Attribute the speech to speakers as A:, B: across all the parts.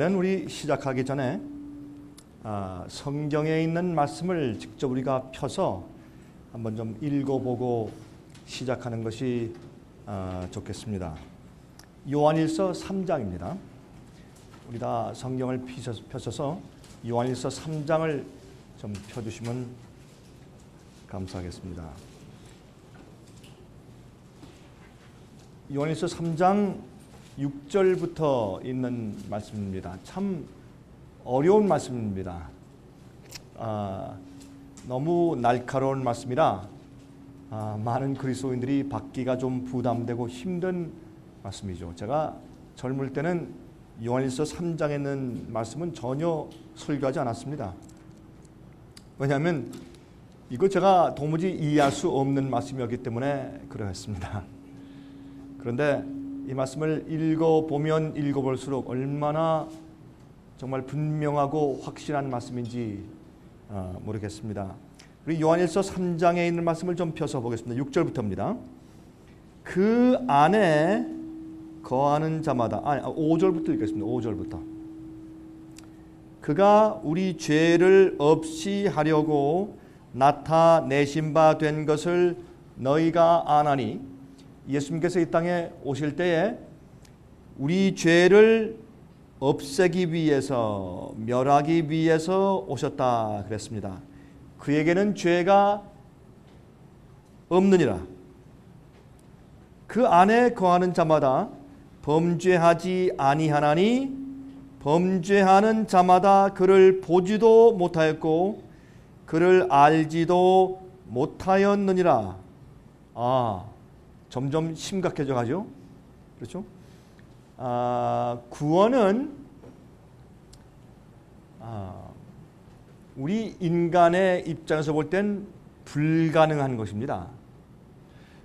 A: 이번에는 우리 시작하기 전에 성경에 있는 말씀을 직접 우리가 펴서 한번 좀 읽어보고 시작하는 것이 좋겠습니다. 요한일서 3장입니다. 우리 다 성경을 펴셔서 요한일서 3장을 좀 펴주시면 감사하겠습니다. 요한일서 3장 6절부터 있는 말씀입니다. 참 어려운 말씀입니다. 너무 날카로운 말씀이라 많은 그리스도인들이 받기가 좀 부담되고 힘든 말씀이죠. 제가 젊을 때는 요한일서 3장에 있는 말씀은 전혀 설교하지 않았습니다. 왜냐하면 이거 제가 도무지 이해할 수 없는 말씀이었기 때문에 그러했습니다. 그런데 이 말씀을 읽어보면 읽어볼수록 얼마나 정말 분명하고 확실한 말씀인지 모르겠습니다. 우리 요한일서 3장에 있는 말씀을 좀 펴서 보겠습니다. 6절부터입니다. 그 안에 거하는 자마다 5절부터 읽겠습니다. 5절부터 그가 우리 죄를 없이 하려고 나타내신 바 된 것을 너희가 아나니. 예수님께서 이 땅에 오실 때에 우리 죄를 없애기 위해서 멸하기 위해서 오셨다 그랬습니다. 그에게는 죄가 없느니라. 그 안에 거하는 자마다 범죄하지 아니하나니 범죄하는 자마다 그를 보지도 못하였고 그를 알지도 못하였느니라. 점점 심각해져 가죠. 그렇죠? 구원은 우리 인간의 입장에서 볼 땐 불가능한 것입니다.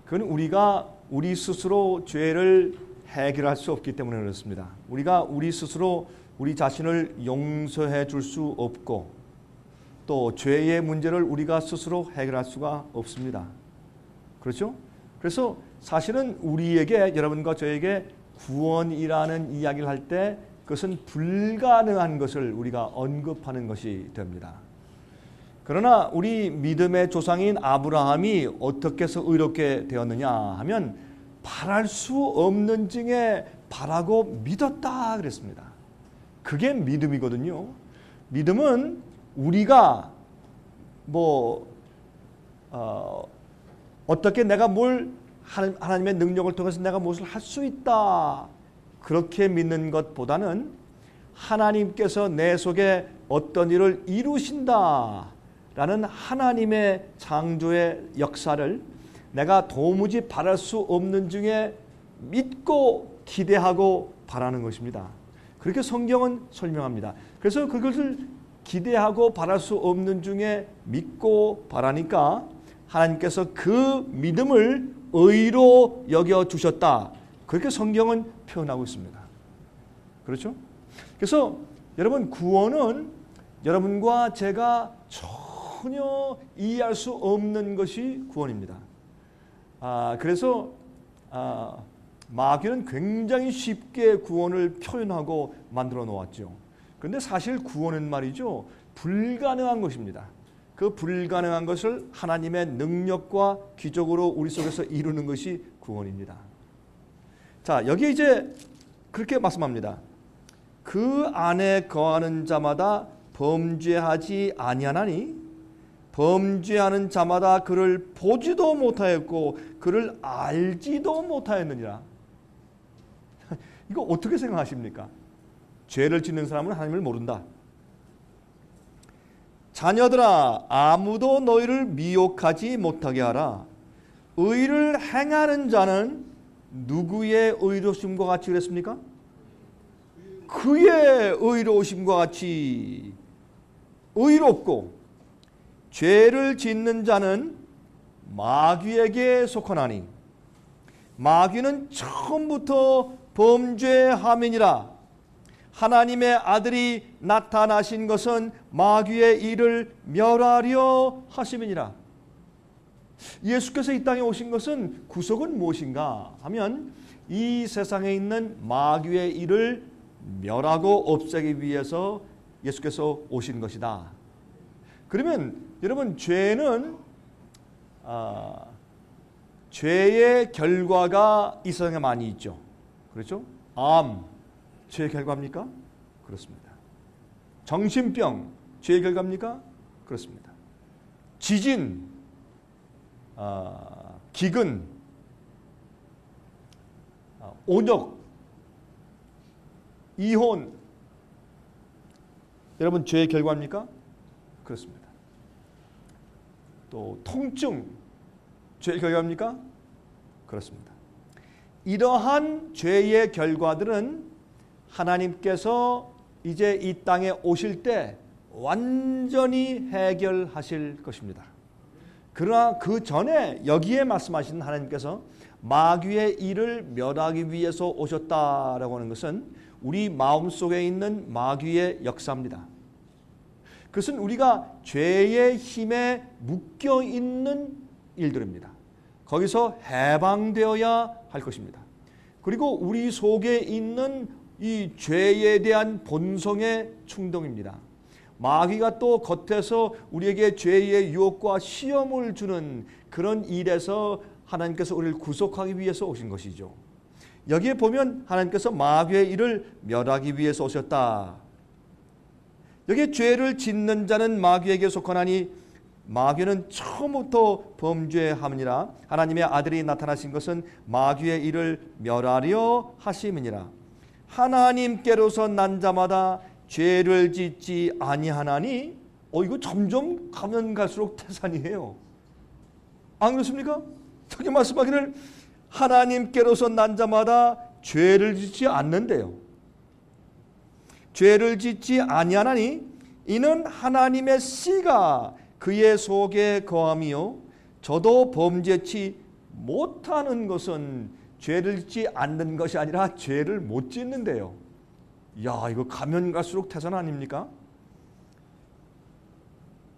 A: 그건 우리가 우리 스스로 죄를 해결할 수 없기 때문에 그렇습니다. 우리가 우리 스스로 우리 자신을 용서해 줄 수 없고 또 죄의 문제를 우리가 스스로 해결할 수가 없습니다. 그렇죠? 그래서 사실은 우리에게, 여러분과 저에게 구원이라는 이야기를 할 때 그것은 불가능한 것을 우리가 언급하는 것이 됩니다. 그러나 우리 믿음의 조상인 아브라함이 어떻게 해서 의롭게 되었느냐 하면 바랄 수 없는 중에 바라고 믿었다 그랬습니다. 그게 믿음이거든요. 믿음은 우리가 어떻게 내가 뭘 하나님의 능력을 통해서 내가 무엇을 할 수 있다 그렇게 믿는 것보다는 하나님께서 내 속에 어떤 일을 이루신다라는 하나님의 창조의 역사를 내가 도무지 바랄 수 없는 중에 믿고 기대하고 바라는 것입니다. 그렇게 성경은 설명합니다. 그래서 그것을 기대하고 바랄 수 없는 중에 믿고 바라니까 하나님께서 그 믿음을 의로 여겨주셨다. 그렇게 성경은 표현하고 있습니다. 그렇죠? 그래서 여러분, 구원은 여러분과 제가 전혀 이해할 수 없는 것이 구원입니다. 그래서 마귀는 굉장히 쉽게 구원을 표현하고 만들어 놓았죠. 그런데 사실 구원은 말이죠, 불가능한 것입니다. 그 불가능한 것을 하나님의 능력과 기적으로 우리 속에서 이루는 것이 구원입니다. 자, 여기 이제 그렇게 말씀합니다. 그 안에 거하는 자마다 범죄하지 아니하나니 범죄하는 자마다 그를 보지도 못하였고 그를 알지도 못하였느니라. 이거 어떻게 생각하십니까? 죄를 짓는 사람은 하나님을 모른다. 자녀들아, 아무도 너희를 미혹하지 못하게 하라. 의를 행하는 자는 누구의 의로우심과 같이 그랬습니까? 그의 의로우심과 같이 의롭고 죄를 짓는 자는 마귀에게 속하나니 마귀는 처음부터 범죄함이니라. 하나님의 아들이 나타나신 것은 마귀의 일을 멸하려 하심이니라. 예수께서 이 땅에 오신 것은 구속은 무엇인가 하면 이 세상에 있는 마귀의 일을 멸하고 없애기 위해서 예수께서 오신 것이다. 그러면 여러분 죄는 죄의 결과가 이 세상에 많이 있죠. 그렇죠? 암, 죄의 결과입니까? 그렇습니다. 정신병, 죄의 결과입니까? 그렇습니다. 지진, 기근, 온역, 이혼, 여러분 죄의 결과입니까? 그렇습니다. 또 통증, 죄의 결과입니까? 그렇습니다. 이러한 죄의 결과들은 하나님께서 이제 이 땅에 오실 때 완전히 해결하실 것입니다. 그러나 그 전에 여기에 말씀하신 하나님께서 마귀의 일을 멸하기 위해서 오셨다라고 하는 것은 우리 마음속에 있는 마귀의 역사입니다. 그것은 우리가 죄의 힘에 묶여 있는 일들입니다. 거기서 해방되어야 할 것입니다. 그리고 우리 속에 있는 이 죄에 대한 본성의 충동입니다. 마귀가 또 겉에서 우리에게 죄의 유혹과 시험을 주는 그런 일에서 하나님께서 우리를 구속하기 위해서 오신 것이죠. 여기에 보면 하나님께서 마귀의 일을 멸하기 위해서 오셨다. 여기에 죄를 짓는 자는 마귀에게 속하나니 마귀는 처음부터 범죄함이니라. 하나님의 아들이 나타나신 것은 마귀의 일을 멸하려 하심이니라. 하나님께로서 난 자마다 죄를 짓지 아니하나니. 이거 점점 가면 갈수록 태산이에요. 안 그렇습니까? 저기 말씀하기를 하나님께로서 난 자마다 죄를 짓지 않는데요. 죄를 짓지 아니하나니 이는 하나님의 씨가 그의 속에 거함이요 저도 범죄치 못하는 것은 죄를 짓지 않는 것이 아니라 죄를 못 짓는데요. 야, 이거 가면 갈수록 태산 아닙니까?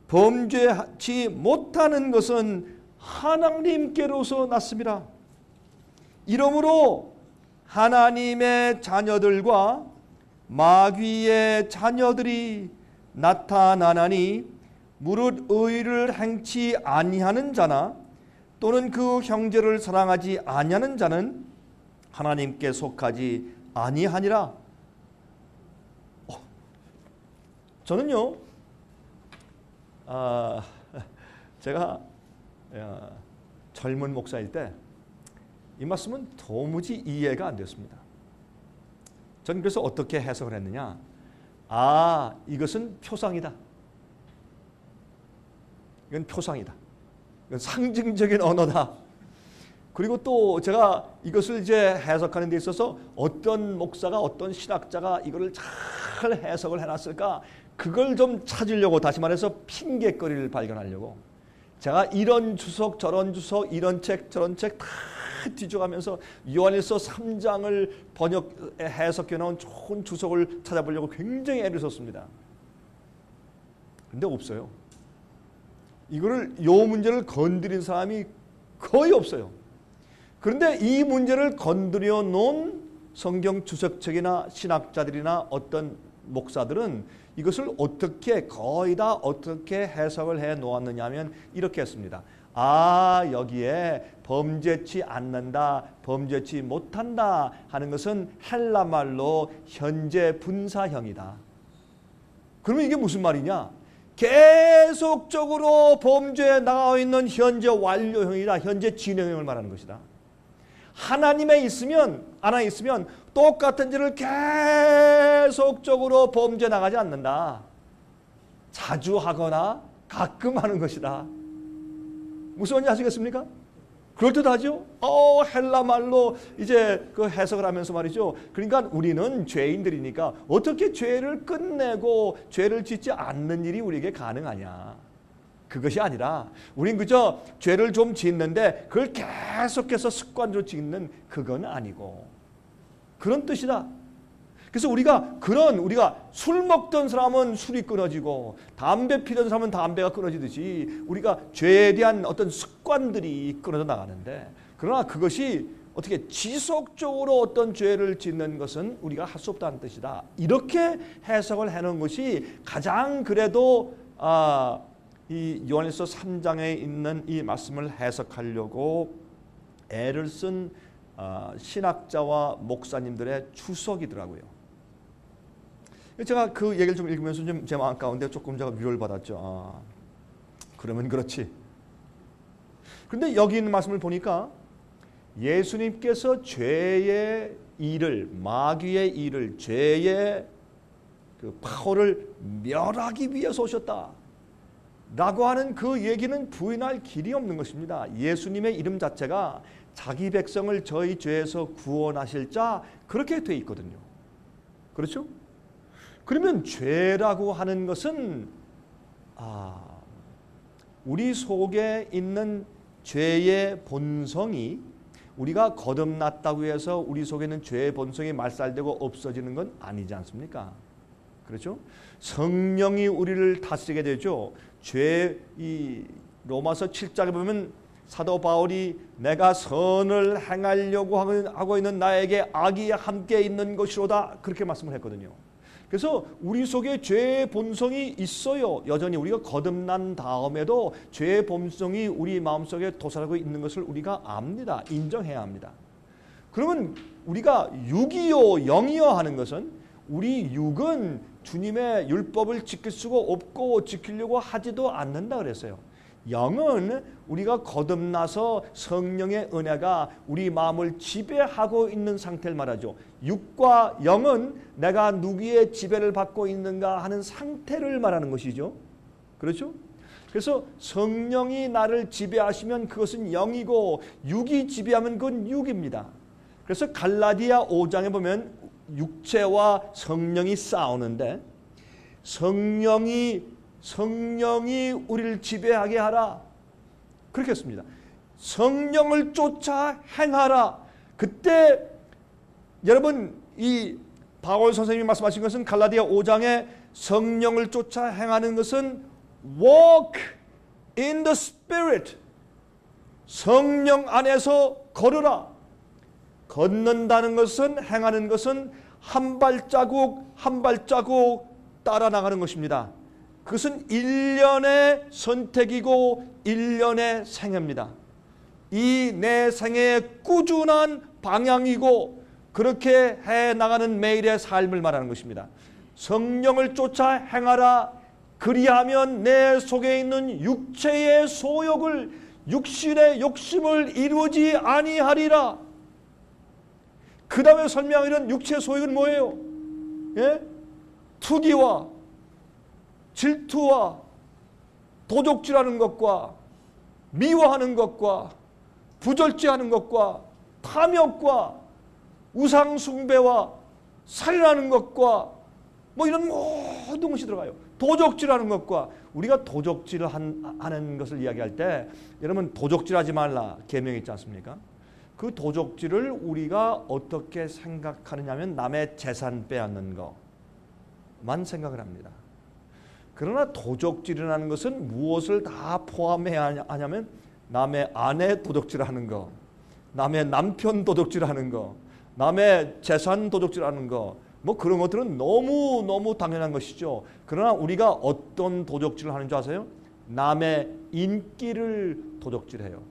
A: 범죄치 못하는 것은 하나님께로서 났습니다. 이러므로 하나님의 자녀들과 마귀의 자녀들이 나타나나니 무릇 의를 행치 아니하는 자나 또는 그 형제를 사랑하지 아니하는 자는 하나님께 속하지 아니하니라. 저는요, 제가 젊은 목사일 때 이 말씀은 도무지 이해가 안 됐습니다. 저는 그래서 어떻게 해석을 했느냐? 이것은 표상이다. 이건 표상이다. 이건 상징적인 언어다. 그리고 또 제가 이것을 이제 해석하는 데 있어서 어떤 목사가 어떤 신학자가 이거를 잘 해석을 해놨을까? 그걸 좀 찾으려고, 다시 말해서 핑계거리를 발견하려고 제가 이런 주석 저런 주석 이런 책 저런 책 다 뒤져가면서 요한일서 3장을 해석해 놓은 좋은 주석을 찾아보려고 굉장히 애를 썼습니다. 근데 없어요. 요 문제를 건드린 사람이 거의 없어요. 그런데 이 문제를 건드려 놓은 성경 주석책이나 신학자들이나 어떤 목사들은 이것을 거의 다 어떻게 해석을 해 놓았느냐 하면 이렇게 했습니다. 여기에 범죄치 않는다, 범죄치 못한다 하는 것은 헬라말로 현재 분사형이다. 그러면 이게 무슨 말이냐? 계속적으로 범죄에 나와 있는 현재 완료형이다, 현재 진행형을 말하는 것이다. 하나님에 있으면 똑같은 죄를 계속적으로 범죄 나가지 않는다. 자주 하거나 가끔 하는 것이다. 무슨 말인지 아시겠습니까? 그럴듯하죠? 헬라 말로 이제 그 해석을 하면서 말이죠. 그러니까 우리는 죄인들이니까 어떻게 죄를 끝내고 죄를 짓지 않는 일이 우리에게 가능하냐? 그것이 아니라 우린 그저 죄를 좀 짓는데 그걸 계속해서 습관으로 짓는 그건 아니고 그런 뜻이다. 그래서 우리가 술 먹던 사람은 술이 끊어지고 담배 피던 사람은 담배가 끊어지듯이 우리가 죄에 대한 어떤 습관들이 끊어져 나가는데, 그러나 그것이 어떻게 지속적으로 어떤 죄를 짓는 것은 우리가 할 수 없다는 뜻이다. 이렇게 해석을 해놓은 것이 가장 그래도 이 요한일서 3장에 있는 이 말씀을 해석하려고 애를 쓴 신학자와 목사님들의 추석이더라고요. 제가 그 얘기를 좀 읽으면서 좀 제 마음 가운데 조금 제가 위로를 받았죠. 그러면 그렇지. 그런데 여기 있는 말씀을 보니까 예수님께서 죄의 일을, 마귀의 일을, 죄의 그 파워를 멸하기 위해서 오셨다 라고 하는 그 얘기는 부인할 길이 없는 것입니다. 예수님의 이름 자체가 자기 백성을 저희 죄에서 구원하실 자, 그렇게 돼 있거든요. 그렇죠? 그러면 죄라고 하는 것은 우리 속에 있는 죄의 본성이, 우리가 거듭났다고 해서 우리 속에 있는 죄의 본성이 말살되고 없어지는 건 아니지 않습니까? 그렇죠? 성령이 우리를 다스리게 되죠. 이 로마서 7장에 보면 사도 바울이 내가 선을 행하려고 하고 있는 나에게 악이 함께 있는 것이로다, 그렇게 말씀을 했거든요. 그래서 우리 속에 죄의 본성이 있어요. 여전히 우리가 거듭난 다음에도 죄의 본성이 우리 마음속에 도사하고 있는 것을 우리가 압니다. 인정해야 합니다. 그러면 우리가 육이요 영이요 하는 것은, 우리 육은 주님의 율법을 지킬 수가 없고 지키려고 하지도 않는다 그랬어요. 영은 우리가 거듭나서 성령의 은혜가 우리 마음을 지배하고 있는 상태를 말하죠. 육과 영은 내가 누구의 지배를 받고 있는가 하는 상태를 말하는 것이죠. 그렇죠? 그래서 성령이 나를 지배하시면 그것은 영이고, 육이 지배하면 그건 육입니다. 그래서 갈라디아 5장에 보면 육체와 성령이 싸우는데, 성령이 우리를 지배하게 하라, 그렇게 했습니다. 성령을 쫓아 행하라. 그때 여러분, 이 바울 선생님이 말씀하신 것은 갈라디아 5장에 성령을 쫓아 행하는 것은 walk in the spirit, 성령 안에서 걸으라. 걷는다는 것은, 행하는 것은 한 발자국 한 발자국 따라 나가는 것입니다. 그것은 일련의 선택이고 일련의 생애입니다. 이 내 생애의 꾸준한 방향이고, 그렇게 해나가는 매일의 삶을 말하는 것입니다. 성령을 쫓아 행하라. 그리하면 내 속에 있는 육체의 소욕을, 육신의 욕심을 이루지 아니하리라. 그 다음에 설명하는 육체의 소욕은 뭐예요? 예? 투기와 질투와 도적질하는 것과 미워하는 것과 부절제하는 것과 탐욕과 우상숭배와 살인하는 것과 뭐 이런 모든 것이 들어가요. 도적질하는 것과, 우리가 도적질을 하는 것을 이야기할 때 여러분, 도적질하지 말라 계명이 있지 않습니까? 그 도적질을 우리가 어떻게 생각하느냐 하면 남의 재산 빼앗는 것만 생각을 합니다. 그러나 도적질이라는 것은 무엇을 다 포함해야 하냐면 남의 아내 도적질하는 거, 남의 남편 도적질하는 거, 남의 재산 도적질하는 거, 뭐 그런 것들은 너무 당연한 것이죠. 그러나 우리가 어떤 도적질을 하는 줄 아세요? 남의 인기를 도적질해요.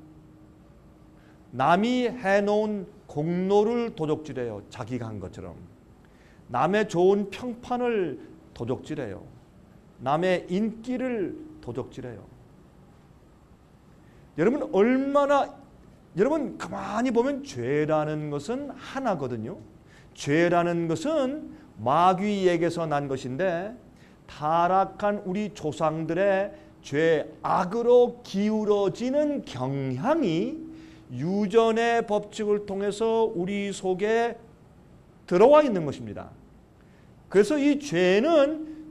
A: 남이 해놓은 공로를 도적질해요. 자기가 한 것처럼. 남의 좋은 평판을 도적질해요. 남의 인기를 도적질해요. 여러분 가만히 보면 죄라는 것은 하나거든요. 죄라는 것은 마귀에게서 난 것인데, 타락한 우리 조상들의 죄, 악으로 기울어지는 경향이 유전의 법칙을 통해서 우리 속에 들어와 있는 것입니다. 그래서 이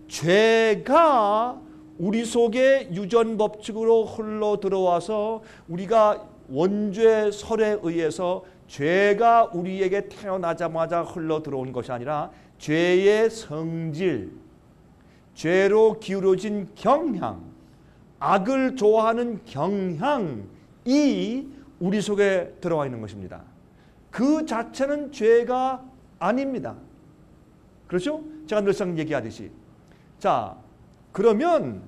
A: 죄가 우리 속에 유전 법칙으로 흘러 들어와서, 우리가 원죄 설에 의해서 죄가 우리에게 태어나자마자 흘러 들어온 것이 아니라 죄의 성질, 죄로 기울어진 경향, 악을 좋아하는 경향이 우리 속에 들어와 있는 것입니다. 그 자체는 죄가 아닙니다. 그렇죠? 제가 늘상 얘기하듯이. 자, 그러면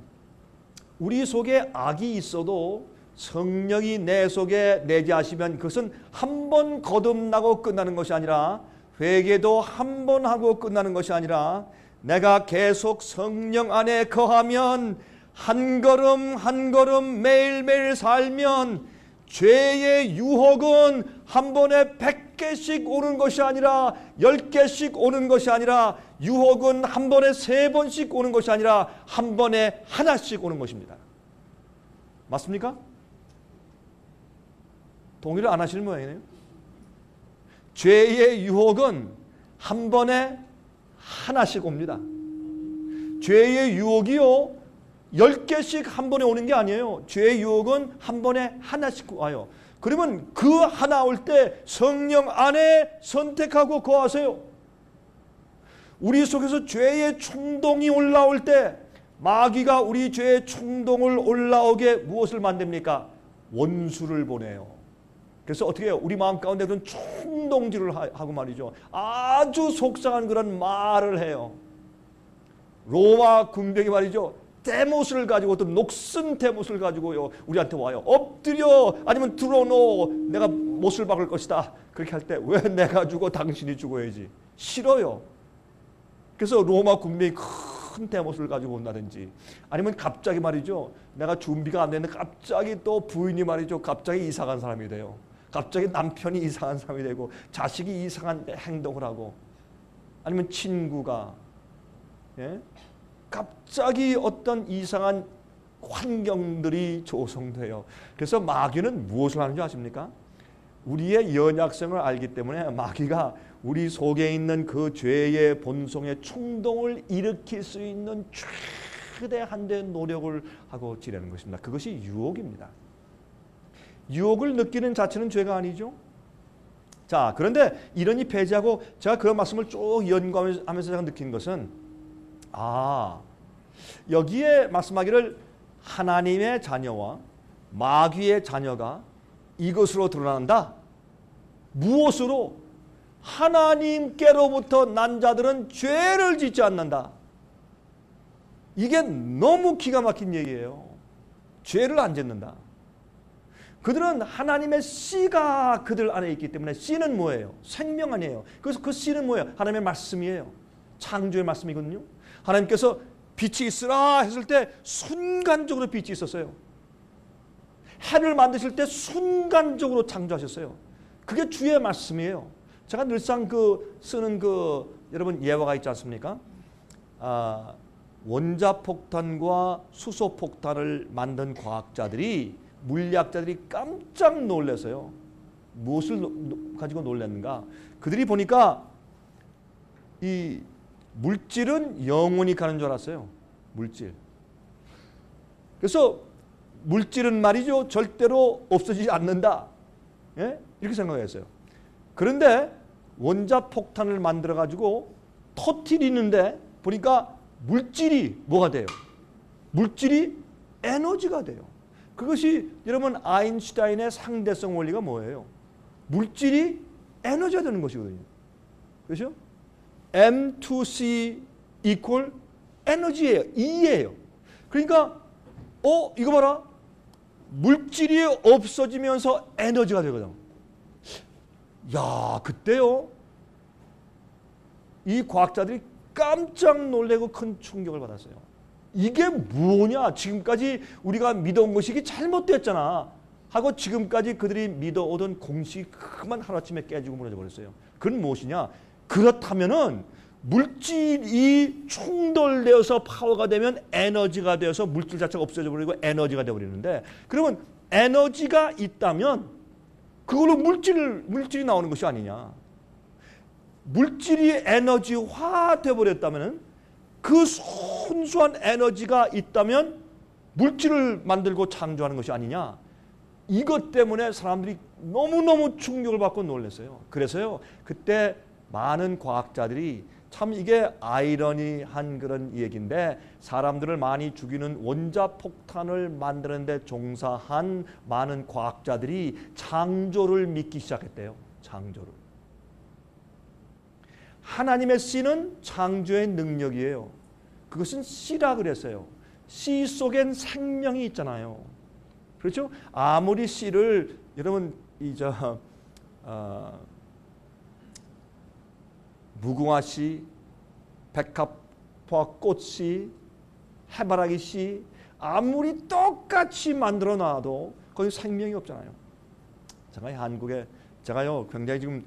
A: 우리 속에 악이 있어도 성령이 내 속에 내재하시면 그것은 한 번 거듭나고 끝나는 것이 아니라, 회개도 한 번 하고 끝나는 것이 아니라, 내가 계속 성령 안에 거하면, 한 걸음 한 걸음 매일매일 살면, 죄의 유혹은 한 번에 100개씩 오는 것이 아니라 10개씩 오는 것이 아니라, 유혹은 한 번에 3번씩 오는 것이 아니라 한 번에 하나씩 오는 것입니다. 맞습니까? 동의를 안 하시는 모양이네요. 죄의 유혹은 한 번에 하나씩 옵니다. 죄의 유혹이요 10개씩 한 번에 오는 게 아니에요. 죄의 유혹은 한 번에 하나씩 와요. 그러면 그 하나 올 때 성령 안에 선택하고 거하세요. 우리 속에서 죄의 충동이 올라올 때 마귀가 우리 죄의 충동을 올라오게 무엇을 만듭니까? 원수를 보내요. 그래서 어떻게 해요? 우리 마음 가운데 그런 충동질을 하고 말이죠. 아주 속상한 그런 말을 해요. 로마 군병이 말이죠. 대못을 가지고, 어떤 녹슨 대못을 가지고요, 우리한테 와요. 엎드려, 아니면 들어놓어, 내가 못을 박을 것이다. 그렇게 할 때 왜 내가 죽어 당신이 죽어야지. 싫어요. 그래서 로마 군병이 큰 대못을 가지고 온다든지, 아니면 갑자기 말이죠, 내가 준비가 안 됐는데 갑자기 또 부인이 말이죠, 갑자기 이상한 사람이 돼요. 갑자기 남편이 이상한 사람이 되고, 자식이 이상한 행동을 하고, 아니면 친구가, 예? 갑자기 어떤 이상한 환경들이 조성돼요. 그래서 마귀는 무엇을 하는 줄 아십니까? 우리의 연약성을 알기 때문에 마귀가 우리 속에 있는 그 죄의 본성의 충동을 일으킬 수 있는 최대한 된 노력을 하고 지내는 것입니다. 그것이 유혹입니다. 유혹을 느끼는 자체는 죄가 아니죠. 자, 그런데 이런이 배제하고, 제가 그런 말씀을 쭉 연구하면서 제가 느낀 것은, 여기에 말씀하기를 하나님의 자녀와 마귀의 자녀가 이것으로 드러난다. 무엇으로? 하나님께로부터 난 자들은 죄를 짓지 않는다. 이게 너무 기가 막힌 얘기예요. 죄를 안 짓는다. 그들은 하나님의 씨가 그들 안에 있기 때문에, 씨는 뭐예요? 생명 아니에요. 그래서 그 씨는 뭐예요? 하나님의 말씀이에요. 창조의 말씀이거든요. 하나님께서 빛이 있으라 했을 때 순간적으로 빛이 있었어요. 해를 만드실 때 순간적으로 창조하셨어요. 그게 주의 말씀이에요. 제가 늘상 쓰는 여러분 예화가 있지 않습니까? 원자폭탄과 수소폭탄을 만든 과학자들이, 물리학자들이 깜짝 놀라서요. 무엇을 가지고 놀랐는가? 그들이 보니까 이 물질은 영원히 가는 줄 알았어요. 물질. 그래서 물질은 말이죠, 절대로 없어지지 않는다. 예? 이렇게 생각했어요. 그런데 원자폭탄을 만들어 가지고 터뜨리는데 보니까 물질이 뭐가 돼요? 물질이 에너지가 돼요. 그것이 여러분 아인슈타인의 상대성 원리가 뭐예요? 물질이 에너지가 되는 것이거든요. 그렇죠? M2C equal 에너지예요. E예요. 그러니까 이거 봐라. 물질이 없어지면서 에너지가 되거든. 야, 그때요, 이 과학자들이 깜짝 놀라고 큰 충격을 받았어요. 이게 뭐냐? 지금까지 우리가 믿어온 것이 이게 잘못됐잖아 하고, 지금까지 그들이 믿어오던 공식이 그만 하루아침에 깨지고 무너져 버렸어요. 그건 무엇이냐? 그렇다면은 물질이 충돌되어서 파워가 되면 에너지가 되어서 물질 자체가 없어져 버리고 에너지가 되어 버리는데, 그러면 에너지가 있다면 그걸로 물질이 나오는 것이 아니냐? 물질이 에너지화 되어 버렸다면은, 그 순수한 에너지가 있다면 물질을 만들고 창조하는 것이 아니냐? 이것 때문에 사람들이 너무너무 충격을 받고 놀랐어요. 그래서요, 그때 많은 과학자들이, 참 이게 아이러니한 그런 얘기인데, 사람들을 많이 죽이는 원자폭탄을 만드는 데 종사한 많은 과학자들이 창조를 믿기 시작했대요. 창조를. 하나님의 씨는 창조의 능력이에요. 그것은 씨라 그랬어요. 씨 속엔 생명이 있잖아요. 그렇죠? 아무리 씨를 여러분 무궁화 씨, 백합화 꽃씨, 해바라기 씨 아무리 똑같이 만들어 놔도 거기 생명이 없잖아요. 제가요 굉장히 지금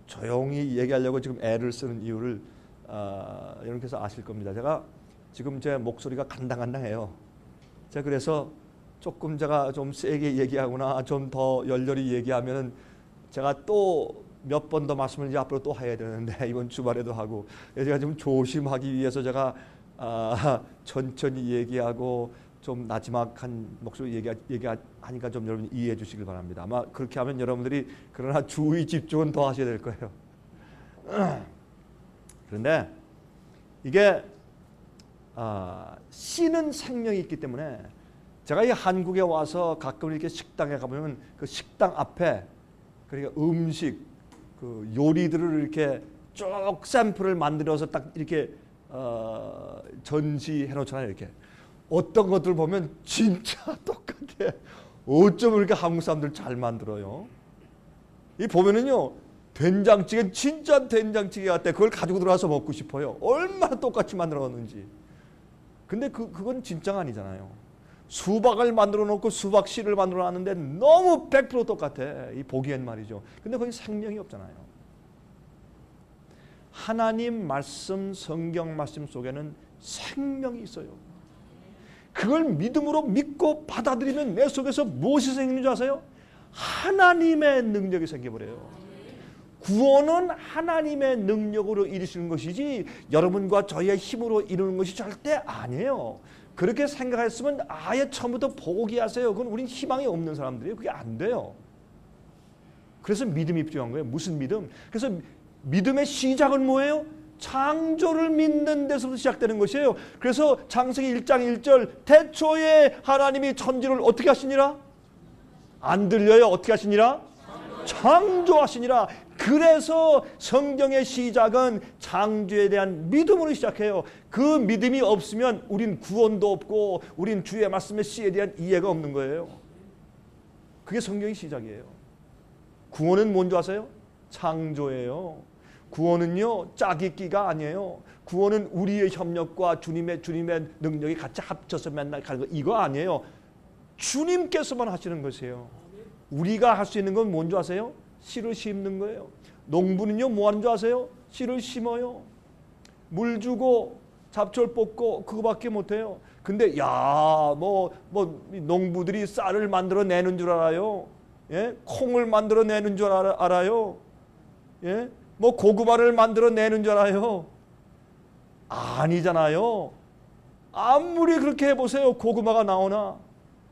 A: 조용히 얘기하려고 지금 애를 쓰는 이유를 여러분께서 아실 겁니다. 제가 지금 제 목소리가 간당간당해요. 제가 그래서 조금 제가 좀 세게 얘기하거나 좀 더 열렬히 얘기하면은 제가 또 몇 번 더 말씀을 이제 앞으로 또 해야 되는데 이번 주말에도 하고 제가 좀 조심하기 위해서 제가 천천히 얘기하고 좀 나지막한 목소리 얘기하니까 좀 여러분 이해해 주시길 바랍니다. 아마 그렇게 하면 여러분들이 그러나 주의 집중은 더 하셔야 될 거예요. 그런데 이게 씨는 생명이 있기 때문에 제가 이 한국에 와서 가끔 이렇게 식당에 가보면 그 식당 앞에 그러니까 음식 그 요리들을 이렇게 쭉 샘플을 만들어서 딱 이렇게 전시해 놓잖아요. 이렇게 어떤 것들 보면 진짜 똑같아. 어쩜 이렇게 한국 사람들 잘 만들어요. 이 보면은요 된장찌개 진짜 된장찌개 같아. 그걸 가지고 들어와서 먹고 싶어요. 얼마나 똑같이 만들어놨는지. 근데 그건 진짜가 아니잖아요. 수박을 만들어 놓고 수박 씨를 만들어 놨는데 너무 100% 똑같아. 이 보기엔 말이죠. 근데 거기 생명이 없잖아요. 하나님 말씀, 성경 말씀 속에는 생명이 있어요. 그걸 믿음으로 믿고 받아들이면 내 속에서 무엇이 생기는 줄 아세요? 하나님의 능력이 생겨버려요. 구원은 하나님의 능력으로 이루시는 것이지 여러분과 저희의 힘으로 이루는 것이 절대 아니에요. 그렇게 생각했으면 아예 처음부터 포기하세요. 그건 우린 희망이 없는 사람들이에요. 그게 안 돼요. 그래서 믿음이 필요한 거예요. 무슨 믿음? 그래서 믿음의 시작은 뭐예요? 창조를 믿는 데서부터 시작되는 것이에요. 그래서 창세기 1장 1절 태초에 하나님이 천지를 어떻게 하시니라? 안 들려요? 어떻게 하시니라? 창조하시니라. 그래서 성경의 시작은 창조에 대한 믿음으로 시작해요. 그 믿음이 없으면 우린 구원도 없고 우린 주의 말씀의 씨에 대한 이해가 없는 거예요. 그게 성경의 시작이에요. 구원은 뭔지 아세요? 창조예요. 구원은요 짜깁기가 아니에요. 구원은 우리의 협력과 주님의 능력이 같이 합쳐서 맨날 가는 거 이거 아니에요. 주님께서만 하시는 것이에요. 우리가 할 수 있는 건 뭔지 아세요? 씨를 심는 거예요. 농부는요 뭐 하는 줄 아세요? 씨를 심어요. 물 주고 잡초를 뽑고 그거밖에 못해요. 근데 뭐 농부들이 쌀을 만들어내는 줄 알아요? 예? 콩을 만들어내는 줄 알아요? 예? 뭐 고구마를 만들어내는 줄 알아요? 아니잖아요. 아무리 그렇게 해보세요. 고구마가 나오나?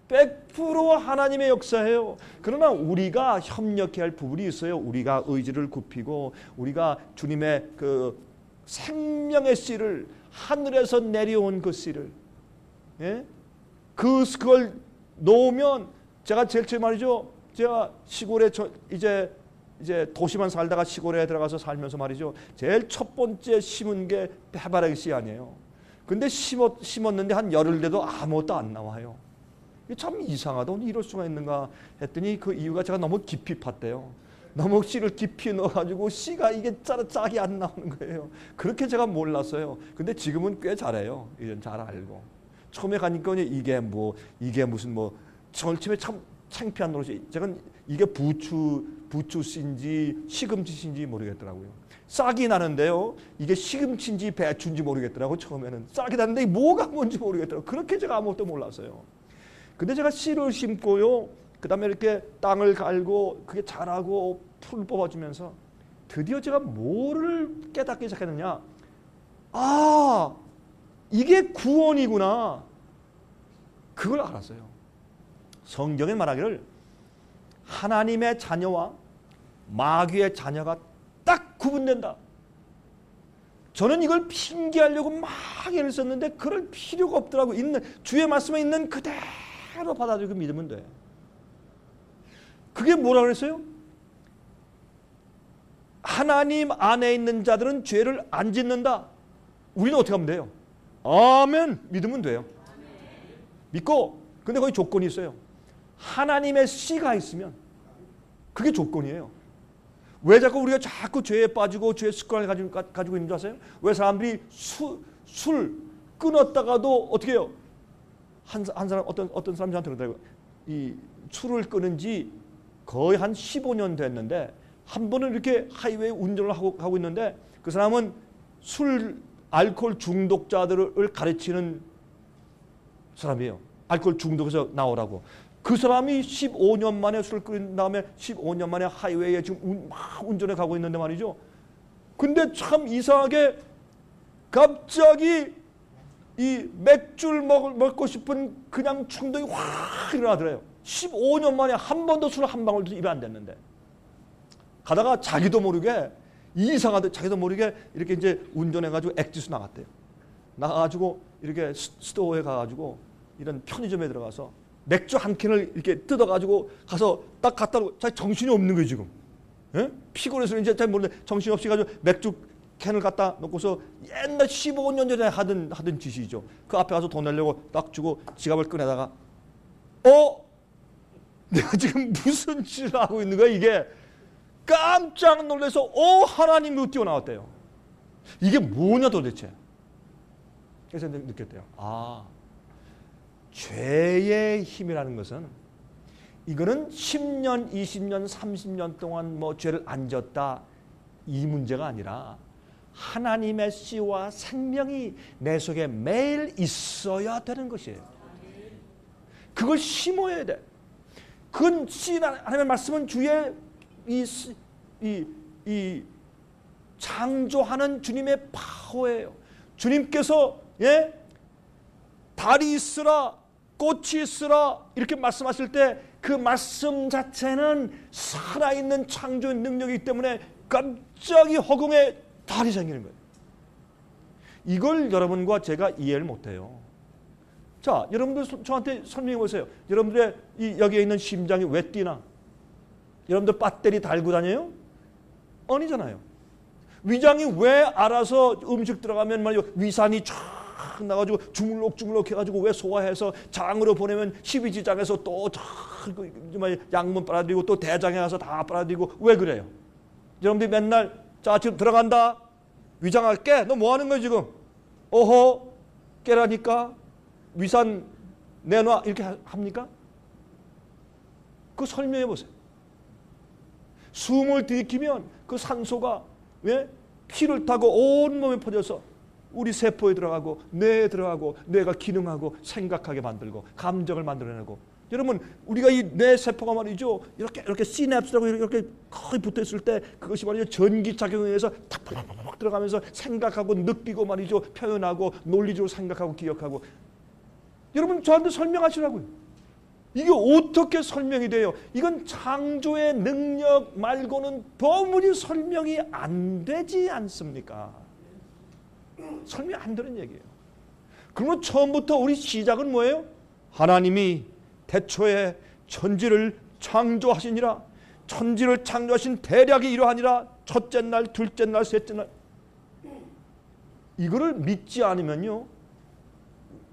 A: 100% 하나님의 역사예요. 그러나 우리가 협력해야 할 부분이 있어요. 우리가 의지를 굽히고 우리가 주님의 그 생명의 씨를 하늘에서 내려온 그 씨를 그걸 놓으면 제가 제일 처음 말이죠. 제가 시골에 이제 도시만 살다가 시골에 들어가서 살면서 말이죠. 제일 첫 번째 심은 게 해바라기 씨 아니에요. 근데 심었는데 한 열흘 돼도 아무것도 안 나와요. 참 이상하다. 오늘 이럴 수가 있는가 했더니 그 이유가 제가 너무 깊이 팠대요. 너무 씨를 깊이 넣어가지고 씨가 이게 짝이 안 나오는 거예요. 그렇게 제가 몰랐어요. 근데 지금은 꽤 잘해요. 이제 잘 알고. 처음에 가니까 이게 무슨 처음에 참 창피한 노릇이. 제가 이게 부추 씨인지 시금치 씨인지 모르겠더라고요. 싹이 나는데요. 이게 시금치인지 배추인지 모르겠더라고요. 처음에는 싹이 나는데 뭐가 뭔지 모르겠더라고요. 그렇게 제가 아무것도 몰랐어요. 근데 제가 씨를 심고요. 그 다음에 이렇게 땅을 갈고 그게 자라고 풀을 뽑아주면서 드디어 제가 뭐를 깨닫기 시작했느냐. 아, 이게 구원이구나. 그걸 알았어요. 성경에 말하기를 하나님의 자녀와 마귀의 자녀가 딱 구분된다. 저는 이걸 핑계하려고 막 애를 썼는데 그럴 필요가 없더라고요. 주의 말씀에 있는 그대로 받아들이고 믿으면 돼. 그게 뭐라 그랬어요? 하나님 안에 있는 자들은 죄를 안 짓는다. 우리는 어떻게 하면 돼요? 아멘. 믿으면 돼요. 믿고. 근데 거기 조건이 있어요. 하나님의 씨가 있으면 그게 조건이에요. 왜 자꾸 우리가 자꾸 죄에 빠지고 죄의 습관을 가지고 있는 줄 아세요? 왜 사람들이 술 끊었다가도 어떻게 해요? 한 사람 어떤 사람 저한테 그러더라고요. 이 술을 끊은 지 거의 한 15년 됐는데 한 번은 이렇게 하이웨이 운전을 하고 있는데 그 사람은 알코올 중독자들을 가르치는 사람이에요. 알코올 중독에서 나오라고. 그 사람이 15년 만에 술을 끊은 다음에 15년 만에 하이웨이에 지금 막 운전해 가고 있는데 말이죠. 근데 참 이상하게 갑자기 이 맥주를 먹고 싶은 그냥 충동이 확 일어나더래요. 15년 만에 한 번도 술 한 방울도 입에 안 댔는데. 가다가 자기도 모르게 이상하다 자기도 모르게 이렇게 이제 운전해가지고 엑지스 나갔대요. 나가가지고 이렇게 스토어에 가가지고 이런 편의점에 들어가서 맥주 한 캔을 이렇게 뜯어가지고 가서 딱 갖다 놓고 자기 정신이 없는 거예요 지금. 예? 피곤해서 이제 잘 모르는데 정신이 없이 가지고 맥주 캔을 갖다 놓고서 옛날 15년 전에 하던 짓이죠. 그 앞에 가서 돈 내려고 딱 주고 지갑을 꺼내다가 내가 지금 무슨 짓을 하고 있는 거야 이게. 깜짝 놀라서 하나님이 뛰어나왔대요. 이게 뭐냐 도대체. 그래서 느꼈대요. 죄의 힘이라는 것은 이거는 10년, 20년, 30년 동안 뭐 죄를 안 졌다 이 문제가 아니라 하나님의 씨와 생명이 내 속에 매일 있어야 되는 것이에요. 그걸 심어야 돼. 그건 하나님의 말씀은 주의 이 창조하는 주님의 파워예요. 주님께서 달이 있으라 꽃이 있으라 이렇게 말씀하실 때 그 말씀 자체는 살아있는 창조의 능력이기 때문에 갑자기 허공에 달이 생기는 거예요. 이걸 여러분과 제가 이해를 못해요. 자, 여러분들 저한테 설명해 보세요. 여러분들의 여기에 있는 심장이 왜 뛰나? 여러분들 배터리 달고 다녀요? 아니잖아요. 위장이 왜 알아서 음식 들어가면 말이요 위산이 쫙 나가지고 주물럭주물럭 해가지고 왜 소화해서 장으로 보내면 십이지장에서 또 양문 빨아들이고 또 대장에 가서 다 빨아들이고 왜 그래요? 여러분들이 맨날 자 지금 들어간다 위장아 깨 너 뭐 하는 거야 지금? 깨라니까 위산 내놔 이렇게 합니까? 그거 설명해 보세요. 숨을 들이키면 그 산소가 피를 타고 온몸에 퍼져서 우리 세포에 들어가고 뇌에 들어가고 뇌가 기능하고 생각하게 만들고 감정을 만들어내고 여러분 우리가 이 뇌 세포가 말이죠 이렇게 시냅스라고 이렇게 거의 붙어있을 때 그것이 말이죠 전기작용에 의해서 탁 들어가면서 생각하고 느끼고 말이죠 표현하고 논리적으로 생각하고 기억하고 여러분 저한테 설명하시라고요. 이게 어떻게 설명이 돼요? 이건 창조의 능력 말고는 도무지 설명이 안 되지 않습니까? 설명 안 되는 얘기예요. 그러면 처음부터 우리 시작은 뭐예요? 하나님이 태초에 천지를 창조하시니라. 천지를 창조하신 대략이 이러하니라. 첫째 날, 둘째 날, 셋째 날. 이거를 믿지 않으면요.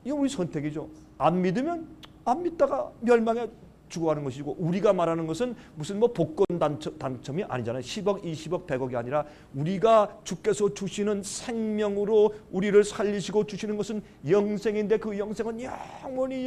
A: 이거 우리 선택이죠. 안 믿으면 안 믿다가 멸망에 죽어가는 것이고 우리가 말하는 것은 무슨 뭐 복권 당첨이 아니잖아요. 10억, 20억, 100억이 아니라 우리가 주께서 주시는 생명으로 우리를 살리시고 주시는 것은 영생인데 그 영생은 영원히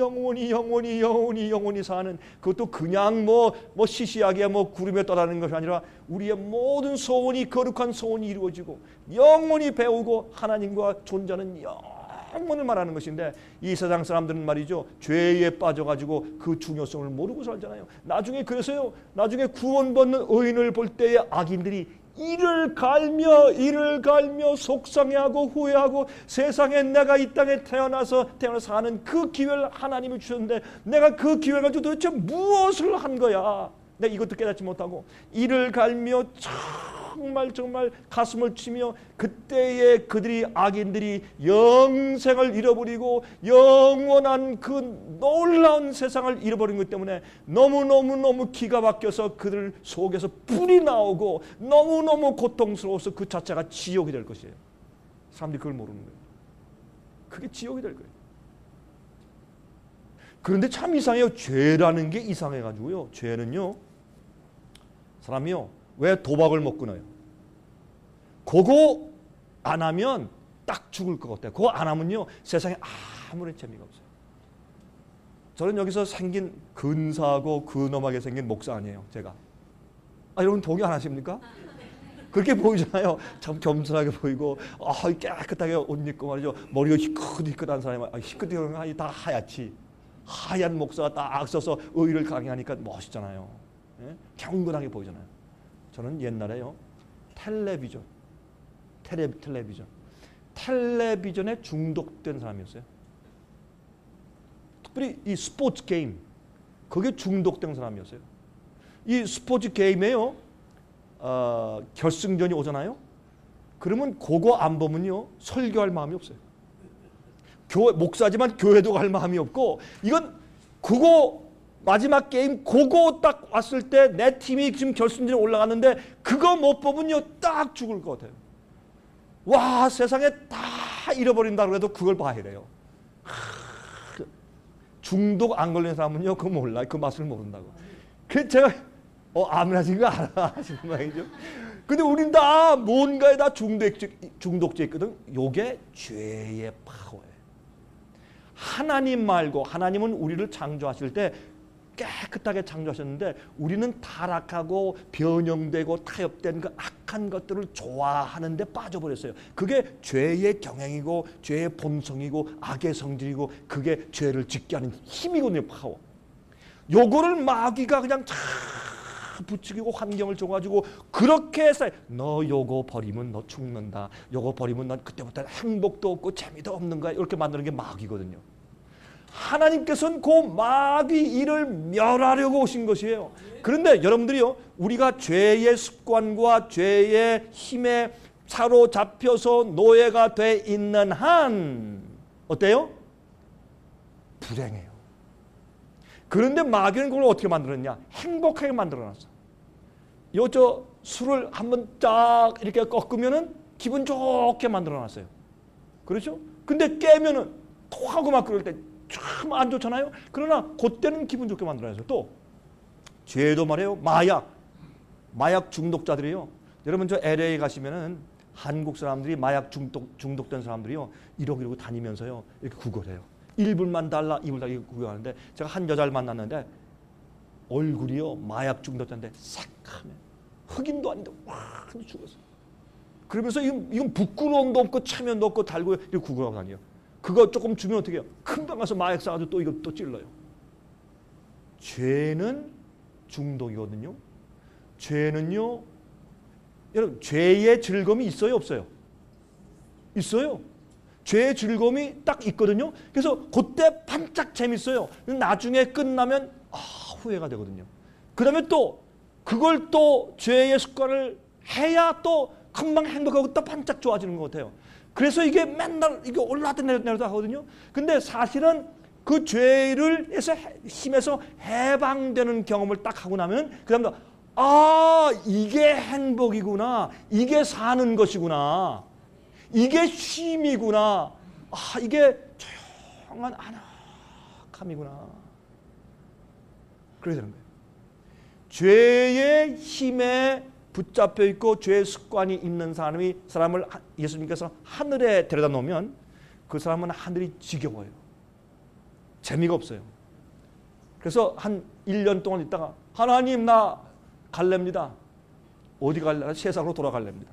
A: 사는 그것도 그냥 뭐 시시하게 구름에 떠다니는 것이 아니라 우리의 모든 소원이 거룩한 소원이 이루어지고 영원히 배우고 하나님과 존재하는 영원을 말하는 것인데 이 세상 사람들은 말이죠 죄에 빠져가지고 그 중요성을 모르고 살잖아요. 나중에 그래서요 나중에 구원받는 의인을 볼 때에 악인들이 이를 갈며 속상해하고 후회하고 세상에 내가 이 땅에 태어나서 사는 그 기회를 하나님이 주셨는데 내가 그 기회를 가지고 도대체 무엇을 한 거야. 내가 이것도 깨닫지 못하고 이를 갈며 정말 가슴을 치며 그때의 그들이 악인들이 영생을 잃어버리고 영원한 그 놀라운 세상을 잃어버린 것 때문에 너무너무 기가 막혀서 그들 속에서 불이 나오고 너무너무 고통스러워서 그 자체가 지옥이 될 것이에요. 사람들이 그걸 모르는 거예요. 그게 지옥이 될 거예요. 그런데 참 이상해요. 죄라는 게 이상해가지고요. 죄는요, 사람이요, 왜 도박을 못 끊어요? 그거 안 하면 딱 죽을 것 같아요. 그거 안 하면요, 세상에 아무런 재미가 없어요. 저는 여기서 생긴 근사하고 근엄하게 생긴 목사 아니에요, 제가. 여러분 동의 안 하십니까? 그렇게 보이잖아요. 참 겸손하게 보이고, 깨끗하게 옷 입고 말이죠. 머리가 희끗희끗한 사람이, 희끗희끗한 다 하얗지. 하얀 목사가 딱 서서 의를 강의하니까 멋있잖아요. 예? 경건하게 보이잖아요. 저는 옛날에요, 텔레비전에 중독된 사람이었어요. 특별히 이 스포츠 게임, 그게 중독된 사람이었어요. 이 스포츠 게임에요, 결승전이 오잖아요. 그러면 그거 안 보면요, 설교할 마음이 없어요. 목사지만 교회도 갈 마음이 없고, 이건 그거 마지막 게임 그거 딱 왔을 때 내 팀이 지금 결승전에 올라갔는데 그거 못 보면요, 딱 죽을 것 같아요. 와, 세상에 다 잃어버린다 그래도 그걸 봐야 돼요. 중독 안 걸린 사람은요, 그거 몰라. 그 맛을 모른다고. 그래서 제가 아멘 하신 거 알아 하시는 말이죠. 근데 우린 다 뭔가에 다 중독돼 있거든. 요게 죄의 파워예요. 하나님 말고, 하나님은 우리를 창조하실 때 깨끗하게 창조하셨는데 우리는 타락하고 변형되고 타협된 그 악한 것들을 좋아하는데 빠져버렸어요. 그게 죄의 경향이고 죄의 본성이고 악의 성질이고 그게 죄를 짓게 하는 힘이거든요. 파워. 요거를 마귀가 그냥 쫙 부추기고 환경을 줘가지고 그렇게 해서 너 요거 버리면 너 죽는다. 요거 버리면 넌 그때부터 행복도 없고 재미도 없는 거야. 이렇게 만드는 게 마귀거든요. 하나님께서는 그 마귀 일을 멸하려고 오신 것이에요. 그런데 여러분들이요, 우리가 죄의 습관과 죄의 힘에 사로잡혀서 노예가 돼 있는 한 어때요? 불행해요. 그런데 마귀는 그걸 어떻게 만들었냐? 행복하게 만들어놨어. 저 술을 한번 딱 이렇게 꺾으면은 기분 좋게 만들어놨어요. 그렇죠? 근데 깨면은 토하고 막 그럴 때 참 안 좋잖아요. 그러나 그때는 기분 좋게 만들어놨어요. 또 죄도 말이에요. 마약 중독자들이요. 여러분 저 LA 가시면은 한국 사람들이 마약 중독된 사람들이요, 이러고 다니면서요, 이렇게 구걸해요. 1불만 달라, 2불 달라 구걸하는데, 제가 한 여자를 만났는데 얼굴이요, 마약 중독자인데 새카매. 흑인도 아닌데 와, 죽었어. 그러면서 이건 부끄러움도 없고 체면도 없고 달고 이렇게 구걸하고 다녀요. 그거 조금 주면 어떻게 해요? 금방 가서 마약 사가지고 또 이거 또 찔러요. 죄는 중독이거든요. 죄는요, 여러분, 죄의 즐거움이 있어요, 없어요? 있어요. 죄의 즐거움이 딱 있거든요. 그래서 그때 반짝 재밌어요. 나중에 끝나면 후회가 되거든요. 그 다음에 또 그걸 또 죄의 습관을 해야 또 금방 행복하고 또 반짝 좋아지는 것 같아요. 그래서 이게 맨날 이게 올라갔다 내려갔다 하거든요. 근데 사실은 그 죄를 힘에서 해방되는 경험을 딱 하고 나면 그 다음에 이게 행복이구나. 이게 사는 것이구나. 이게 쉼이구나. 이게 조용한 안락함이구나. 그래야 되는 거예요. 죄의 힘에 붙잡혀 있고 죄의 습관이 있는 사람을 예수님께서 하늘에 데려다 놓으면 그 사람은 하늘이 지겨워요. 재미가 없어요. 그래서 한 1년 동안 있다가 하나님 나 갈랍니다. 어디 갈래? 세상으로 돌아갈랍니다.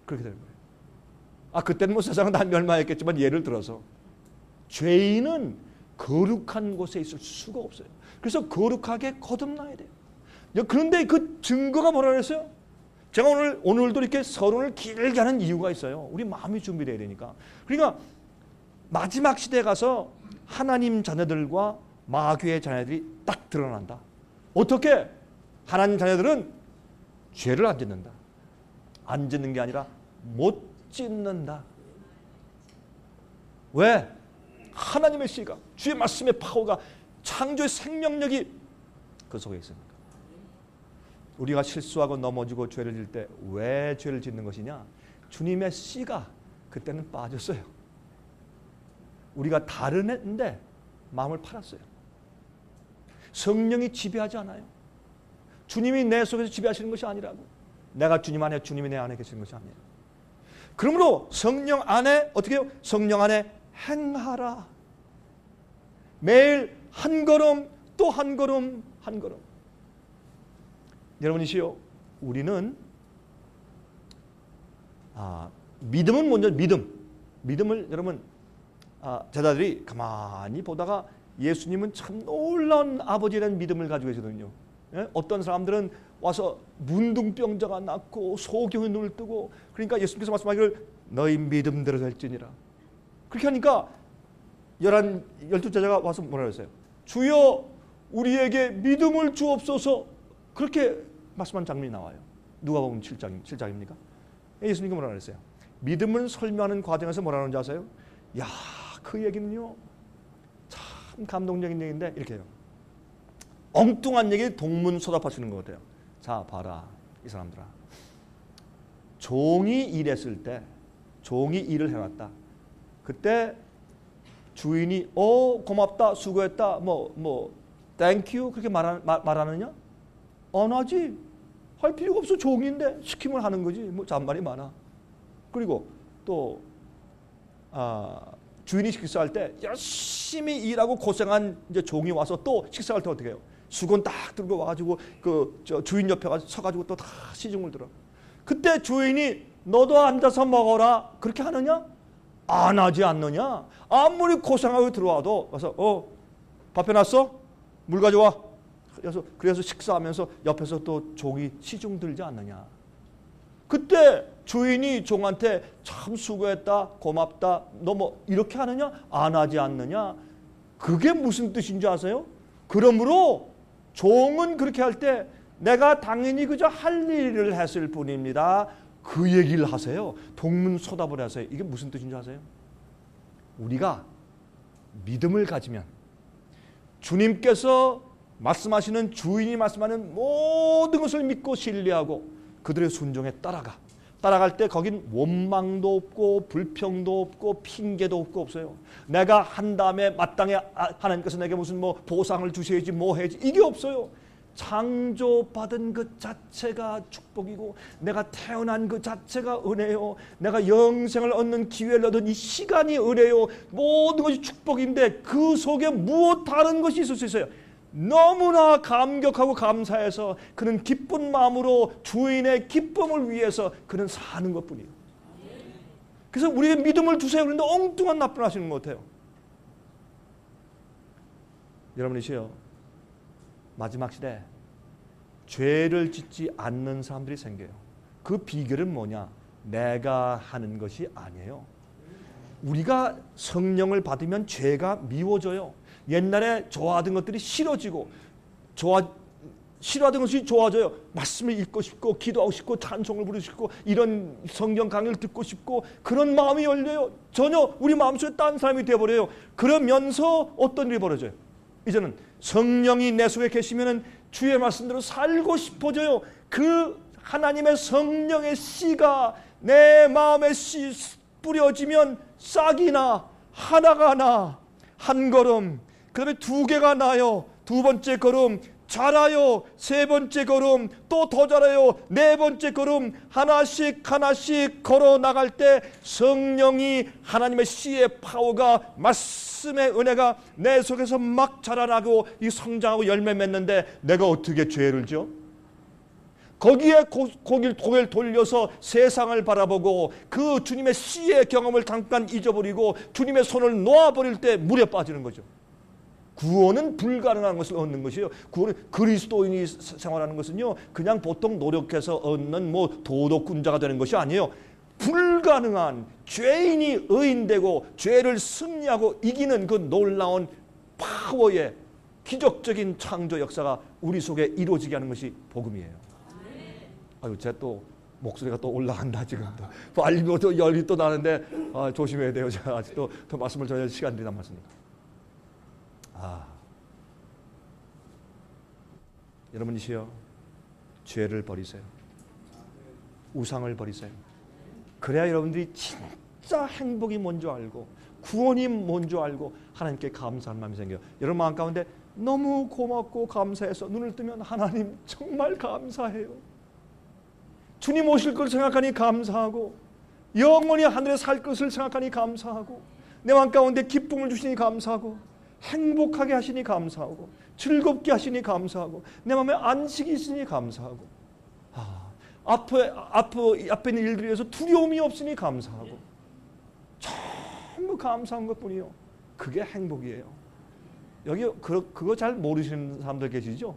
A: 그렇게 되는 거예요. 그때는 뭐 세상은 다 멸망했겠지만 예를 들어서 죄인은 거룩한 곳에 있을 수가 없어요. 그래서 거룩하게 거듭나야 돼요. 그런데 그 증거가 뭐라 그랬어요? 제가 오늘도 이렇게 서론을 길게 하는 이유가 있어요. 우리 마음이 준비되어야 되니까. 그러니까 마지막 시대에 가서 하나님 자녀들과 마귀의 자녀들이 딱 드러난다. 어떻게? 하나님 자녀들은 죄를 안 짓는다. 안 짓는 게 아니라 못 짓는다. 왜? 하나님의 씨가, 주의 말씀의 파워가, 창조의 생명력이 그 속에 있습니다. 우리가 실수하고 넘어지고 죄를 질 때 왜 죄를 짓는 것이냐? 주님의 씨가 그때는 빠졌어요. 우리가 다른 애인데 마음을 팔았어요. 성령이 지배하지 않아요. 주님이 내 속에서 지배하시는 것이 아니라고. 내가 주님 안에, 주님이 내 안에 계시는 것이 아니에요. 그러므로 성령 안에 어떻게 해요? 성령 안에 행하라. 매일 한 걸음 또 한 걸음 한 걸음. 여러분이시요, 우리는 믿음은 먼저 믿음을 여러분 제자들이 가만히 보다가 예수님은 참 놀라운 아버지라는 믿음을 가지고 계시거든요. 예? 어떤 사람들은 와서 문둥병자가 낫고 소경이 눈을 뜨고, 그러니까 예수님께서 말씀하기를 너희 믿음대로 될지니라. 그렇게 하니까 12제자가 와서 뭐라 그랬어요? 주여 우리에게 믿음을 주옵소서. 그렇게 말씀한 장면이 나와요. 누가복음 7장입니까? 예수님이 뭐라 그랬어요? 믿음을 설명하는 과정에서 뭐라 하는지 아세요? 야, 그 얘기는요 참 감동적인 얘기인데 이렇게 해요. 엉뚱한 얘기 동문서답하시는 것 같아요. 자, 봐라 이 사람들아. 종이 일했을 때, 종이 일을 해놨다. 그때 주인이 고맙다, 수고했다, 땡큐 그렇게 말하느냐? 안 하지. 할 필요가 없어. 종인데 시키면 하는 거지. 뭐 잔말이 많아. 그리고 또 주인이 식사할 때 열심히 일하고 고생한 이제 종이 와서 또 식사할 때 어떻게 해요? 수건 딱 들고 와가지고 주인 옆에 가서 서가지고 또 다 시중을 들어. 그때 주인이 너도 앉아서 먹어라 그렇게 하느냐? 안 하지 않느냐? 아무리 고생하고 들어와도 와서 밥 해놨어? 물 가져와. 그래서 식사하면서 옆에서 또 종이 시중 들지 않느냐? 그때 주인이 종한테 참 수고했다, 고맙다, 너 뭐 이렇게 하느냐? 안 하지 않느냐? 그게 무슨 뜻인지 아세요? 그러므로 종은 그렇게 할 때 내가 당연히 그저 할 일을 했을 뿐입니다. 그 얘기를 하세요. 동문서답을 하세요. 이게 무슨 뜻인지 아세요? 우리가 믿음을 가지면 주님께서 말씀하시는, 주인이 말씀하는 모든 것을 믿고 신뢰하고 그들의 순종에 따라갈 때 거긴 원망도 없고 불평도 없고 핑계도 없어요. 내가 한 다음에 마땅히 하나님께서 내게 무슨 보상을 주셔야지 뭐 해야지 이게 없어요. 창조받은 그 자체가 축복이고, 내가 태어난 그 자체가 은혜요, 내가 영생을 얻는 기회를 얻은 이 시간이 은혜요, 모든 것이 축복인데 그 속에 무엇 다른 것이 있을 수 있어요. 너무나 감격하고 감사해서 그는 기쁜 마음으로 주인의 기쁨을 위해서 그는 사는 것뿐이에요. 그래서 우리에게 믿음을 주세요 그런데 엉뚱한 납득을 하시는 것 같아요. 여러분이시여, 마지막 시대 죄를 짓지 않는 사람들이 생겨요. 그 비결은 뭐냐? 내가 하는 것이 아니에요. 우리가 성령을 받으면 죄가 미워져요. 옛날에 좋아하던 것들이 싫어지고, 싫어하던 것이 좋아져요. 말씀을 읽고 싶고, 기도하고 싶고, 찬송을 부르고 싶고, 이런 성경 강의를 듣고 싶고, 그런 마음이 열려요. 전혀 우리 마음속에 딴 사람이 되어버려요. 그러면서 어떤 일이 벌어져요? 이제는 성령이 내 속에 계시면 주의 말씀대로 살고 싶어져요. 그 하나님의 성령의 씨가 내 마음에 씨 뿌려지면 싹이 나, 하나가 나, 한 걸음, 그 다음에 2개가 나요. 2번째 걸음 자라요. 3번째 걸음 또 더 자라요. 4번째 걸음 하나씩 걸어 나갈 때 성령이, 하나님의 씨의 파워가, 말씀의 은혜가 내 속에서 막 자라나고 이 성장하고 열매 맺는데 내가 어떻게 죄를 지어? 거기에 고개를 돌려서 세상을 바라보고 그 주님의 씨의 경험을 잠깐 잊어버리고 주님의 손을 놓아버릴 때 물에 빠지는 거죠. 구원은 불가능한 것을 얻는 것이에요. 구원은, 그리스도인이 생활하는 것은요 그냥 보통 노력해서 얻는 도덕군자가 되는 것이 아니에요. 불가능한, 죄인이 의인되고 죄를 승리하고 이기는 그 놀라운 파워의 기적적인 창조 역사가 우리 속에 이루어지게 하는 것이 복음이에요. 아유, 제가 또 목소리가 또 올라간다 지금. 빨리 또 열이 또 나는데 조심해야 돼요. 제가 아직도 더 말씀을 전할 시간들이 남았습니다. 여러분이시여, 죄를 버리세요. 우상을 버리세요. 그래야 여러분들이 진짜 행복이 뭔지 알고 구원이 뭔지 알고 하나님께 감사한 마음이 생겨요. 여러분 마음 가운데 너무 고맙고 감사해서 눈을 뜨면 하나님 정말 감사해요. 주님 오실 걸 생각하니 감사하고 영원히 하늘에 살 것을 생각하니 감사하고 내 마음 가운데 기쁨을 주시니 감사하고 행복하게 하시니 감사하고 즐겁게 하시니 감사하고 내 마음에 안식이 있으니 감사하고 앞에 있는 일들에 대해서 두려움이 없으니 감사하고 전부 감사한 것뿐이요. 그게 행복이에요. 여기 그거 잘 모르시는 사람들 계시죠?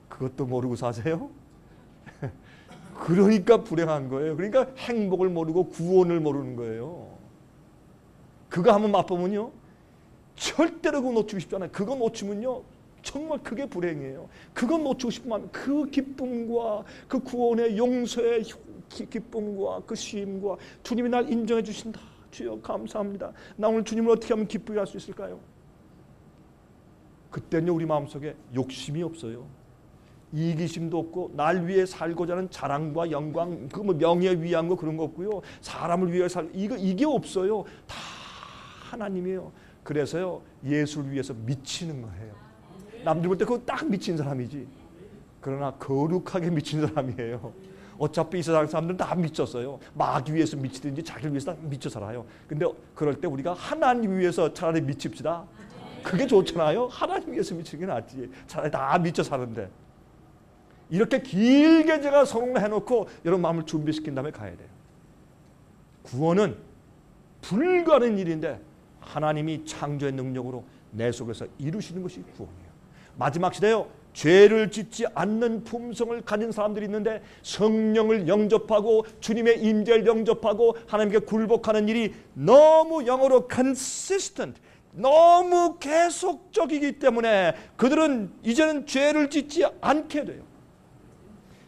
A: 그것도 모르고 사세요? 그러니까 불행한 거예요. 그러니까 행복을 모르고 구원을 모르는 거예요. 그거 한번 맛보면요 절대로 그거 놓치고 싶지 않아요. 그거 놓치면요 정말 그게 불행이에요. 그거 놓치고 싶으면 그 기쁨과 그 구원의 용서의 기쁨과 그 쉼과 주님이 날 인정해 주신다. 주여 감사합니다. 나 오늘 주님을 어떻게 하면 기쁘게 할 수 있을까요? 그때는요 우리 마음속에 욕심이 없어요. 이기심도 없고 날 위해 살고자 하는 자랑과 영광, 그 뭐 명예 위한 거 그런 거 없고요. 사람을 위해 이게 없어요. 다 하나님이에요. 그래서요 예수를 위해서 미치는 거예요. 남들 볼 때 그거 딱 미친 사람이지. 그러나 거룩하게 미친 사람이에요. 어차피 이 세상 사람들은 다 미쳤어요. 마귀 위해서 미치든지 자기를 위해서 다 미쳐 살아요. 근데 그럴 때 우리가 하나님 위해서 차라리 미칩시다. 그게 좋잖아요. 하나님 위해서 미치는 게 낫지. 차라리 다 미쳐 사는데. 이렇게 길게 제가 선언을 해놓고 여러분 마음을 준비시킨 다음에 가야 돼요. 구원은 불가능한 일인데 하나님이 창조의 능력으로 내 속에서 이루시는 것이 구원이에요. 마지막 시대요. 죄를 짓지 않는 품성을 가진 사람들이 있는데 성령을 영접하고 주님의 임재를 영접하고 하나님께 굴복하는 일이 너무 영어로 consistent, 너무 계속적이기 때문에 그들은 이제는 죄를 짓지 않게 돼요.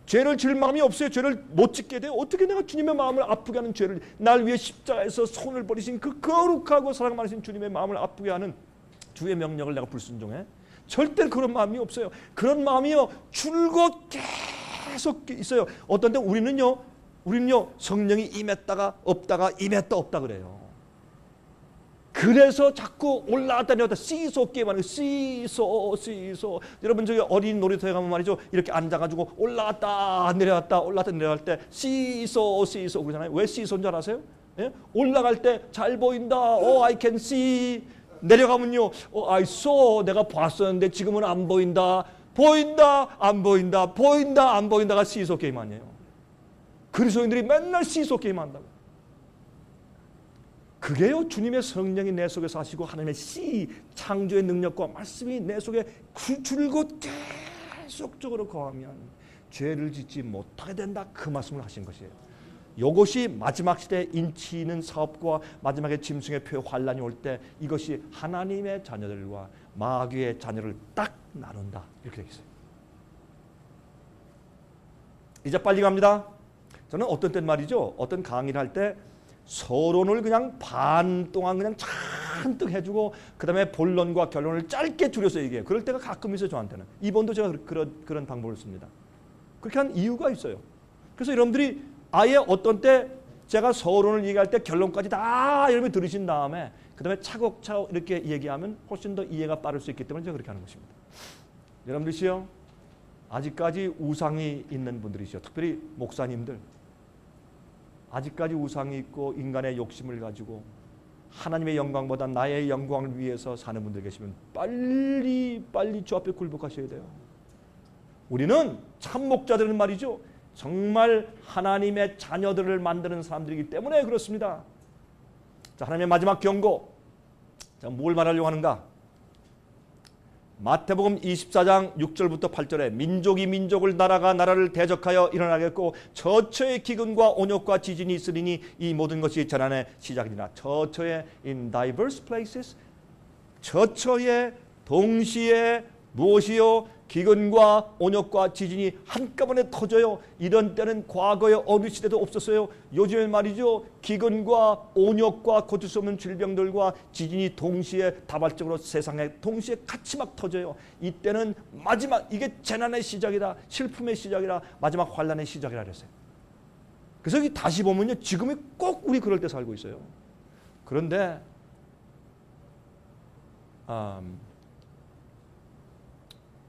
A: 죄를 지을 마음이 없어요. 죄를 못 짓게 돼요. 어떻게 내가 주님의 마음을 아프게 하는 죄를, 날 위해 십자가에서 손을 버리신 그 거룩하고 사랑 많으신 주님의 마음을 아프게 하는 주의 명령을 내가 불순종해? 절대 그런 마음이 없어요. 그런 마음이요 줄곧 계속 있어요. 어떤 때 우리는요 성령이 임했다가 없다가 임했다 없다 그래요. 그래서 자꾸 올라갔다 내려갔다 시소 게임하는 거예요. 시소. 여러분 저기 어린 놀이터에 가면 말이죠. 이렇게 앉아가지고 올라갔다 내려갔다 올라갔다 내려갈 때 시소 그러잖아요. 왜 시소인 줄 아세요? 예? 올라갈 때 잘 보인다. I can see. 내려가면요. I saw. 내가 봤었는데 지금은 안 보인다. 보인다 안 보인다. 보인다 안 보인다가 시소 게임 아니에요. 그리스도인들이 맨날 시소 게임 한다고. 그게요 주님의 성령이 내 속에서 하시고 하나님의 창조의 능력과 말씀이 내 속에 줄곧 계속적으로 거하면 죄를 짓지 못하게 된다. 그 말씀을 하신 것이에요. 이것이 마지막 시대에 인치 있는 사업과 마지막에 짐승의 표 환란이 올 때 이것이 하나님의 자녀들과 마귀의 자녀를 딱 나눈다. 이렇게 되어 있어요. 이제 빨리 갑니다. 저는 어떤 때 말이죠. 어떤 강의를 할 때 서론을 그냥 반 동안 그냥 잔뜩 해주고 그 다음에 본론과 결론을 짧게 줄여서 얘기해요. 그럴 때가 가끔 있어요. 저한테는. 이번도 제가 그런 방법을 씁니다. 그렇게 한 이유가 있어요. 그래서 여러분들이 아예 어떤 때 제가 서론을 얘기할 때 결론까지 다 여러분이 들으신 다음에 그 다음에 차곡차곡 이렇게 얘기하면 훨씬 더 이해가 빠를 수 있기 때문에 제가 그렇게 하는 것입니다. 여러분들이시요 아직까지 우상이 있는 분들이시요 특별히 목사님들 아직까지 우상이 있고 인간의 욕심을 가지고 하나님의 영광보다 나의 영광을 위해서 사는 분들 계시면 빨리 주 앞에 굴복하셔야 돼요. 우리는 참 목자들은 말이죠. 정말 하나님의 자녀들을 만드는 사람들이기 때문에 그렇습니다. 자, 하나님의 마지막 경고. 자, 뭘 말하려고 하는가? 마태복음 24장 6절부터 8절에 민족이 민족을 나라가 나라를 대적하여 일어나겠고 저처의 기근과 온역과 지진이 있으리니 이 모든 것이 재난의 시작이니라. 저처에 in diverse places 저처에 동시에 무엇이요? 기근과 온역과 지진이 한꺼번에 터져요. 이런 때는 과거에 어느 시대도 없었어요. 요즘에 말이죠. 기근과 온역과 고칠 수 없는 질병들과 지진이 동시에 다발적으로 세상에 동시에 같이 막 터져요. 이때는 마지막 이게 재난의 시작이다. 슬픔의 시작이다. 마지막 환난의 시작이라 그랬어요. 그래서 여기 다시 보면요. 지금이 꼭 우리 그럴 때 살고 있어요. 그런데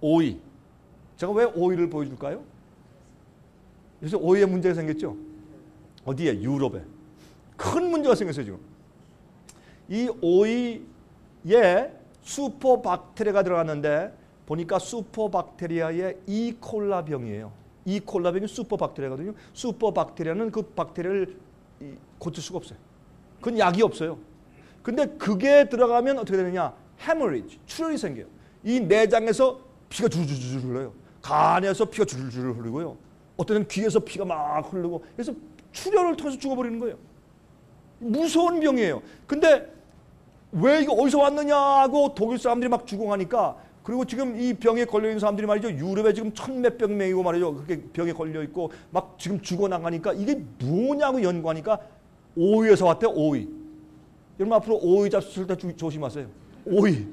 A: 오이. 제가 왜 오이를 보여줄까요? 그래서 오이에 문제가 생겼죠. 어디에? 유럽에. 큰 문제가 생겼어요 지금. 이 오이에 슈퍼박테리아가 들어갔는데 보니까 슈퍼박테리아의 이콜라 병이에요. 이콜라 병이 슈퍼박테리아거든요. 슈퍼박테리아는 그 박테리아를 고칠 수가 없어요. 그건 약이 없어요. 근데 그게 들어가면 어떻게 되느냐? 헤머리지, 출혈이 생겨요. 이 내장에서 피가 줄줄줄 흘러요. 간에서 피가 줄줄 흐르고요. 어떤 때는 귀에서 피가 막 흐르고 그래서 출혈을 통해서 죽어버리는 거예요. 무서운 병이에요. 근데 왜 이거 어디서 왔느냐고 독일 사람들이 막 죽어가니까 그리고 지금 이 병에 걸려있는 사람들이 말이죠. 유럽에 지금 1000몇 명이고 말이죠. 그렇게 병에 걸려있고 막 지금 죽어나가니까 이게 뭐냐고 연구하니까 오이에서 왔대요. 오이. 여러분 앞으로 오이 잡수실 때 조심하세요. 오이.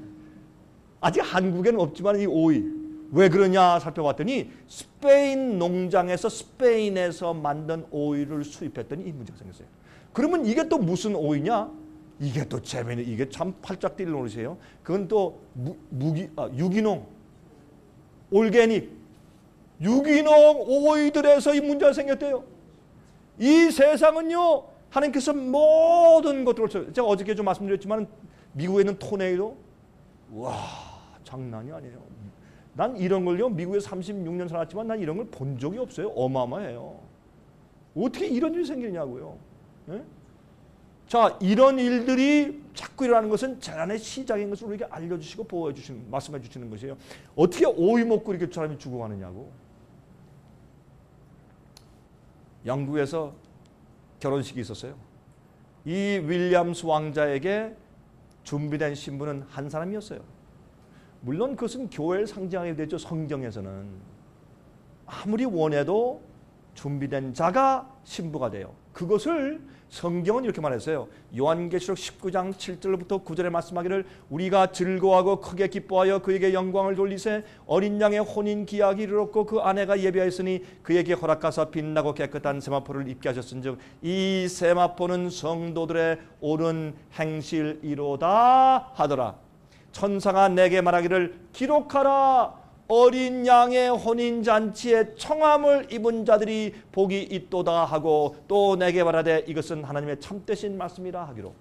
A: 아직 한국에는 없지만 이 오이. 왜 그러냐 살펴봤더니 스페인 농장에서 스페인에서 만든 오이를 수입했더니 이 문제가 생겼어요. 그러면 이게 또 무슨 오이냐? 이게 또 재미있는 이게 참 팔짝 뛸 노릇이에요. 그건 또 유기농, 올게닉, 유기농 오이들에서 이 문제가 생겼대요. 이 세상은요 하나님께서 모든 것들을 제가 어저께 좀 말씀드렸지만 미국에 있는 토네이도 와 장난이 아니에요. 난 이런 걸요 미국에 36년 살았지만 난 이런 걸 본 적이 없어요. 어마어마해요. 어떻게 이런 일이 생기냐고요. 네? 자 이런 일들이 자꾸 일어나는 것은 재난의 시작인 것을 우리에게 알려주시고 보호해 주시는 말씀해 주시는 것이에요. 어떻게 오이 먹고 이렇게 사람이 죽어가느냐고. 영국에서 결혼식이 있었어요. 이 윌리엄스 왕자에게 준비된 신부는 한 사람이었어요. 물론 그것은 교회를 상징하게 되죠. 성경에서는. 아무리 원해도 준비된 자가 신부가 돼요. 그것을 성경은 이렇게 말했어요. 요한계시록 19장 7절부터 9절에 말씀하기를 우리가 즐거워하고 크게 기뻐하여 그에게 영광을 돌리세 어린 양의 혼인 기약이 이르렀고 그 아내가 예비하였으니 그에게 허락하사 빛나고 깨끗한 세마포를 입게 하셨은즉 이 세마포는 성도들의 옳은 행실이로다 하더라. 천사가 내게 말하기를 기록하라. 어린 양의 혼인잔치에 청함을 입은 자들이 복이 있도다 하고 또 내게 말하되 이것은 하나님의 참되신 말씀이라 하기로.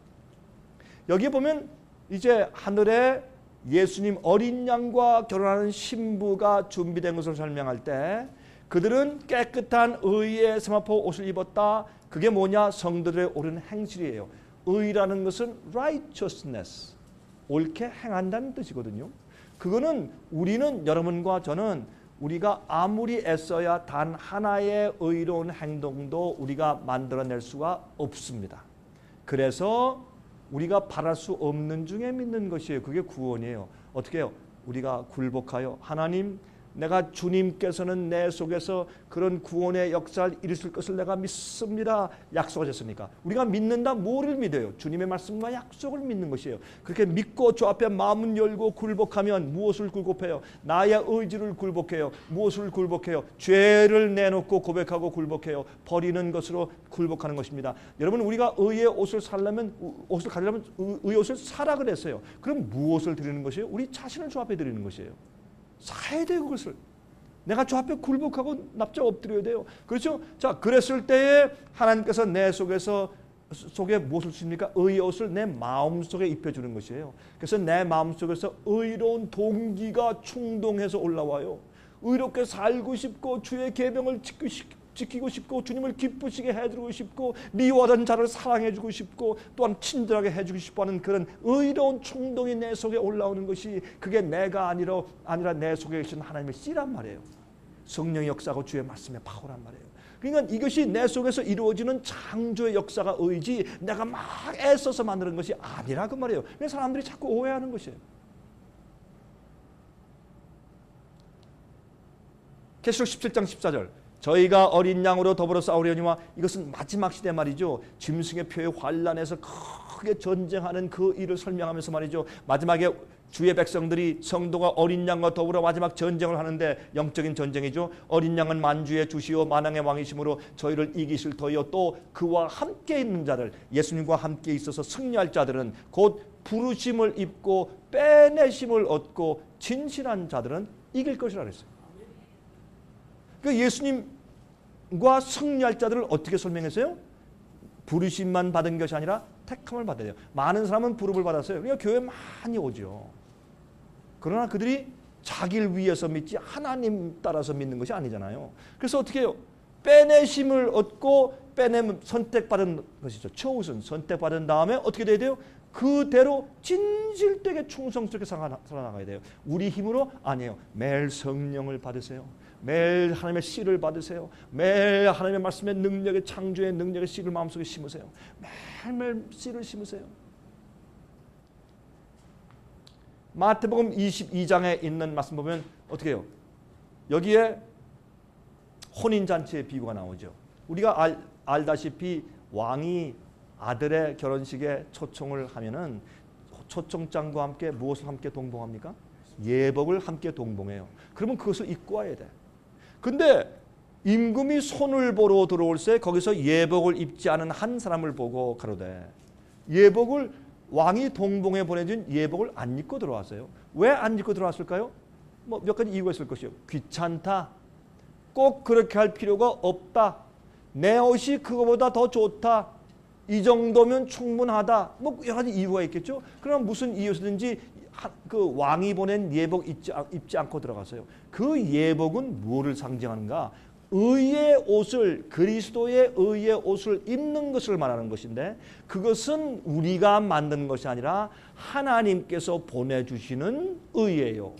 A: 여기 보면 이제 하늘에 예수님 어린 양과 결혼하는 신부가 준비된 것을 설명할 때 그들은 깨끗한 의의 세마포 옷을 입었다. 그게 뭐냐? 성도들의 옳은 행실이에요. 의라는 것은 righteousness, 옳게 행한다는 뜻이거든요. 그거는 우리는 여러분과 저는 우리가 아무리 애써야 단 하나의 의로운 행동도 우리가 만들어낼 수가 없습니다. 그래서 우리가 바랄 수 없는 중에 믿는 것이에요. 그게 구원이에요. 어떻게 해요? 우리가 굴복하여 하나님 내가 주님께서는 내 속에서 그런 구원의 역사를 이루실 것을 내가 믿습니다. 약속하셨으니까. 우리가 믿는다 뭐를 믿어요? 주님의 말씀과 약속을 믿는 것이에요. 그렇게 믿고 주 앞에 마음을 열고 굴복하면 무엇을 굴복해요? 나의 의지를 굴복해요. 무엇을 굴복해요? 죄를 내놓고 고백하고 굴복해요. 버리는 것으로 굴복하는 것입니다. 여러분 우리가 의의 옷을 살려면 옷을 가지려면 의의 옷을 사라 그랬어요. 그럼 무엇을 드리는 것이에요? 우리 자신을 주 앞에 드리는 것이에요. 사야 돼요. 그것을 내가 주 앞에 굴복하고 납작 엎드려야 돼요. 그렇죠? 자 그랬을 때에 하나님께서 내 속에 무엇을 주십니까? 의의 옷을 내 마음속에 입혀주는 것이에요. 그래서 내 마음속에서 의로운 동기가 충동해서 올라와요. 의롭게 살고 싶고 주의 계명을 지키고 싶고 주님을 기쁘시게 해주고 싶고 미워하던 자를 사랑해주고 싶고 또한 친절하게 해주고 싶어하는 그런 의로운 충동이 내 속에 올라오는 것이 그게 내가 아니라 내 속에 계신 하나님의 씨란 말이에요. 성령의 역사하고 주의 말씀의 파워란 말이에요. 그러니까 이것이 내 속에서 이루어지는 창조의 역사가 의지 내가 막 애써서 만드는 것이 아니라 그 말이에요. 그래서 사람들이 자꾸 오해하는 것이에요. 계시록 17장 14절. 저희가 어린 양으로 더불어 싸우려니와, 이것은 마지막 시대 말이죠. 짐승의 표의 환란에서 크게 전쟁하는 그 일을 설명하면서 말이죠. 마지막에 주의 백성들이, 성도가 어린 양과 더불어 마지막 전쟁을 하는데, 영적인 전쟁이죠. 어린 양은 만주의 주시오 만왕의 왕이심으로 저희를 이기실 터이요, 또 그와 함께 있는 자들, 예수님과 함께 있어서 승리할 자들은, 곧 부르심을 입고 빼내심을 얻고 진실한 자들은 이길 것이라 그랬어요. 그러니까 예수님과 승리할 자들을 어떻게 설명했어요? 부르심만 받은 것이 아니라 택함을 받아야 돼요. 많은 사람은 부름을 받았어요. 그러니까 교회 많이 오죠. 그러나 그들이 자기를 위해서 믿지 하나님 따라서 믿는 것이 아니잖아요. 그래서 어떻게 해요? 빼내심을 얻고, 빼내면 선택받은 것이죠. chosen, 선택받은 다음에 어떻게 돼야 돼요? 그대로 진실되게 충성스럽게 살아나가야 돼요. 우리 힘으로 아니에요. 매일 성령을 받으세요. 매일 하나님의 씨를 받으세요. 매일 하나님의 말씀의 능력의, 창조의 능력의 씨를 마음속에 심으세요. 매일매일 씨를 심으세요. 마태복음 22장에 있는 말씀 보면 어떻게 해요? 여기에 혼인잔치의 비유가 나오죠. 우리가 알다시피 왕이 아들의 결혼식에 초청을 하면은 초청장과 함께 무엇을 함께 동봉합니까? 예복을 함께 동봉해요. 그러면 그것을 입고 와야 돼. 근데 임금이 손을 보러 들어올 때 거기서 예복을 입지 않은 한 사람을 보고 가로되, 예복을, 왕이 동봉해 보내준 예복을 안 입고 들어왔어요. 왜 안 입고 들어왔을까요? 뭐 몇 가지 이유가 있을 것이요. 귀찮다. 꼭 그렇게 할 필요가 없다. 내 옷이 그거보다 더 좋다. 이 정도면 충분하다. 뭐 여러 가지 이유가 있겠죠. 그럼 무슨 이유든지 그 왕이 보낸 예복 입지 않고 들어갔어요. 그 예복은 무엇을 상징하는가? 의의 옷을, 그리스도의 의의 옷을 입는 것을 말하는 것인데, 그것은 우리가 만든 것이 아니라 하나님께서 보내주시는 의예요.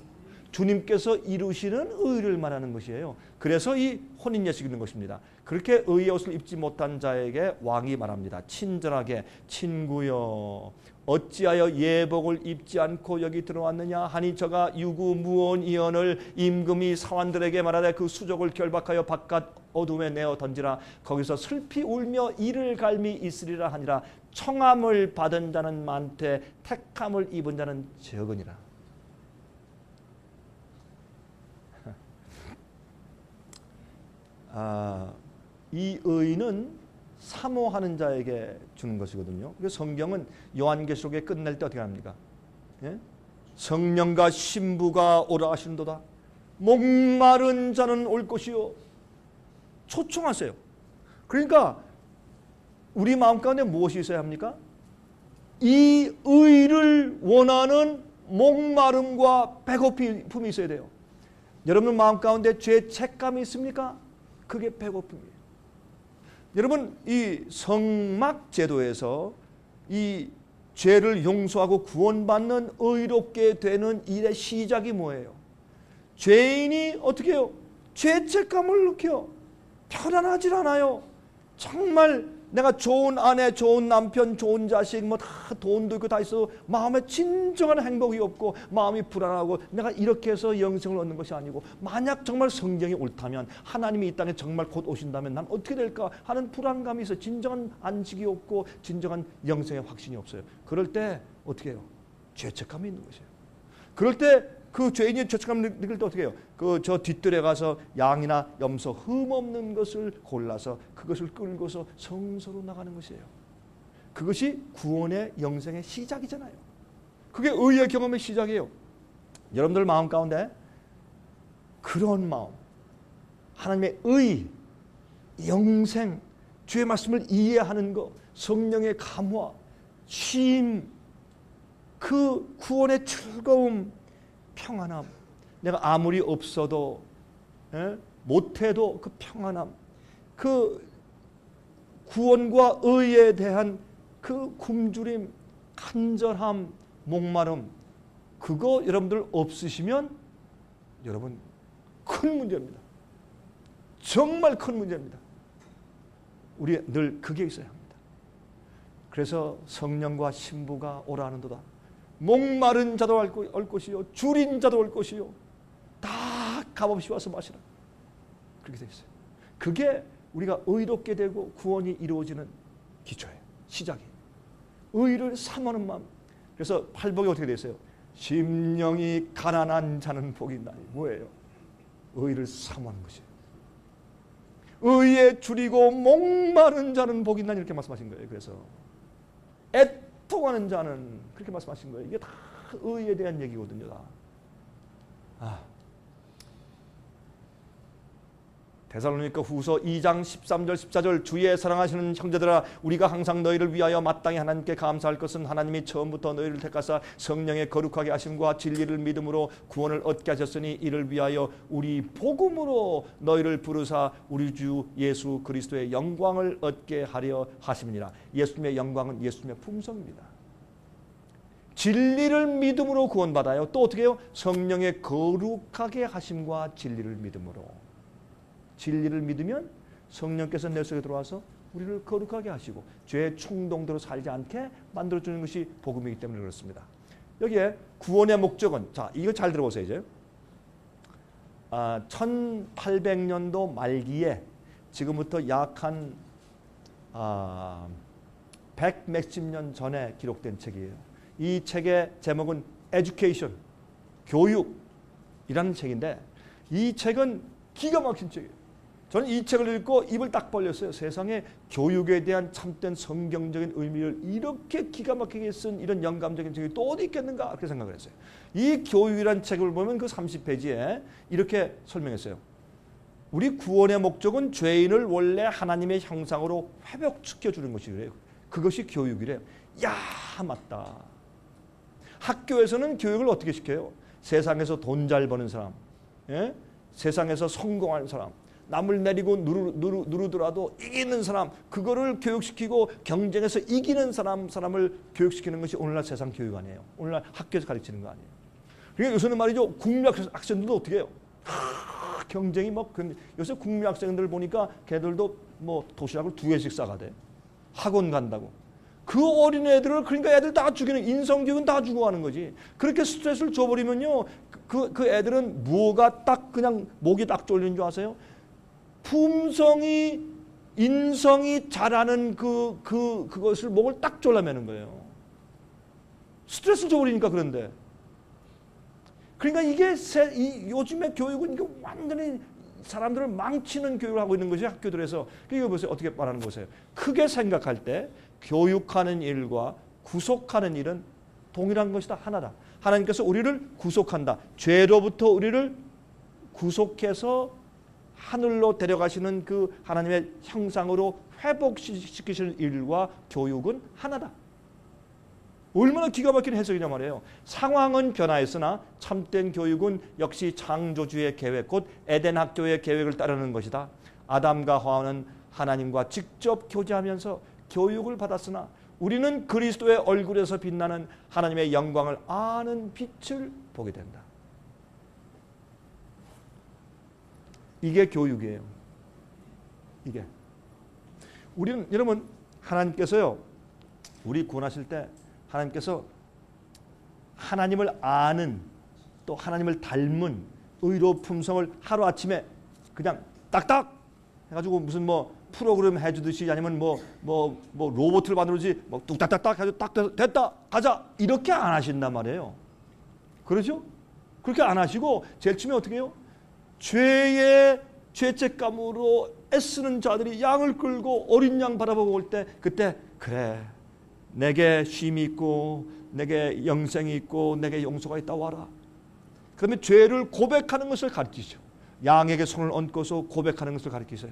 A: 주님께서 이루시는 의를 말하는 것이에요. 그래서 이 혼인 예식이 있는 것입니다. 그렇게 의의 옷을 입지 못한 자에게 왕이 말합니다. 친절하게, 친구여, 어찌하여 예복을 입지 않고 여기 들어왔느냐 하니, 저가 유구무원이언을 임금이 사환들에게 말하되 그 수족을 결박하여 바깥 어둠에 내어 던지라. 거기서 슬피 울며 이를 갈미 있으리라 하니라. 청함을 받은 자는 많되 택함을 입은 자는 적으니라. 이 의는 사모하는 자에게 주는 것이거든요. 그래서 성경은 요한계시록에 끝낼 때 어떻게 합니까? 예? 성령과 신부가 오라 하시는도다. 목마른 자는 올 것이요. 초청하세요. 그러니까 우리 마음 가운데 무엇이 있어야 합니까? 이 의를 원하는 목마름과 배고픔이 있어야 돼요. 여러분 마음 가운데 죄책감이 있습니까? 그게 배고픔이에요. 여러분, 이 성막 제도에서 이 죄를 용서하고 구원받는 의롭게 되는 일의 시작이 뭐예요? 죄인이 어떻게 해요? 죄책감을 느껴. 편안하질 않아요. 정말 내가 좋은 아내, 좋은 남편, 좋은 자식, 뭐 다 돈도 있고 다 있어 마음에 진정한 행복이 없고 마음이 불안하고, 내가 이렇게 해서 영생을 얻는 것이 아니고, 만약 정말 성경이 옳다면, 하나님이 이 땅에 정말 곧 오신다면 난 어떻게 될까 하는 불안감이 있어. 진정한 안식이 없고 진정한 영생의 확신이 없어요. 그럴 때 어떻게 해요? 죄책감이 있는 것이에요. 그럴 때 그 죄인이 죄책감을 느낄 때 어떻게 해요? 그 저 뒷뜰에 가서 양이나 염소 흠없는 것을 골라서 그것을 끌고서 성소로 나가는 것이에요. 그것이 구원의 영생의 시작이잖아요. 그게 의의 경험의 시작이에요. 여러분들 마음 가운데 그런 마음, 하나님의 의, 영생, 주의 말씀을 이해하는 것, 성령의 감화, 쉼, 그 구원의 즐거움, 평안함, 내가 아무리 없어도 못해도 그 평안함, 그 구원과 의에 대한 그 굶주림, 간절함, 목마름, 그거 여러분들 없으시면 여러분 큰 문제입니다. 정말 큰 문제입니다. 우리 늘 그게 있어야 합니다. 그래서 성령과 신부가 오라 하는도다. 목마른 자도 올 것이요, 줄인 자도 올 것이요, 다 값없이 와서 마시라. 그렇게 되어 있어요. 그게 우리가 의롭게 되고 구원이 이루어지는 기초예요. 시작이. 의를 사모하는 마음. 그래서 팔복이 어떻게 되어 있어요? 심령이 가난한 자는 복이 있나니. 뭐예요? 의를 사모하는 것이에요. 의에 줄이고 목마른 자는 복이 있나니 이렇게 말씀하신 거예요. 그래서 애통하는 자는 그렇게 말씀하신 거예요. 이게 다 의에 대한 얘기거든요. 다. 데살로니가 후서 2장 13절 14절 주의 사랑하시는 형제들아 우리가 항상 너희를 위하여 마땅히 하나님께 감사할 것은 하나님이 처음부터 너희를 택하사 성령의 거룩하게 하심과 진리를 믿음으로 구원을 얻게 하셨으니 이를 위하여 우리 복음으로 너희를 부르사 우리 주 예수 그리스도의 영광을 얻게 하려 하심이니라. 예수님의 영광은 예수님의 품성입니다. 진리를 믿음으로 구원받아요. 또 어떻게 해요? 성령의 거룩하게 하심과 진리를 믿음으로. 진리를 믿으면 성령께서 내 속에 들어와서 우리를 거룩하게 하시고 죄의 충동대로 살지 않게 만들어주는 것이 복음이기 때문에 그렇습니다. 여기에 구원의 목적은, 자, 이거 잘 들어보세요. 이제 1800년도 말기에 지금부터 약 한 100 몇십 년 전에 기록된 책이에요. 이 책의 제목은 Education, 교육이라는 책인데 이 책은 기가 막힌 책이에요. 저는 이 책을 읽고 입을 딱 벌렸어요. 세상에 교육에 대한 참된 성경적인 의미를 이렇게 기가 막히게 쓴 이런 영감적인 책이 또 어디 있겠는가 그렇게 생각을 했어요. 이 교육이라는 책을 보면 그 30페이지에 이렇게 설명했어요. 우리 구원의 목적은 죄인을 원래 하나님의 형상으로 회복시켜주는 것이래요. 그것이 교육이래요. 야, 맞다. 학교에서는 교육을 어떻게 시켜요? 세상에서 돈 잘 버는 사람, 예? 세상에서 성공하는 사람, 남을 내리고 누르더라도 이기는 사람, 그거를 교육시키고 경쟁에서 이기는 사람을 교육시키는 것이 오늘날 세상 교육 아니에요. 오늘날 학교에서 가르치는 거 아니에요. 그러니까 요새는 말이죠. 국민학생들도 어떻게 해요? 경쟁이 막 요새 국민학생들 보니까 걔들도 뭐 도시락을 2개씩 싸가대. 학원 간다고. 그 어린애들을 그러니까 애들 다 죽이는 인성교육은 다 주고 하는 거지. 그렇게 스트레스를 줘버리면요. 그 애들은 뭐가 딱 그냥 목이 딱 졸리는 줄 아세요? 품성이 인성이 자라는 그것을 목을 딱 졸라매는 거예요. 스트레스를 줘버리니까. 그런데 그러니까 이게 요즘의 교육은 이게 완전히 사람들을 망치는 교육을 하고 있는 것이 학교들에서. 이거 보세요. 어떻게 말하는 거 보세요. 크게 생각할 때 교육하는 일과 구속하는 일은 동일한 것이다. 하나다. 하나님께서 우리를 구속한다. 죄로부터 우리를 구속해서 하늘로 데려가시는 그 하나님의 형상으로 회복시키시는 일과 교육은 하나다. 얼마나 기가 막힌 해석이냐 말이에요. 상황은 변화했으나 참된 교육은 역시 창조주의 계획, 곧 에덴 학교의 계획을 따르는 것이다. 아담과 하와는 하나님과 직접 교제하면서 교육을 받았으나 우리는 그리스도의 얼굴에서 빛나는 하나님의 영광을 아는 빛을 보게 된다. 이게 교육이에요. 이게. 우리는 여러분 하나님께서요. 우리 구원하실 때 하나님께서 하나님을 아는 또 하나님을 닮은 의로 품성을 하루아침에 그냥 딱딱 해가지고 무슨 뭐 프로그램 해주듯이 아니면 뭐 로봇을 만들지 뭐 뚝딱딱딱 해가지고 딱 됐다 가자 이렇게 안 하신단 말이에요. 그렇죠? 그렇게 안 하시고 제일 처음에 어떻게 해요? 죄의 죄책감으로 애쓰는 자들이 양을 끌고 어린 양 바라보고 올 때 그때 그래 내게 쉼이 있고 내게 영생이 있고 내게 용서가 있다 와라. 그다음에 죄를 고백하는 것을 가르치죠. 양에게 손을 얹고서 고백하는 것을 가르치세요.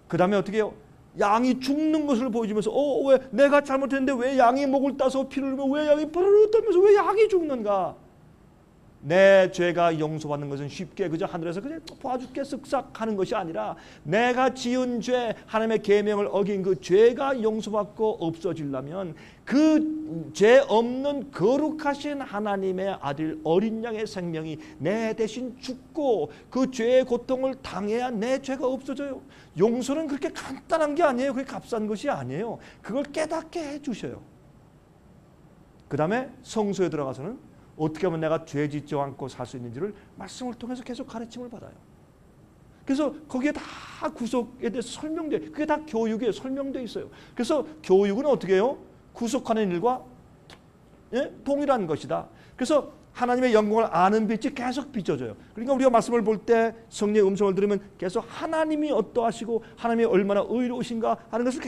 A: 그 다음에 어떻게 해요? 양이 죽는 것을 보여주면서 왜 내가 잘못했는데 왜 양이 목을 따서 피를 흘리면 왜 양이 부르르 떨면서 왜 양이 죽는가? 내 죄가 용서받는 것은 쉽게 그저 하늘에서 그냥 봐줄게 쓱싹 하는 것이 아니라 내가 지은 죄 하나님의 계명을 어긴 그 죄가 용서받고 없어지려면 그 죄 없는 거룩하신 하나님의 아들 어린 양의 생명이 내 대신 죽고 그 죄의 고통을 당해야 내 죄가 없어져요. 용서는 그렇게 간단한 게 아니에요. 그게 값싼 것이 아니에요. 그걸 깨닫게 해주셔요. 그 다음에 성소에 들어가서는 어떻게 하면 내가 죄 짓지 않고 살 수 있는지를 말씀을 통해서 계속 가르침을 받아요. 그래서 거기에 다 구속에 대해서 설명돼. 그게 다 교육에 설명돼 있어요. 그래서 교육은 어떻게 해요? 구속하는 일과 동일한 것이다. 그래서 하나님의 영광을 아는 빛이 계속 비춰져요. 그러니까 우리가 말씀을 볼 때 성령의 음성을 들으면 계속 하나님이 어떠하시고 하나님이 얼마나 의로우신가 하는 것을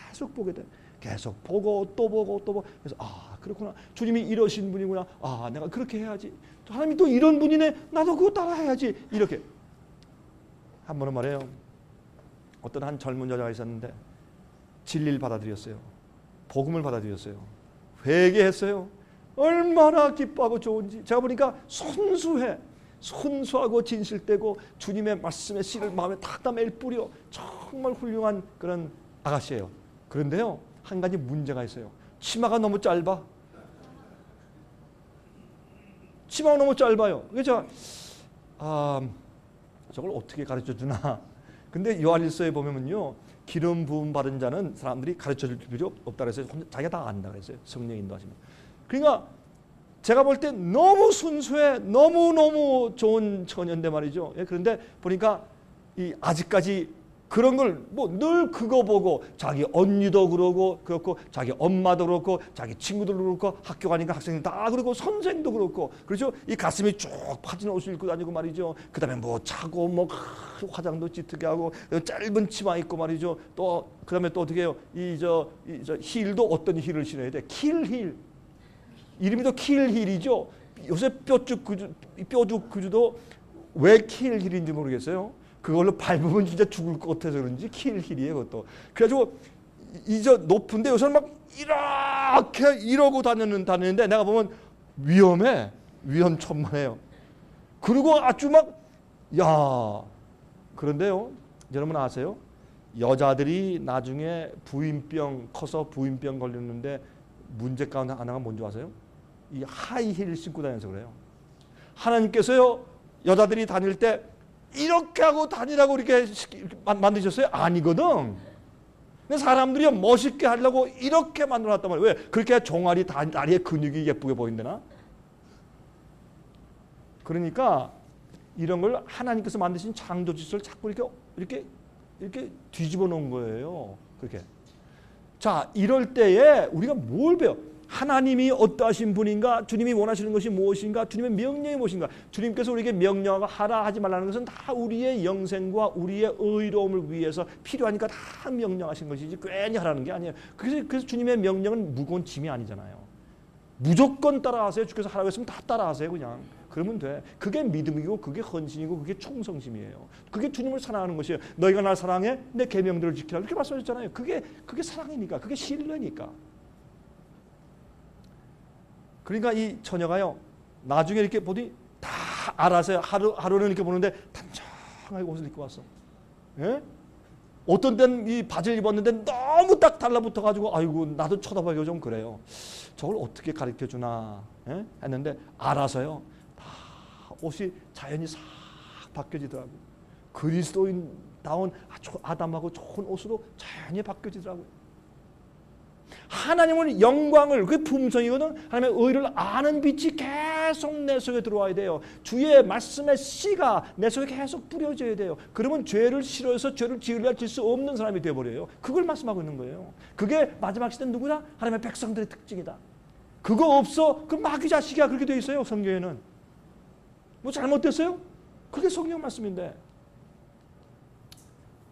A: 계속 보게 돼. 계속 보고 또 보고 또 보고. 그래서 그렇구나. 주님이 이러신 분이구나. 내가 그렇게 해야지. 하나님이 또 이런 분이네. 나도 그거 따라 해야지. 이렇게. 한 번은 말해요. 어떤 한 젊은 여자가 있었는데 진리를 받아들였어요. 복음을 받아들였어요. 회개했어요. 얼마나 기뻐하고 좋은지. 제가 보니까 순수하고 진실되고 주님의 말씀의 씨를 마음에 탁 매일 뿌려 정말 훌륭한 그런 아가씨예요. 그런데요, 한 가지 문제가 있어요. 치마가 너무 짧아. 치마가 너무 짧아요. 그래서 저걸 어떻게 가르쳐 주나. 근데 요한일서에 보면요, 기름 부음 받은 자는 사람들이 가르쳐 줄 필요 없다 그랬어요. 자기가 다 안다 그랬어요. 성령 인도하시면. 그러니까 제가 볼 때 너무 순수해, 너무 좋은 처녀인데 말이죠. 그런데 보니까 아직까지 그런 걸 늘 그거 보고 자기 언니도 그렇고 자기 엄마도 그렇고 자기 친구들도 그렇고 학교 가니까 학생들 다 그렇고 선생도 그렇고 그렇죠. 이 가슴이 쭉 파진 옷을 입고 다니고 말이죠. 그다음에 차고 화장도 짙게 하고 짧은 치마 입고 말이죠. 또 그다음에 또 어떻게 해요? 저 힐도 어떤 힐을 신어야 돼? 킬힐. 이름이 또 킬힐이죠. 요새 뼈죽 구주도 왜 킬힐인지 모르겠어요. 그걸로 밟으면 진짜 죽을 것 같아서 그런지 킬힐이에요, 그것도. 그래가지고 저 높은데 요새는 막 이렇게 이러고 다니는데 내가 보면 위험천만해요. 그리고 아주 그런데요, 여러분 아세요? 여자들이 나중에 커서 부인병 걸렸는데 문제 가운데 하나가 뭔지 아세요? 이 하이힐 신고 다녀서 그래요. 하나님께서요, 여자들이 다닐 때 이렇게 하고 다니라고 이렇게 만드셨어요? 아니거든. 근데 사람들이 멋있게 하려고 이렇게 만들어놨단 말이에요. 왜? 그렇게 종아리 다리에 근육이 예쁘게 보인다나? 그러니까 이런 걸 하나님께서 만드신 창조 질서를 자꾸 이렇게 뒤집어 놓은 거예요. 그렇게. 자, 이럴 때에 우리가 뭘 배워? 하나님이 어떠하신 분인가? 주님이 원하시는 것이 무엇인가? 주님의 명령이 무엇인가? 주님께서 우리에게 명령하고 하라 하지 말라는 것은 다 우리의 영생과 우리의 의로움을 위해서 필요하니까 다 명령하신 것이지 괜히 하라는 게 아니에요. 그래서 주님의 명령은 무거운 짐이 아니잖아요. 무조건 따라하세요. 주께서 하라고 했으면 다 따라하세요. 그냥. 그러면 돼. 그게 믿음이고 그게 헌신이고 그게 충성심이에요. 그게 주님을 사랑하는 것이에요. 너희가 날 사랑해? 내 계명들을 지키라. 이렇게 말씀하셨잖아요. 그게 사랑이니까. 그게 신뢰니까. 그러니까 이 처녀가요, 나중에 이렇게 보더니 다 알아서요. 하루는 이렇게 보는데 단정하게 옷을 입고 왔어. 예? 어떤 때는 이 바지를 입었는데 너무 딱 달라붙어가지고 아이고 나도 쳐다보기가 좀 그래요. 저걸 어떻게 가르쳐주나 했는데 알아서요. 다 옷이 자연히 싹 바뀌어지더라고요. 그리스도인다운 아담하고 좋은 옷으로 자연히 바뀌어지더라고요. 하나님의 영광을, 그게 품성이거든. 하나님의 의를 아는 빛이 계속 내 속에 들어와야 돼요. 주의 말씀의 씨가 내 속에 계속 뿌려져야 돼요. 그러면 죄를 싫어해서 죄를 지으려 질 수 없는 사람이 되어버려요. 그걸 말씀하고 있는 거예요. 그게 마지막 시대는 누구다? 하나님의 백성들의 특징이다. 그거 없어? 그 마귀 자식이야. 그렇게 되어 있어요. 성경에는. 뭐 잘못됐어요? 그게 성경 말씀인데.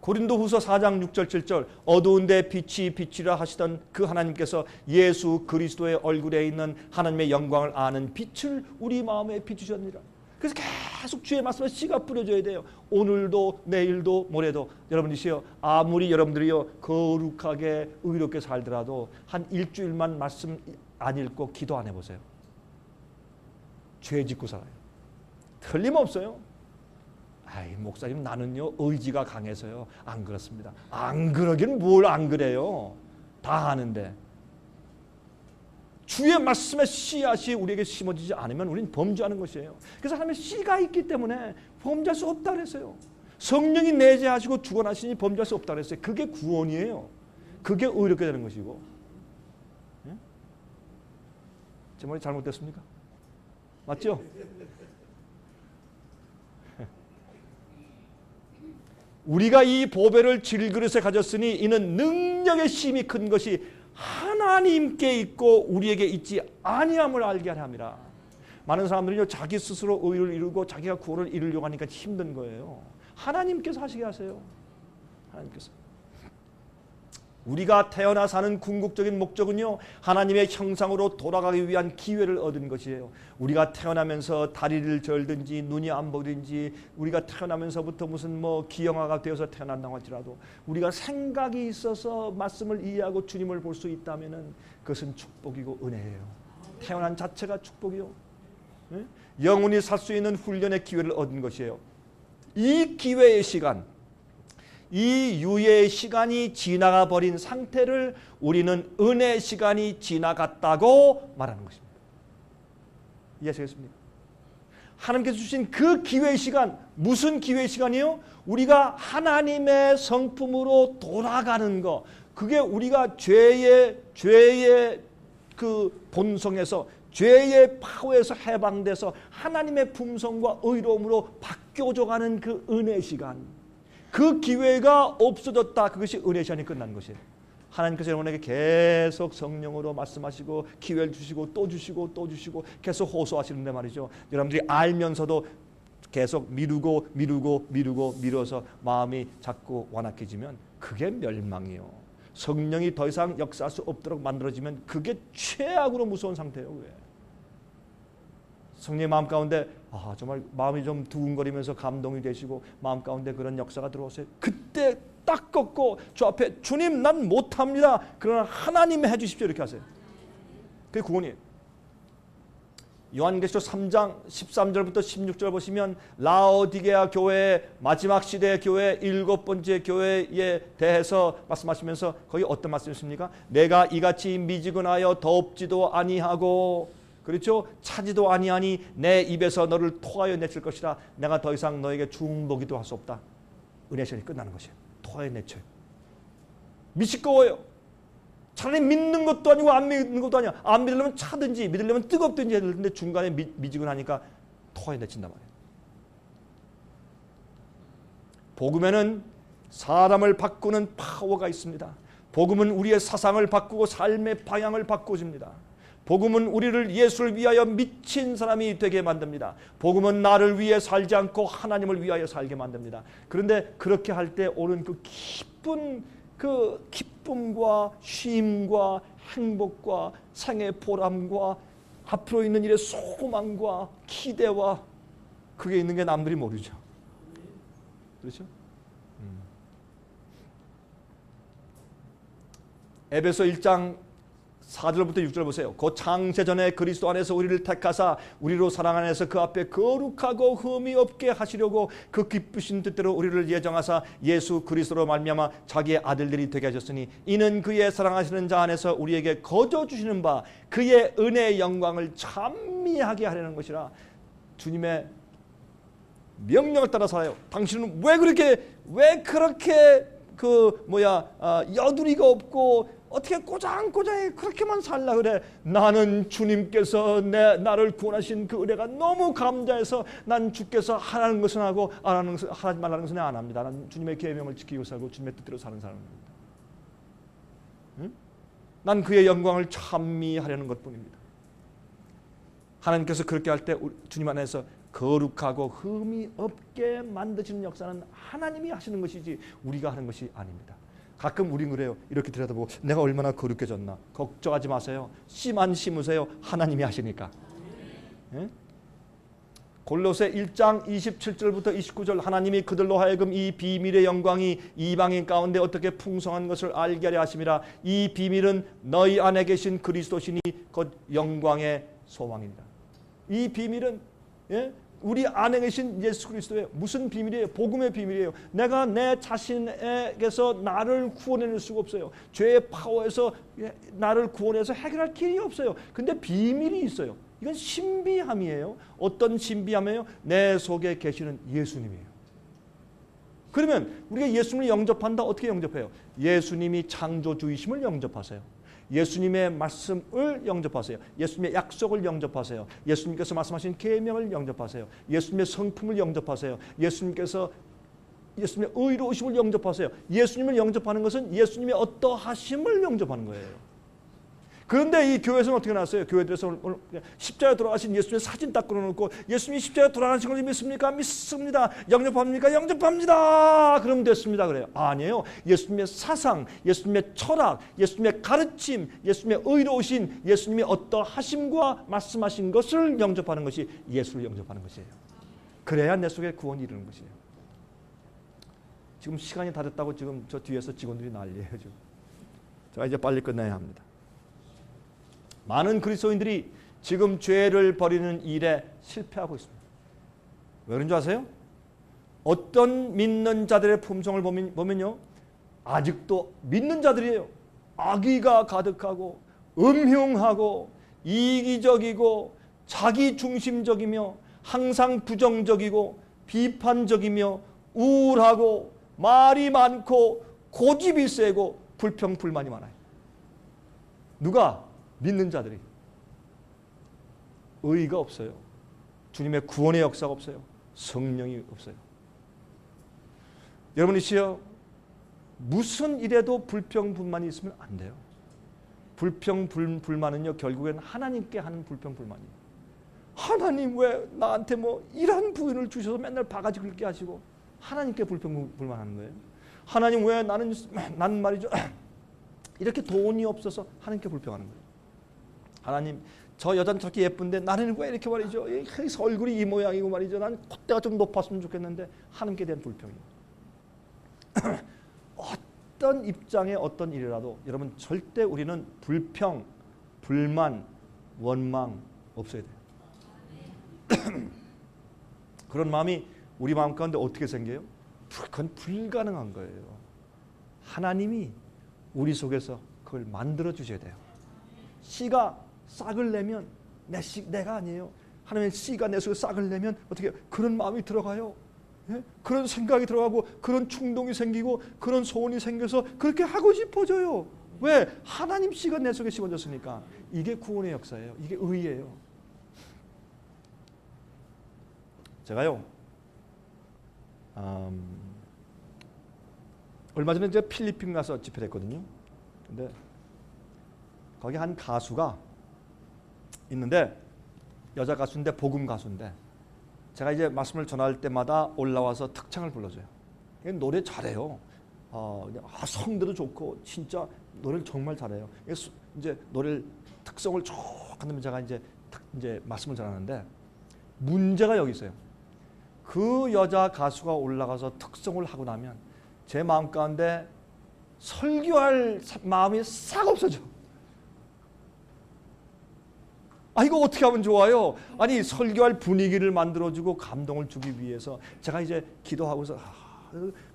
A: 고린도후서 4장 6절 7절 어두운데 빛이 빛이라 하시던 그 하나님께서 예수 그리스도의 얼굴에 있는 하나님의 영광을 아는 빛을 우리 마음에 비추셨느니라. 그래서 계속 주의 말씀에 씨가 뿌려져야 돼요. 오늘도 내일도 모레도. 여러분이시여, 아무리 여러분들이요 거룩하게 의롭게 살더라도 한 일주일만 말씀 안 읽고 기도 안 해보세요. 죄 짓고 살아요. 틀림없어요. 아이, 목사님 나는요 의지가 강해서요. 안 그렇습니다. 안 그러긴 뭘 안 그래요. 다 아는데. 주의 말씀의 씨앗이 우리에게 심어지지 않으면 우리는 범죄하는 것이에요. 그래서 하나님의 씨가 있기 때문에 범죄할 수 없다 그랬어요. 성령이 내재하시고 주관하시니 범죄할 수 없다 그랬어요. 그게 구원이에요. 그게 의롭게 되는 것이고. 예? 제 말이 잘못됐습니까? 맞죠? 우리가 이 보배를 질그릇에 가졌으니 이는 능력의 힘이 큰 것이 하나님께 있고 우리에게 있지 아니함을 알게 하려 함이라. 많은 사람들은요, 자기 스스로 의를 이루고 자기가 구원을 이루려고 하니까 힘든 거예요. 하나님께서 하시게 하세요. 하나님께서. 우리가 태어나 사는 궁극적인 목적은요, 하나님의 형상으로 돌아가기 위한 기회를 얻은 것이에요. 우리가 태어나면서 다리를 절든지 눈이 안 보이든지 우리가 태어나면서부터 무슨 기형아가 되어서 태어난다고 할지라도 우리가 생각이 있어서 말씀을 이해하고 주님을 볼 수 있다면은 그것은 축복이고 은혜예요. 태어난 자체가 축복이요. 네? 영혼이 살 수 있는 훈련의 기회를 얻은 것이에요. 이 기회의 시간, 이 유예의 시간이 지나가 버린 상태를 우리는 은혜의 시간이 지나갔다고 말하는 것입니다. 이해하시겠습니까? 하나님께서 주신 그 기회의 시간, 무슨 기회의 시간이요? 우리가 하나님의 성품으로 돌아가는 것, 그게 우리가 죄의 그 본성에서, 죄의 파워에서 해방돼서 하나님의 품성과 의로움으로 바뀌어져가는 그 은혜의 시간, 그 기회가 없어졌다. 그것이 은혜 시간이 끝난 것이에요. 하나님께서 여러분에게 계속 성령으로 말씀하시고 기회를 주시고 또 주시고 또 주시고 계속 호소하시는데 말이죠. 여러분들이 알면서도 계속 미루어서 마음이 자꾸 완악해지면 그게 멸망이요. 성령이 더 이상 역사할 수 없도록 만들어지면 그게 최악으로 무서운 상태예요. 왜? 성령의 마음 가운데 정말 마음이 좀 두근거리면서 감동이 되시고 마음 가운데 그런 역사가 들어오세요. 그때 딱 꺾고 주 앞에 주님 난 못합니다. 그러나 하나님이 해주십시오. 이렇게 하세요. 그게 구원이에요. 요한계시록 3장 13절부터 16절 보시면 라오디게아 교회, 마지막 시대의 교회, 7번째 교회에 대해서 말씀하시면서 거기 어떤 말씀이십니까? 내가 이같이 미지근하여 덥지도 아니하고, 그렇죠? 차지도 아니하니 내 입에서 너를 토하여 내칠 것이라. 내가 더 이상 너에게 중보기도 할 수 없다. 은혜 시간이 끝나는 것이에요. 토하여 내쳐요. 미식거워요. 차라리 믿는 것도 아니고 안 믿는 것도 아니야. 안 믿으려면 차든지 믿으려면 뜨겁든지 해야 되는데 중간에 미지근하니까 토하여 내친단 말이에요. 복음에는 사람을 바꾸는 파워가 있습니다. 복음은 우리의 사상을 바꾸고 삶의 방향을 바꿔줍니다. 복음은 우리를 예수를 위하여 미친 사람이 되게 만듭니다. 복음은 나를 위해 살지 않고 하나님을 위하여 살게 만듭니다. 그런데 그렇게 할 때 오는 그 기쁨과 쉼과 행복과 생의 보람과 앞으로 있는 일의 소망과 기대와 그게 있는 게 남들이 모르죠. 그렇죠? 에베소 1장 4절부터 6절 보세요. 곧 창세전에 그리스도 안에서 우리를 택하사 우리로 사랑 안에서 그 앞에 거룩하고 흠이 없게 하시려고 그 기쁘신 뜻대로 우리를 예정하사 예수 그리스도로 말미암아 자기의 아들들이 되게 하셨으니 이는 그의 사랑하시는 자 안에서 우리에게 거저 주시는 바 그의 은혜의 영광을 찬미하게 하려는 것이라. 주님의 명령을 따라 살아요. 당신은 왜 그렇게 여두리가 없고 어떻게 꼬장꼬장히 그렇게만 살라 그래? 나는 주님께서 나를 구원하신 그 은혜가 너무 감사해서 난 주께서 하라는 것은 하고 하지 말라는 것은 안 합니다. 난 주님의 계명을 지키고 살고 주님의 뜻대로 사는 사람입니다. 응? 난 그의 영광을 찬미하려는 것뿐입니다. 하나님께서 그렇게 할 때 주님 안에서 거룩하고 흠이 없게 만드시는 역사는 하나님이 하시는 것이지 우리가 하는 것이 아닙니다. 가끔 우린 그래요. 이렇게 들여다보고 내가 얼마나 거룩해졌나. 걱정하지 마세요. 씨만 심으세요. 하나님이 하시니까. 예? 골로새 1장 27절부터 29절 하나님이 그들로 하여금 이 비밀의 영광이 이방인 가운데 어떻게 풍성한 것을 알게 하려 하심이라. 이 비밀은 너희 안에 계신 그리스도시니 곧 영광의 소망입니다. 이 비밀은 우리 안에 계신 예수 그리스도의 무슨 비밀이에요? 복음의 비밀이에요. 내가 내 자신에게서 나를 구원해낼 수가 없어요. 죄의 파워에서 나를 구원해서 해결할 길이 없어요. 근데 비밀이 있어요. 이건 신비함이에요. 어떤 신비함이에요? 내 속에 계시는 예수님이에요. 그러면 우리가 예수님을 영접한다. 어떻게 영접해요? 예수님이 창조주이심을 영접하세요. 예수님의 말씀을 영접하세요. 예수님의 약속을 영접하세요. 예수님께서 말씀하신 계명을 영접하세요. 예수님의 성품을 영접하세요. 예수님께서 예수님의 의로우심을 영접하세요. 예수님을 영접하는 것은 예수님의 어떠하심을 영접하는 거예요. 그런데 이 교회에서는 어떻게 나왔어요? 교회들에서 십자가에 돌아가신 예수님의 사진 딱 걸어놓고 예수님이 십자가에 돌아가신 걸 믿습니까? 믿습니다. 영접합니까? 영접합니다. 그럼 됐습니다. 그래요. 아니에요. 예수님의 사상, 예수님의 철학, 예수님의 가르침, 예수님의 의로우신 예수님이 어떠하심과 말씀하신 것을 영접하는 것이 예수를 영접하는 것이에요. 그래야 내 속에 구원이 이르는 것이에요. 지금 시간이 다 됐다고 지금 저 뒤에서 직원들이 난리예요. 지금. 제가 이제 빨리 끝내야 합니다. 많은 그리스도인들이 지금 죄를 버리는 일에 실패하고 있습니다. 왜 그런 줄 아세요? 어떤 믿는 자들의 품성을 보면요, 아직도 믿는 자들이에요. 악의가 가득하고 음흉하고 이기적이고 자기중심적이며 항상 부정적이고 비판적이며 우울하고 말이 많고 고집이 세고 불평불만이 많아요. 누가? 믿는 자들이. 의의가 없어요. 주님의 구원의 역사가 없어요. 성령이 없어요. 여러분이시여, 무슨 일에도 불평불만이 있으면 안 돼요. 불평불만은요, 결국엔 하나님께 하는 불평불만이에요. 하나님 왜 나한테 뭐 이런 부인을 주셔서 맨날 바가지 긁게 하시고, 하나님께 불평불만하는 거예요. 하나님 왜 나는 말이죠, 이렇게 돈이 없어서 하나님께 불평하는 거예요. 하나님, 저 여자는 저렇게 예쁜데 나는 왜 이렇게 말이죠, 얼굴이 이 모양이고 말이죠, 난 콧대가 좀 높았으면 좋겠는데, 하나님께 대한 불평이에요. 어떤 입장의 어떤 일이라도 여러분, 절대 우리는 불평, 불만, 원망 없어야 돼요. 그런 마음이 우리 마음 가운데 어떻게 생겨요? 그건 불가능한 거예요. 하나님이 우리 속에서 그걸 만들어 주셔야 돼요. 씨가 싹을 내면 내가 아니에요. 하나님의 씨가 내 속에 싹을 내면 어떻게 그런 마음이 들어가요. 예? 그런 생각이 들어가고 그런 충동이 생기고 그런 소원이 생겨서 그렇게 하고 싶어져요. 왜? 하나님 씨가 내 속에 심어졌으니까. 이게 구원의 역사예요. 이게 의예요. 제가요, 얼마 전에 제가 필리핀 가서 집회를 했거든요. 근데 거기 한 가수가 있는데, 여자 가수인데 복음 가수인데, 제가 이제 말씀을 전할 때마다 올라와서 특창을 불러줘요. 노래 잘해요. 성대도 좋고 진짜 노래를 정말 잘해요. 이제 노래를 특성을 쭉 한다면 제가 이제 말씀을 전하는데, 문제가 여기 있어요. 그 여자 가수가 올라가서 특성을 하고 나면 제 마음 가운데 설교할 마음이 싹 없어져. 이거 어떻게 하면 좋아요? 아니, 설교할 분위기를 만들어주고 감동을 주기 위해서 제가 이제 기도하고서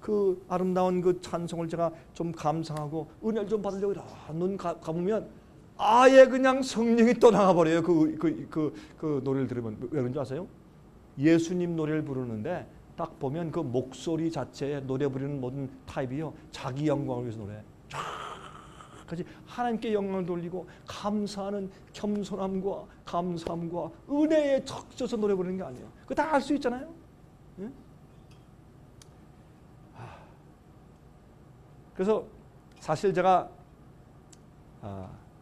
A: 그 아름다운 그 찬송을 제가 좀 감상하고 은혜를 좀 받으려고 눈 감으면 아예 그냥 성령이 떠나가 버려요. 그 노래를 들으면. 왜 그런지 아세요? 예수님 노래를 부르는데 딱 보면 그 목소리 자체에 노래 부르는 모든 타입이요, 자기 영광을 위해서 노래. 같이 하나님께 영광을 돌리고 감사하는 겸손함과 감사함과 은혜에 적셔서 노래 부르는 게 아니에요. 그거 다 알 수 있잖아요. 예? 그래서 사실 제가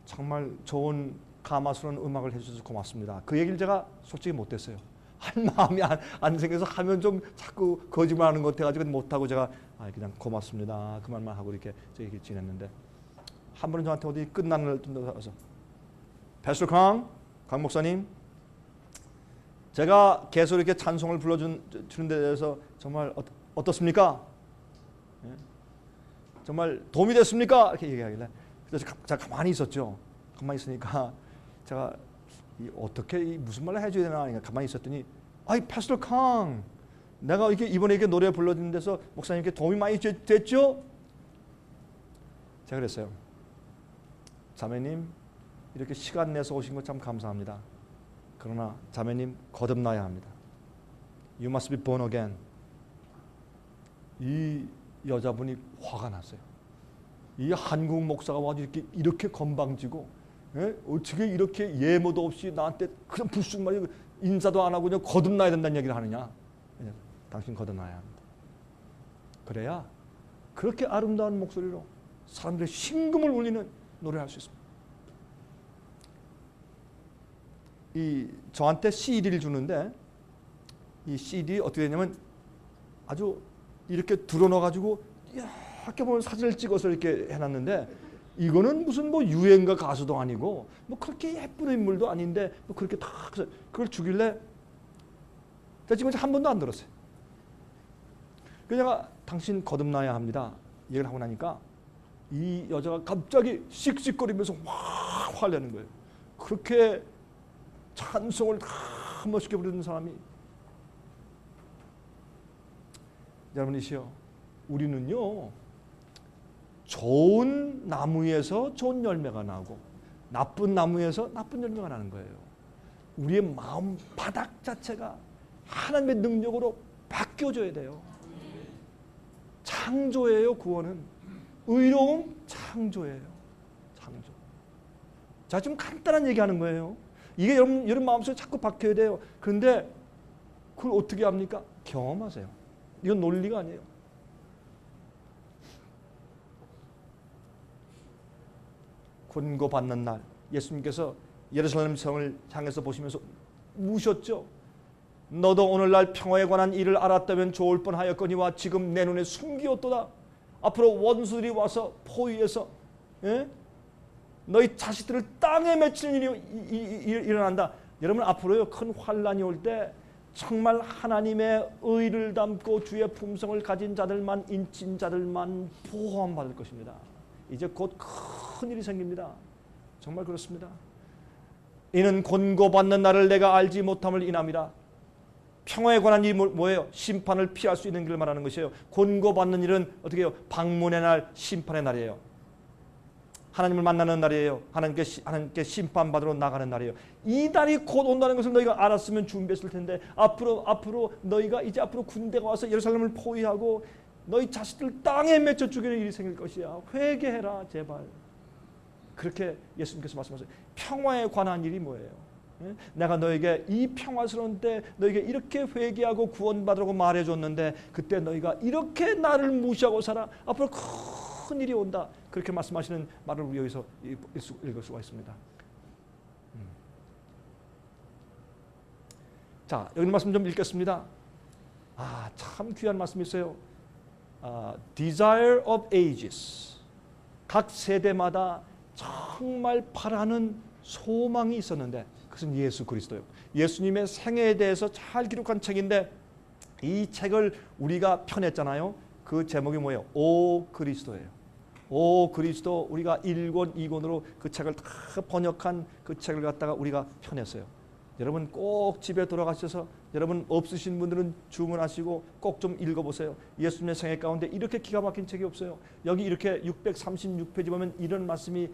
A: 정말 좋은 가마스러운 음악을 해주셔서 고맙습니다. 그 얘기를 제가 솔직히 못했어요. 한 마음이 안 생겨서 하면 좀 자꾸 거짓말하는 것 같아가지고 못하고 제가 그냥 고맙습니다, 그 말만 하고 이렇게 지냈는데, 한 분은 저한테 어디 끝나는 날 와서, 패스터 강 목사님, 제가 계속 이렇게 찬송을 불러주는 데 대해서 정말 어떻습니까? 예? 정말 도움이 됐습니까? 이렇게 얘기하길래, 그래서 제가 가만히 있었죠. 가만히 있으니까 제가 어떻게 무슨 말을 해줘야 되나 가만히 있었더니, 패스터 강, 내가 이렇게 이번에 이렇게 노래 불러주는 데서 목사님께 도움이 많이 됐죠? 제가 그랬어요. 자매님, 이렇게 시간 내서 오신 것 참 감사합니다. 그러나 자매님, 거듭나야 합니다. You must be born again. 이 여자분이 화가 났어요. 이 한국 목사가 와서 이렇게 건방지고, 예? 어떻게 이렇게 예모도 없이 나한테 그냥 불쑥 말이고 인사도 안 하고 그냥 거듭나야 된다는 얘기를 하느냐. 당신 거듭나야 합니다. 그래야 그렇게 아름다운 목소리로 사람들의 심금을 울리는 노래를 할 수 있습니다. 저한테 CD를 주는데 이 CD 어떻게 되냐면 아주 이렇게 들어넣어가지고 이렇게 보면 사진을 찍어서 이렇게 해놨는데 이거는 무슨 뭐 유행가 가수도 아니고 뭐 그렇게 예쁜 인물도 아닌데 뭐 그렇게 다 그걸 주길래 제가 지금 한 번도 안 들었어요. 그래서 제가 당신 거듭나야 합니다 얘기를 하고 나니까 이 여자가 갑자기 씩씩거리면서 확 화내는 거예요. 그렇게 찬송을 다 멋있게 부르는 사람이. 여러분이시여, 우리는요 좋은 나무에서 좋은 열매가 나고 나쁜 나무에서 나쁜 열매가 나는 거예요. 우리의 마음 바닥 자체가 하나님의 능력으로 바뀌어져야 돼요. 창조예요. 구원은 의로움 창조예요. 창조. 자, 좀 간단한 얘기하는 거예요. 이게 여러분 마음속에 자꾸 박혀야 돼요. 그런데 그걸 어떻게 합니까? 경험하세요. 이건 논리가 아니에요. 권고받는 날 예수님께서 예루살렘 성을 향해서 보시면서 우셨죠. 너도 오늘날 평화에 관한 일을 알았다면 좋을 뻔하였거니와 지금 내 눈에 숨기었도다. 앞으로 원수들이 와서 포위해서 너희 자식들을 땅에 맺히는 일이 일어난다. 여러분 앞으로요 큰 환란이 올 때 정말 하나님의 의를 담고 주의 품성을 가진 자들만, 인친 자들만 보호받을 것입니다. 이제 곧 큰 일이 생깁니다. 정말 그렇습니다. 이는 권고받는 날을 내가 알지 못함을 인함이라. 평화에 관한 일이 뭐예요? 심판을 피할 수 있는 길을 말하는 것이에요. 권고받는 일은 어떻게 해요? 방문의 날, 심판의 날이에요. 하나님을 만나는 날이에요. 하나님께 심판받으러 나가는 날이에요. 이 날이 곧 온다는 것을 너희가 알았으면 준비했을 텐데 앞으로 너희가 이제 앞으로 군대가 와서 예루살렘을 포위하고 너희 자식들 땅에 맺혀 죽이는 일이 생길 것이야. 회개해라 제발. 그렇게 예수님께서 말씀하세요. 평화에 관한 일이 뭐예요? 내가 너에게 이 평화스러운 때 너에게 이렇게 회개하고 구원받으라고 말해줬는데 그때 너희가 이렇게 나를 무시하고 살아. 앞으로 큰 일이 온다. 그렇게 말씀하시는 말을 우리 여기서 읽을 수가 있습니다. 자, 여기 말씀 좀 읽겠습니다. 참 귀한 말씀이 있어요. Desire of ages. 각 세대마다 정말 바라는 소망이 있었는데 그것은 예수 그리스도예요. 예수님의 생애에 대해서 잘 기록한 책인데 이 책을 우리가 펴냈잖아요. 그 제목이 뭐예요? 오 그리스도예요. 오 그리스도. 우리가 1권 2권으로 그 책을 다 번역한 그 책을 갖다가 우리가 펴냈어요. 여러분 꼭 집에 돌아가셔서 여러분 없으신 분들은 주문하시고 꼭 좀 읽어보세요. 예수님의 생애 가운데 이렇게 기가 막힌 책이 없어요. 여기 이렇게 636페이지 보면 이런 말씀이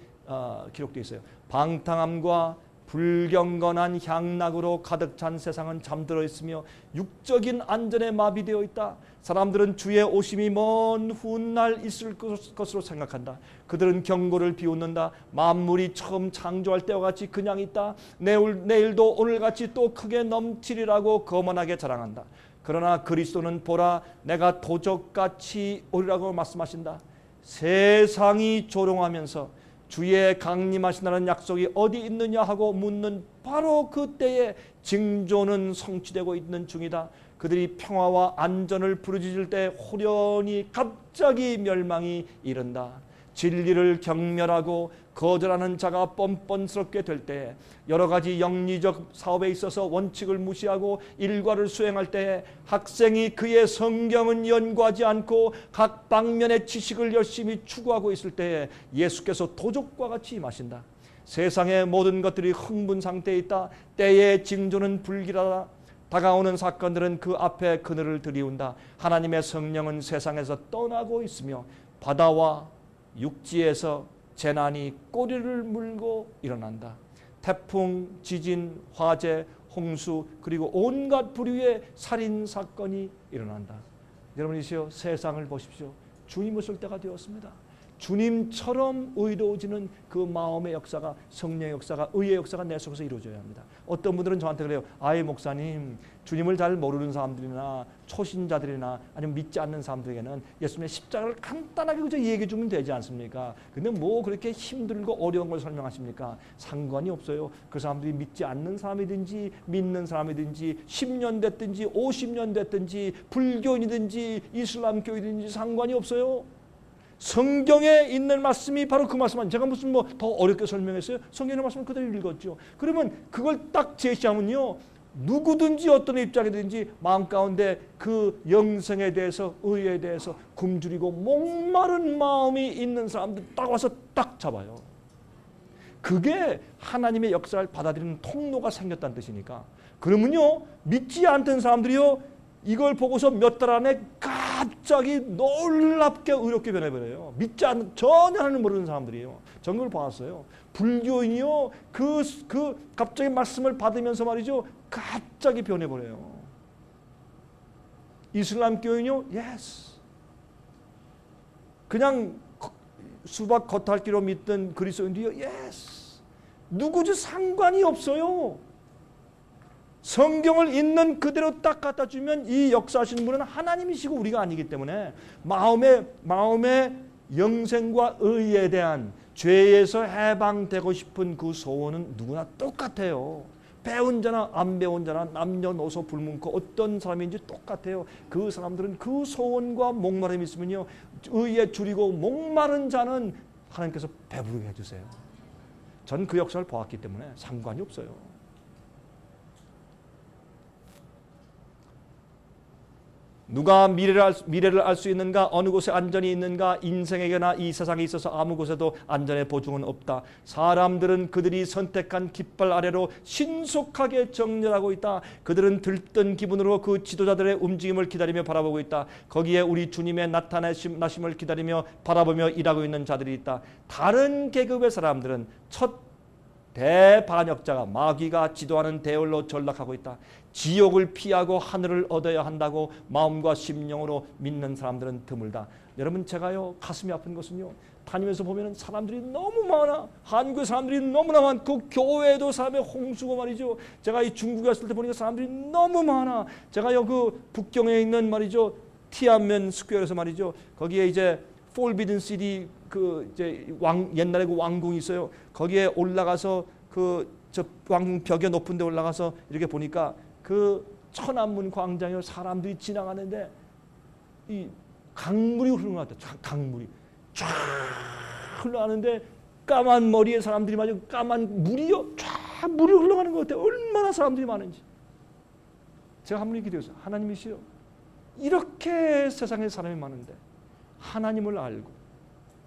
A: 기록되어 있어요. 방탕함과 불경건한 향락으로 가득 찬 세상은 잠들어 있으며 육적인 안전에 마비되어 있다. 사람들은 주의 오심이 먼 훗날 있을 것으로 생각한다. 그들은 경고를 비웃는다. 만물이 처음 창조할 때와 같이 그냥 있다. 내일도 오늘같이 또 크게 넘치리라고 거만하게 자랑한다. 그러나 그리스도는 보라 내가 도적같이 오리라고 말씀하신다. 세상이 조롱하면서 주의 강림하신다는 약속이 어디 있느냐 하고 묻는 바로 그때에 징조는 성취되고 있는 중이다. 그들이 평화와 안전을 부르짖을 때 호련히 갑자기 멸망이 이른다. 진리를 경멸하고 거절하는 자가 뻔뻔스럽게 될 때, 여러 가지 영리적 사업에 있어서 원칙을 무시하고 일과를 수행할 때 학생이 그의 성경은 연구하지 않고 각 방면의 지식을 열심히 추구하고 있을 때에 예수께서 도적과 같이 임하신다. 세상의 모든 것들이 흥분 상태에 있다. 때의 징조는 불길하다. 다가오는 사건들은 그 앞에 그늘을 들이운다. 하나님의 성령은 세상에서 떠나고 있으며 바다와 육지에서 재난이 꼬리를 물고 일어난다. 태풍, 지진, 화재, 홍수 그리고 온갖 부류의 살인사건이 일어난다. 여러분이시여 세상을 보십시오. 주님 오실 때가 되었습니다. 주님처럼 의로워지는 그 마음의 역사가, 성령의 역사가, 의의 역사가 내 속에서 이루어져야 합니다. 어떤 분들은 저한테 그래요. 목사님 주님을 잘 모르는 사람들이나 초신자들이나 아니면 믿지 않는 사람들에게는 예수님의 십자가를 간단하게 그저 얘기해 주면 되지 않습니까? 근데 뭐 그렇게 힘들고 어려운 걸 설명하십니까? 상관이 없어요. 그 사람들이 믿지 않는 사람이든지 믿는 사람이든지 10년 됐든지 50년 됐든지 불교인이든지 이슬람교이든지 상관이 없어요. 성경에 있는 말씀이 바로 그 말씀만, 제가 무슨 뭐 더 어렵게 설명했어요? 성경의 말씀을 그대로 읽었죠. 그러면 그걸 딱 제시하면요, 누구든지 어떤 입장이든지 마음 가운데 그 영생에 대해서, 의에 대해서 굶주리고 목마른 마음이 있는 사람들 딱 와서 딱 잡아요. 그게 하나님의 역사를 받아들이는 통로가 생겼다는 뜻이니까. 그러면요, 믿지 않던 사람들이요, 이걸 보고서 몇 달 안에 갑자기 놀랍게 의롭게 변해버려요. 믿지 않는, 전혀 하나님 모르는 사람들이에요. 저는 그걸 봤어요. 불교인이요, 갑자기 말씀을 받으면서 말이죠, 갑자기 변해버려요. 이슬람 교인이요, 예스. 그냥 수박 겉핥기로 믿던 그리스도인들이요, 예스. 누구지 상관이 없어요. 성경을 있는 그대로 딱 갖다 주면 이 역사하시는 분은 하나님이시고 우리가 아니기 때문에 마음의 영생과 의에 대한, 죄에서 해방되고 싶은 그 소원은 누구나 똑같아요. 배운 자나 안 배운 자나 남녀노소 불문코 어떤 사람인지 똑같아요. 그 사람들은 그 소원과 목마름이 있으면요, 의에 줄이고 목마른 자는 하나님께서 배부르게 해주세요. 전 그 역사를 보았기 때문에 상관이 없어요. 누가 미래를 알 수 있는가? 어느 곳에 안전이 있는가? 인생에게나 이 세상에 있어서 아무 곳에도 안전의 보증은 없다. 사람들은 그들이 선택한 깃발 아래로 신속하게 정렬하고 있다. 그들은 들뜬 기분으로 그 지도자들의 움직임을 기다리며 바라보고 있다. 거기에 우리 주님의 나심을 기다리며 바라보며 일하고 있는 자들이 있다. 다른 계급의 사람들은 첫 대반역자가 마귀가 지도하는 대열로 전락하고 있다. 지옥을 피하고 하늘을 얻어야 한다고 마음과 심령으로 믿는 사람들은 드물다. 여러분, 제가요 가슴이 아픈 것은요, 다니면서 보면 사람들이 너무 많아. 한국의 사람들이 너무나 많고 교회도 사람의 홍수고 말이죠. 제가 이 중국에 갔을 때 보니까 사람들이 너무 많아. 제가요 그 북경에 있는 말이죠, 티안men 스퀘어에서 말이죠, 거기에 이제 폴비든 시티 그 이제 옛날에 그 왕궁이 있어요. 거기에 올라가서 그 저 왕궁 벽에 높은 데 올라가서 이렇게 보니까 그 천안문 광장에 사람들이 지나가는데 이 강물이 흘러나왔다. 강물이 쫙 흘러가는데 까만 머리에 사람들이 마저 까만 물이요, 쫙 물이 흘러가는 것 같아요. 얼마나 사람들이 많은지. 제가 한 분이 기도했어요. 하나님이시여, 이렇게 세상에 사람이 많은데 하나님을 알고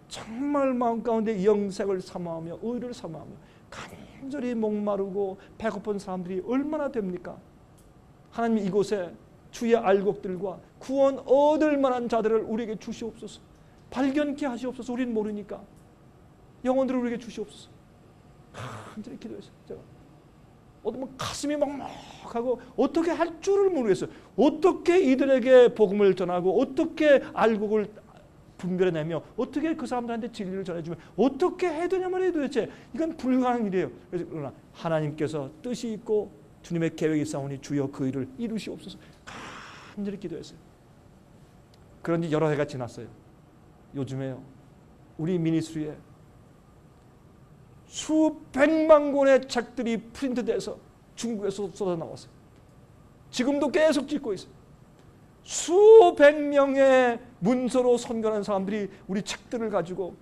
A: 정말 마음 가운데 영생을 사모하며 의를 사모하며 간절히 목마르고 배고픈 사람들이 얼마나 됩니까? 하나님, 이곳에 주의 알곡들과 구원 얻을 만한 자들을 우리에게 주시옵소서. 발견케 하시옵소서. 우리는 모르니까 영혼들을 우리에게 주시옵소서. 간절히 기도했어요. 제가 어떤 가슴이 막막하고 어떻게 할 줄을 모르겠어요. 어떻게 이들에게 복음을 전하고 어떻게 알곡을 분별해내며 어떻게 그 사람들한테 진리를 전해주면 어떻게 해야 되냐 말이에요. 도대체 이건 불가능한 일이에요. 그러나 하나님께서 뜻이 있고 주님의 계획이 있사오니 주여 그 일을 이루시옵소서. 간절히 기도했어요. 그런 지 여러 해가 지났어요. 요즘에요, 우리 미니스트리에 수백만 권의 책들이 프린트돼서 중국에서 쏟아 나왔어요. 지금도 계속 찍고 있어요. 수백 명의 문서로 선교하는 사람들이 우리 책들을 가지고,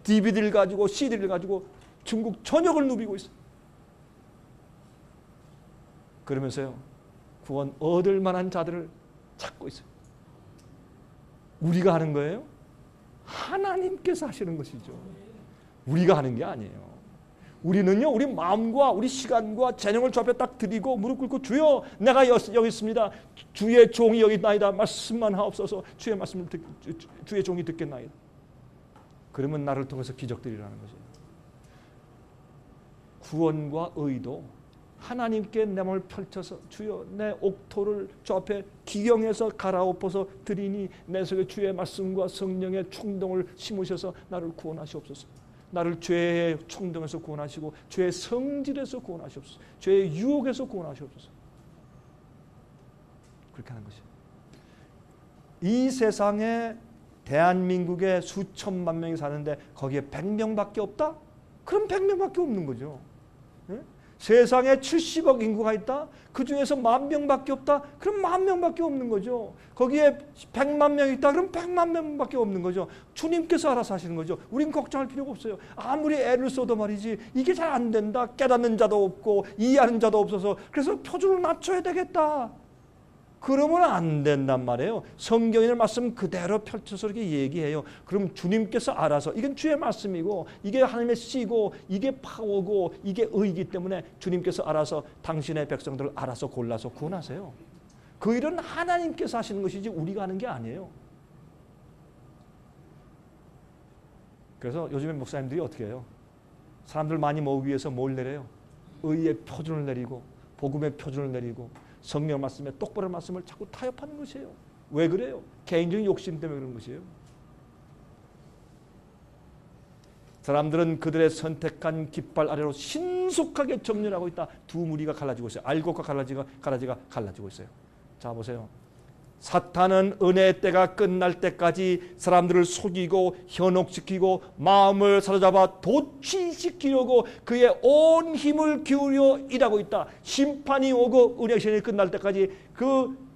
A: DVD를 가지고, CD를 가지고 중국 전역을 누비고 있어요. 그러면서요, 구원 얻을 만한 자들을 찾고 있어요. 우리가 하는 거예요? 하나님께서 하시는 것이죠. 우리가 하는 게 아니에요. 우리는요, 우리 마음과 우리 시간과 재능을 주 앞에 딱 드리고 무릎 꿇고, 주여 내가 여기 있습니다. 주의 종이 여기 있나이다. 말씀만 하옵소서. 주의 말씀을 주의 종이 듣겠나이다. 그러면 나를 통해서 기적들이 일어나는 거죠. 구원과 의도 하나님께 내 몸을 펼쳐서 주여 내 옥토를 주 앞에 기경해서 갈아엎어서 드리니 내 속에 주의 말씀과 성령의 충동을 심으셔서 나를 구원하시옵소서. 나를 죄의 충동에서 구원하시고 죄의 성질에서 구원하시옵소서. 죄의 유혹에서 구원하시옵소서. 그렇게 하는 것이에요. 이 세상에 대한민국에 수천만 명이 사는데 거기에 100명밖에 없다? 그럼 100명밖에 없는 거죠. 예? 세상에 70억 인구가 있다? 그 중에서 10,000명밖에 없다? 그럼 10,000명밖에 없는 거죠. 거기에 100만 명이 있다? 그럼 100만 명밖에 없는 거죠. 주님께서 알아서 하시는 거죠. 우린 걱정할 필요가 없어요. 아무리 애를 써도 말이지 이게 잘 안 된다. 깨닫는 자도 없고 이해하는 자도 없어서 그래서 표준을 낮춰야 되겠다. 그러면 안 된단 말이에요. 성경의 말씀 그대로 펼쳐서 이렇게 얘기해요. 그럼 주님께서 알아서, 이건 주의 말씀이고 이게 하나님의 씨고 이게 파워고 이게 의이기 때문에 주님께서 알아서 당신의 백성들을 알아서 골라서 구원하세요. 그 일은 하나님께서 하시는 것이지 우리가 하는 게 아니에요. 그래서 요즘에 목사님들이 어떻게 해요? 사람들 많이 모으기 위해서 뭘 내려요? 의의 표준을 내리고 복음의 표준을 내리고 성령 말씀에 똑바른 말씀을 자꾸 타협하는 것이에요. 왜 그래요? 개인적인 욕심 때문에 그런 것이에요. 사람들은 그들의 선택한 깃발 아래로 신속하게 점령하고 있다. 두 무리가 갈라지고 있어요. 알곡과 가라지가 갈라지고 있어요. 자 보세요. 사탄은 은혜의 때가 끝날 때까지 사람들을 속이고 현혹시키고 마음을 사로잡아 도취시키려고 그의 온 힘을 기울여 일하고 있다. 심판이 오고 은혜의 시간이 끝날 때까지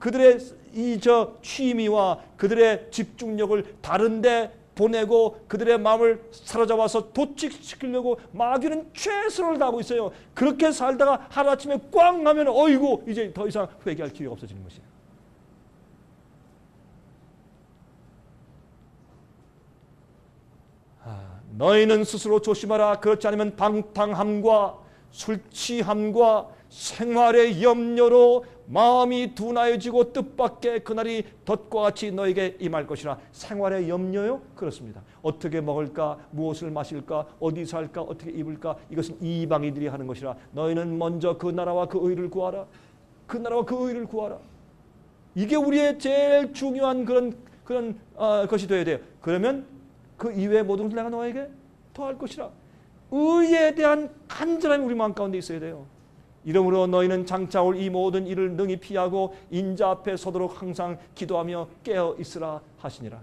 A: 그들의 취미와 그들의 집중력을 다른데 보내고 그들의 마음을 사로잡아서 도취시키려고 마귀는 최선을 다하고 있어요. 그렇게 살다가 하루아침에 꽝 하면 어이구 이제 더 이상 회개할 기회가 없어지는 것이에요. 너희는 스스로 조심하라. 그렇지 않으면 방탕함과 술취함과 생활의 염려로 마음이 둔하여지고 뜻밖의 그날이 덫과 같이 너에게 임할 것이라. 생활의 염려요? 그렇습니다. 어떻게 먹을까? 무엇을 마실까? 어디 살까? 어떻게 입을까? 이것은 이방인들이 하는 것이라. 너희는 먼저 그 나라와 그 의를 구하라. 그 나라와 그 의를 구하라. 이게 우리의 제일 중요한 그런 것이 되어야 돼요. 그러면 그 이외의 모든 것을 내가 너에게 더할 것이라. 의에 대한 간절함이 우리 마음 가운데 있어야 돼요. 이러므로 너희는 장차 올 이 모든 일을 능히 피하고 인자 앞에 서도록 항상 기도하며 깨어 있으라 하시니라.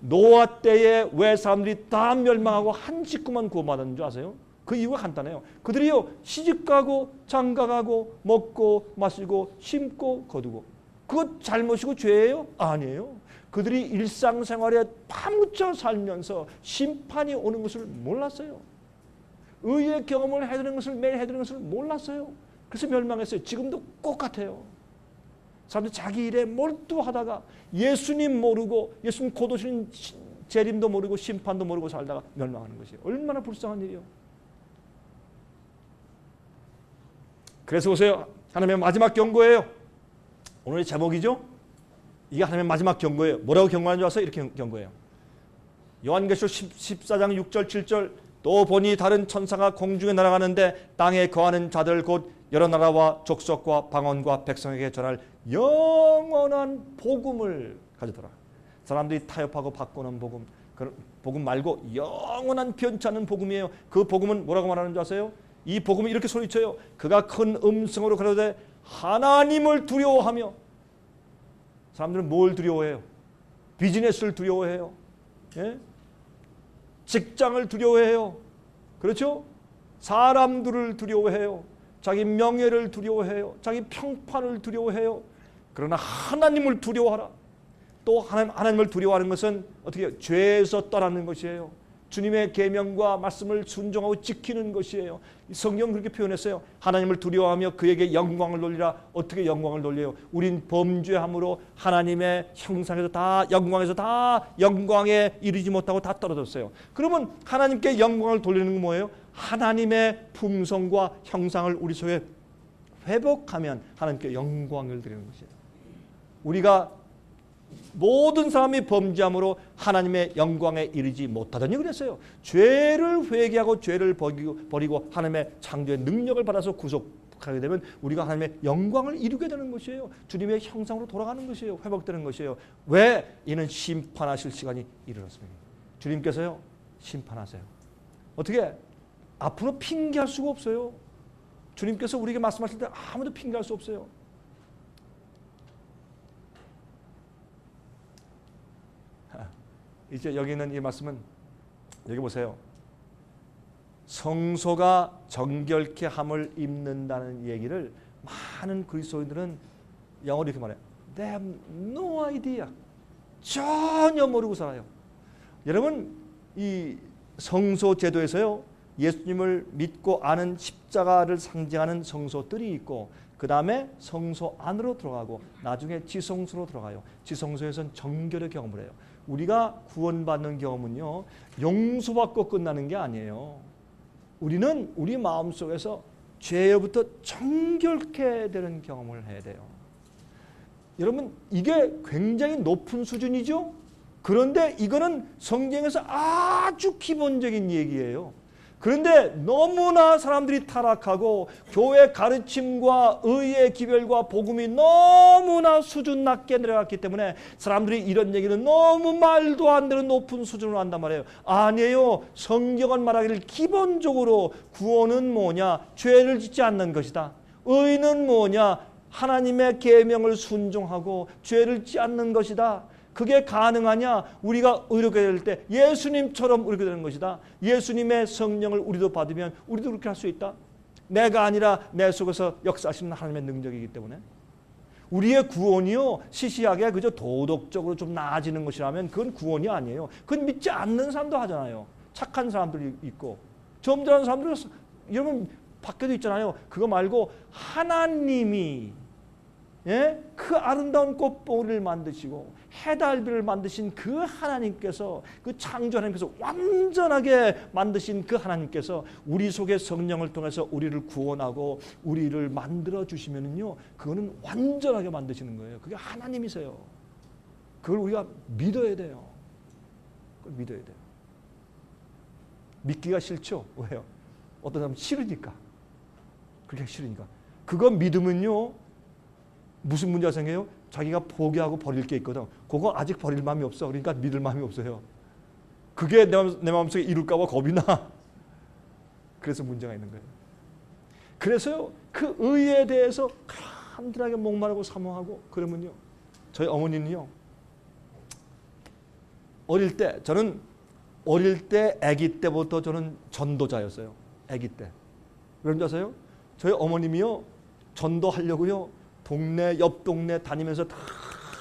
A: 노아 때에 왜 사람들이 다 멸망하고 한 식구만 구원받았는 줄 아세요? 그 이유가 간단해요. 그들이요 시집가고 장가가고 먹고 마시고 심고 거두고. 그것 잘못이고 죄예요? 아니에요. 그들이 일상생활에 파묻혀 살면서 심판이 오는 것을 몰랐어요. 의의 경험을 해드리는 것을 매일 해드리는 것을 몰랐어요. 그래서 멸망했어요. 지금도 똑같아요. 사람들이 자기 일에 몰두하다가 예수님 모르고 예수님 곧 오시는 재림도 모르고 심판도 모르고 살다가 멸망하는 것이에요. 얼마나 불쌍한 일이에요. 그래서 보세요. 하나님의 마지막 경고예요. 오늘의 제목이죠. 이게 하나님의 마지막 경고예요. 뭐라고 경고하는 줄 아세요? 이렇게 경고해요. 요한계시록 14장 6절 7절 또 보니 다른 천사가 공중에 날아가는데 땅에 거하는 자들 곧 여러 나라와 족속과 방언과 백성에게 전할 영원한 복음을 가져더라. 사람들이 타협하고 바꾸는 복음, 그 복음 말고 영원한 변치 않는 복음이에요. 그 복음은 뭐라고 말하는 줄 아세요? 이 복음은 이렇게 소리쳐요. 그가 큰 음성으로 가로되 하나님을 두려워하며. 사람들은 뭘 두려워해요? 비즈니스를 두려워해요. 예? 직장을 두려워해요. 그렇죠? 사람들을 두려워해요. 자기 명예를 두려워해요. 자기 평판을 두려워해요. 그러나 하나님을 두려워하라. 또 하나님을 두려워하는 것은 어떻게 해요? 죄에서 떠나는 것이에요. 주님의 계명과 말씀을 순종하고 지키는 것이에요. 성경은 그렇게 표현했어요. 하나님을 두려워하며 그에게 영광을 돌리라. 어떻게 영광을 돌려요? 우린 범죄함으로 하나님의 형상에서 다 영광에 이르지 못하고 다 떨어졌어요. 그러면 하나님께 영광을 돌리는 건 뭐예요? 하나님의 품성과 형상을 우리 속에 회복하면 하나님께 영광을 드리는 것이에요. 우리가 모든 사람이 범죄함으로 하나님의 영광에 이르지 못하더니 그랬어요. 죄를 회개하고 죄를 버리고 하나님의 창조의 능력을 받아서 구속하게 되면 우리가 하나님의 영광을 이루게 되는 것이에요. 주님의 형상으로 돌아가는 것이에요. 회복되는 것이에요. 왜? 이는 심판하실 시간이 이르렀습니다. 주님께서요 심판하세요. 어떻게? 앞으로 핑계할 수가 없어요. 주님께서 우리에게 말씀하실 때 아무도 핑계할 수 없어요. 이제 여기 있는 이 말씀은 여기 보세요. 성소가 정결케 함을 입는다는 얘기를 많은 그리스도인들은 영어로 이렇게 말해요. They have no idea. 전혀 모르고 살아요. 여러분, 이 성소 제도에서요, 예수님을 믿고 아는 십자가를 상징하는 성소들이 있고, 그 다음에 성소 안으로 들어가고 나중에 지성소로 들어가요. 지성소에서는 정결의 경험을 해요. 우리가 구원받는 경험은요, 용서받고 끝나는 게 아니에요. 우리는 우리 마음속에서 죄로부터 정결케 되는 경험을 해야 돼요. 여러분, 이게 굉장히 높은 수준이죠? 그런데 이거는 성경에서 아주 기본적인 얘기예요. 그런데 너무나 사람들이 타락하고 교회 가르침과 의의 기별과 복음이 너무나 수준 낮게 내려갔기 때문에 사람들이 이런 얘기는 너무 말도 안 되는 높은 수준으로 한단 말이에요. 아니에요. 성경은 말하기를 기본적으로 구원은 뭐냐? 죄를 짓지 않는 것이다. 의는 뭐냐? 하나님의 계명을 순종하고 죄를 짓지 않는 것이다. 그게 가능하냐? 우리가 의롭게 될 때 예수님처럼 의롭게 되는 것이다. 예수님의 성령을 우리도 받으면 우리도 그렇게 할 수 있다. 내가 아니라 내 속에서 역사하시는 하나님의 능력이기 때문에 우리의 구원이요, 시시하게 그저 도덕적으로 좀 나아지는 것이라면 그건 구원이 아니에요. 그건 믿지 않는 사람도 하잖아요. 착한 사람들이 있고 점잖은 사람들은 여러분 밖에도 있잖아요. 그거 말고 하나님이 그 아름다운 꽃봉오리를 만드시고 해달비를 만드신 그 하나님께서, 그 창조 하나님께서, 완전하게 만드신 그 하나님께서 우리 속에 성령을 통해서 우리를 구원하고 우리를 만들어 주시면은요, 그거는 완전하게 만드시는 거예요. 그게 하나님이세요. 그걸 우리가 믿어야 돼요. 그걸 믿어야 돼요. 믿기가 싫죠? 왜요? 어떤 사람은 싫으니까. 그렇게 싫으니까. 그거 믿으면요, 무슨 문제가 생겨요? 자기가 포기하고 버릴 게 있거든. 그거 아직 버릴 마음이 없어. 그러니까 믿을 마음이 없어요. 그게 내 마음속에 이룰까 봐 겁이 나. 그래서 문제가 있는 거예요. 그래서요, 그 의에 대해서 간절하게 목마르고 사모하고 그러면요, 저희 어머니는요, 저는 어릴 때 아기 때부터 저는 전도자였어요. 아기 때. 왜 그런지 아세요? 저희 어머님이요, 전도하려고요, 옆 동네 다니면서 다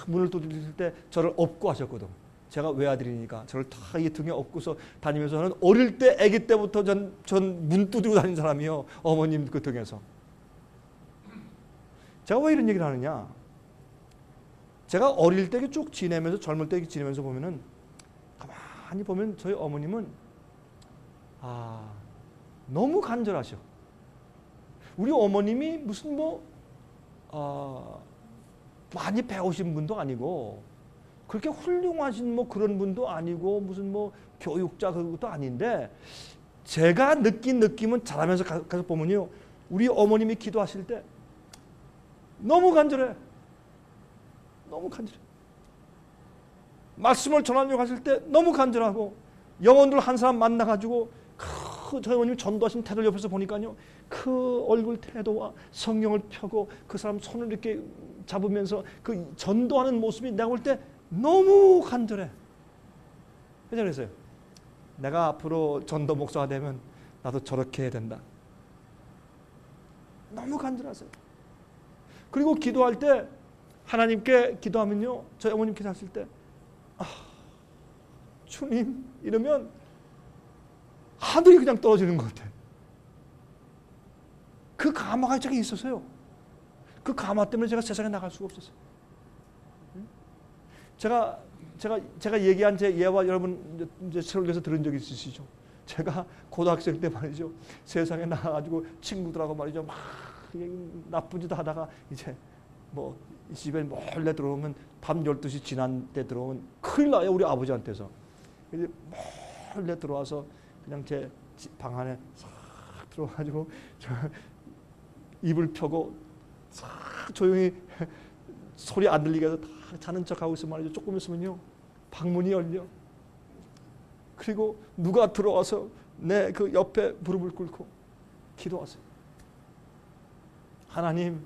A: 문을 두드릴 때 저를 업고 하셨거든. 제가 외아들이니까 저를 다 이 등에 업고서 다니면서 저는 어릴 때 아기 때부터 전 문 두드리고 다닌 사람이요. 어머님 그 등에서. 제가 왜 이런 얘기를 하느냐. 제가 어릴 때 쭉 지내면서 젊을 때 지내면서 보면은 가만히 보면 저희 어머님은 너무 간절하셔. 우리 어머님이 무슨 많이 배우신 분도 아니고 그렇게 훌륭하신 그런 분도 아니고 무슨 교육자 그것도 아닌데 제가 느낀 느낌은 자라면서 가서 보면요, 우리 어머님이 기도하실 때 너무 간절해. 너무 간절해. 말씀을 전하려고 하실 때 너무 간절하고 영혼들 한 사람 만나가지고 저희 어머님이 전도하신 태도를 옆에서 보니까요, 그 얼굴 태도와 성경을 펴고 그 사람 손을 이렇게 잡으면서 그 전도하는 모습이 내가 볼 때 너무 간절해. 그래서 내가 앞으로 전도 목사가 되면 나도 저렇게 해야 된다. 너무 간절하세요. 그리고 기도할 때 하나님께 기도하면요, 저희 어머님 기도하실 때 주님 이러면 하늘이 그냥 떨어지는 것 같아. 그 감화가 제게 있었어요. 그 감화 때문에 제가 세상에 나갈 수가 없었어요. 제가 얘기한 제 예와 여러분 이제 설교에서 들은 적이 있으시죠? 제가 고등학생 때 말이죠, 세상에 나가가지고 친구들하고 말이죠, 막 나쁜 짓 하다가 이제 집에 몰래 들어오면 밤 12시 지난 때 들어오면 큰일 나요, 우리 아버지한테서. 이제 몰래 들어와서 그냥 제 방 안에 싹 들어가지고 이불 펴고 싹 조용히 소리 안 들리게 해서 다 자는 척하고 있으면 말이죠, 조금 있으면요 방문이 열려. 그리고 누가 들어와서 내 그 옆에 무릎을 꿇고 기도하세요. 하나님,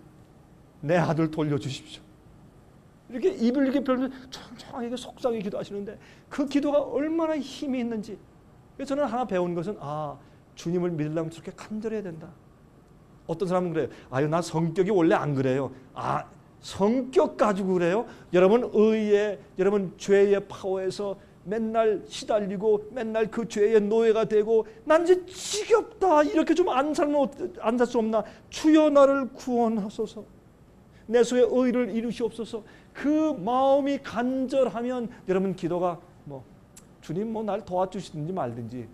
A: 내 아들 돌려주십시오. 이렇게 입을 이렇게 벌리면서 천천히 속삭이게 기도하시는데 그 기도가 얼마나 힘이 있는지. 그래서 저는 하나 배운 것은 주님을 믿으려면 저렇게 간절해야 된다. 어떤 사람은 그래요. 나 성격이 원래 안 그래요. 성격 가지고 그래요? 여러분 의에, 여러분 죄의 파워에서 맨날 시달리고 맨날 그 죄의 노예가 되고 난 이제 지겹다. 이렇게 좀 안 살 수 없나? 주여 나를 구원하소서. 내 속에 의를 이루시옵소서. 그 마음이 간절하면 여러분 기도가 주님 날 도와주시든지 말든지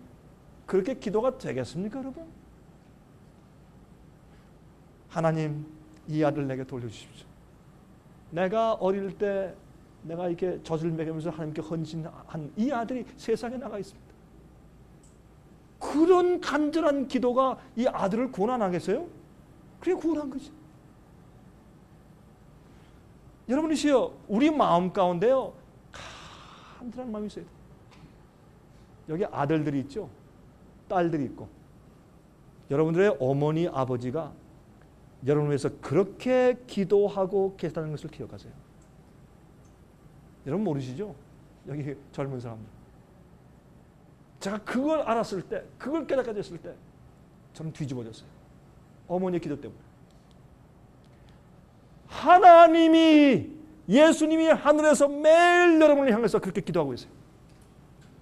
A: 그렇게 기도가 되겠습니까, 여러분? 하나님, 이 아들 내게 돌려주십시오. 내가 어릴 때 내가 이렇게 젖을 먹이면서 하나님께 헌신한 이 아들이 세상에 나가 있습니다. 그런 간절한 기도가 이 아들을 구원 안 하겠어요? 그래 구원한 거지. 여러분이시여, 우리 마음 가운데요 간절한 마음이 있어야 돼요. 여기 아들들이 있죠. 딸들이 있고 여러분들의 어머니 아버지가 여러분을 위해서 그렇게 기도하고 계시다는 것을 기억하세요. 여러분 모르시죠? 여기 젊은 사람들. 제가 그걸 알았을 때, 그걸 깨닫게 됐을 때 저는 뒤집어졌어요. 어머니의 기도 때문에. 하나님이, 예수님이 하늘에서 매일 여러분을 향해서 그렇게 기도하고 있어요.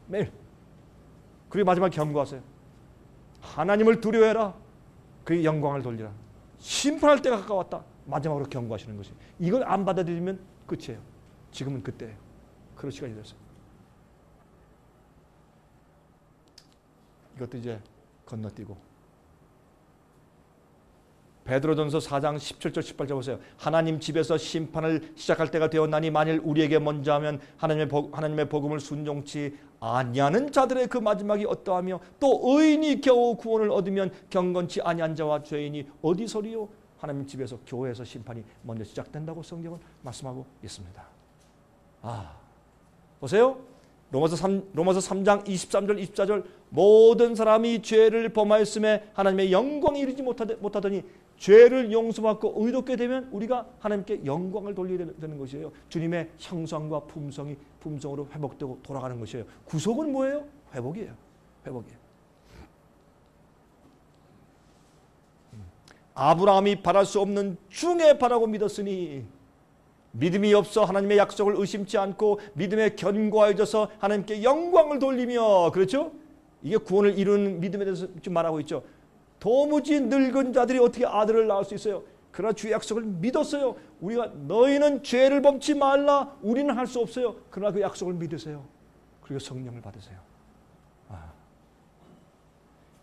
A: 매일. 그리고 마지막에 경고하세요. 하나님을 두려워해라. 그의 영광을 돌리라. 심판할 때가 가까웠다. 마지막으로 경고하시는 것이. 이걸 안 받아들이면 끝이에요. 지금은 그때예요. 그런 시간이 됐어요. 이것도 이제 건너뛰고. 베드로전서 4장 17절 18절 보세요. 하나님 집에서 심판을 시작할 때가 되었나니 만일 우리에게 먼저 하면 하나님의 복음을 순종치 아니하는 자들의 그 마지막이 어떠하며 또 의인이 겨우 구원을 얻으면 경건치 아니한 자와 죄인이 어디서리요? 하나님 집에서 교회에서 심판이 먼저 시작된다고 성경은 말씀하고 있습니다. 보세요. 로마서 3장 23절 24절 모든 사람이 죄를 범하였음에 하나님의 영광에 이르지 못하더니 죄를 용서받고 의롭게 되면 우리가 하나님께 영광을 돌려야 되는 것이에요. 주님의 형상과 품성으로 회복되고 돌아가는 것이에요. 구속은 뭐예요? 회복이에요. 회복이에요. 아브라함이 바랄 수 없는 중에 바라고 믿었으니 믿음이 없어 하나님의 약속을 의심치 않고 믿음에 견고하여져서 하나님께 영광을 돌리며, 그렇죠? 이게 구원을 이루는 믿음에 대해서 좀 말하고 있죠. 도무지 늙은 자들이 어떻게 아들을 낳을 수 있어요? 그러나 주의 약속을 믿었어요. 우리가 너희는 죄를 범치 말라. 우리는 할 수 없어요. 그러나 그 약속을 믿으세요. 그리고 성령을 받으세요.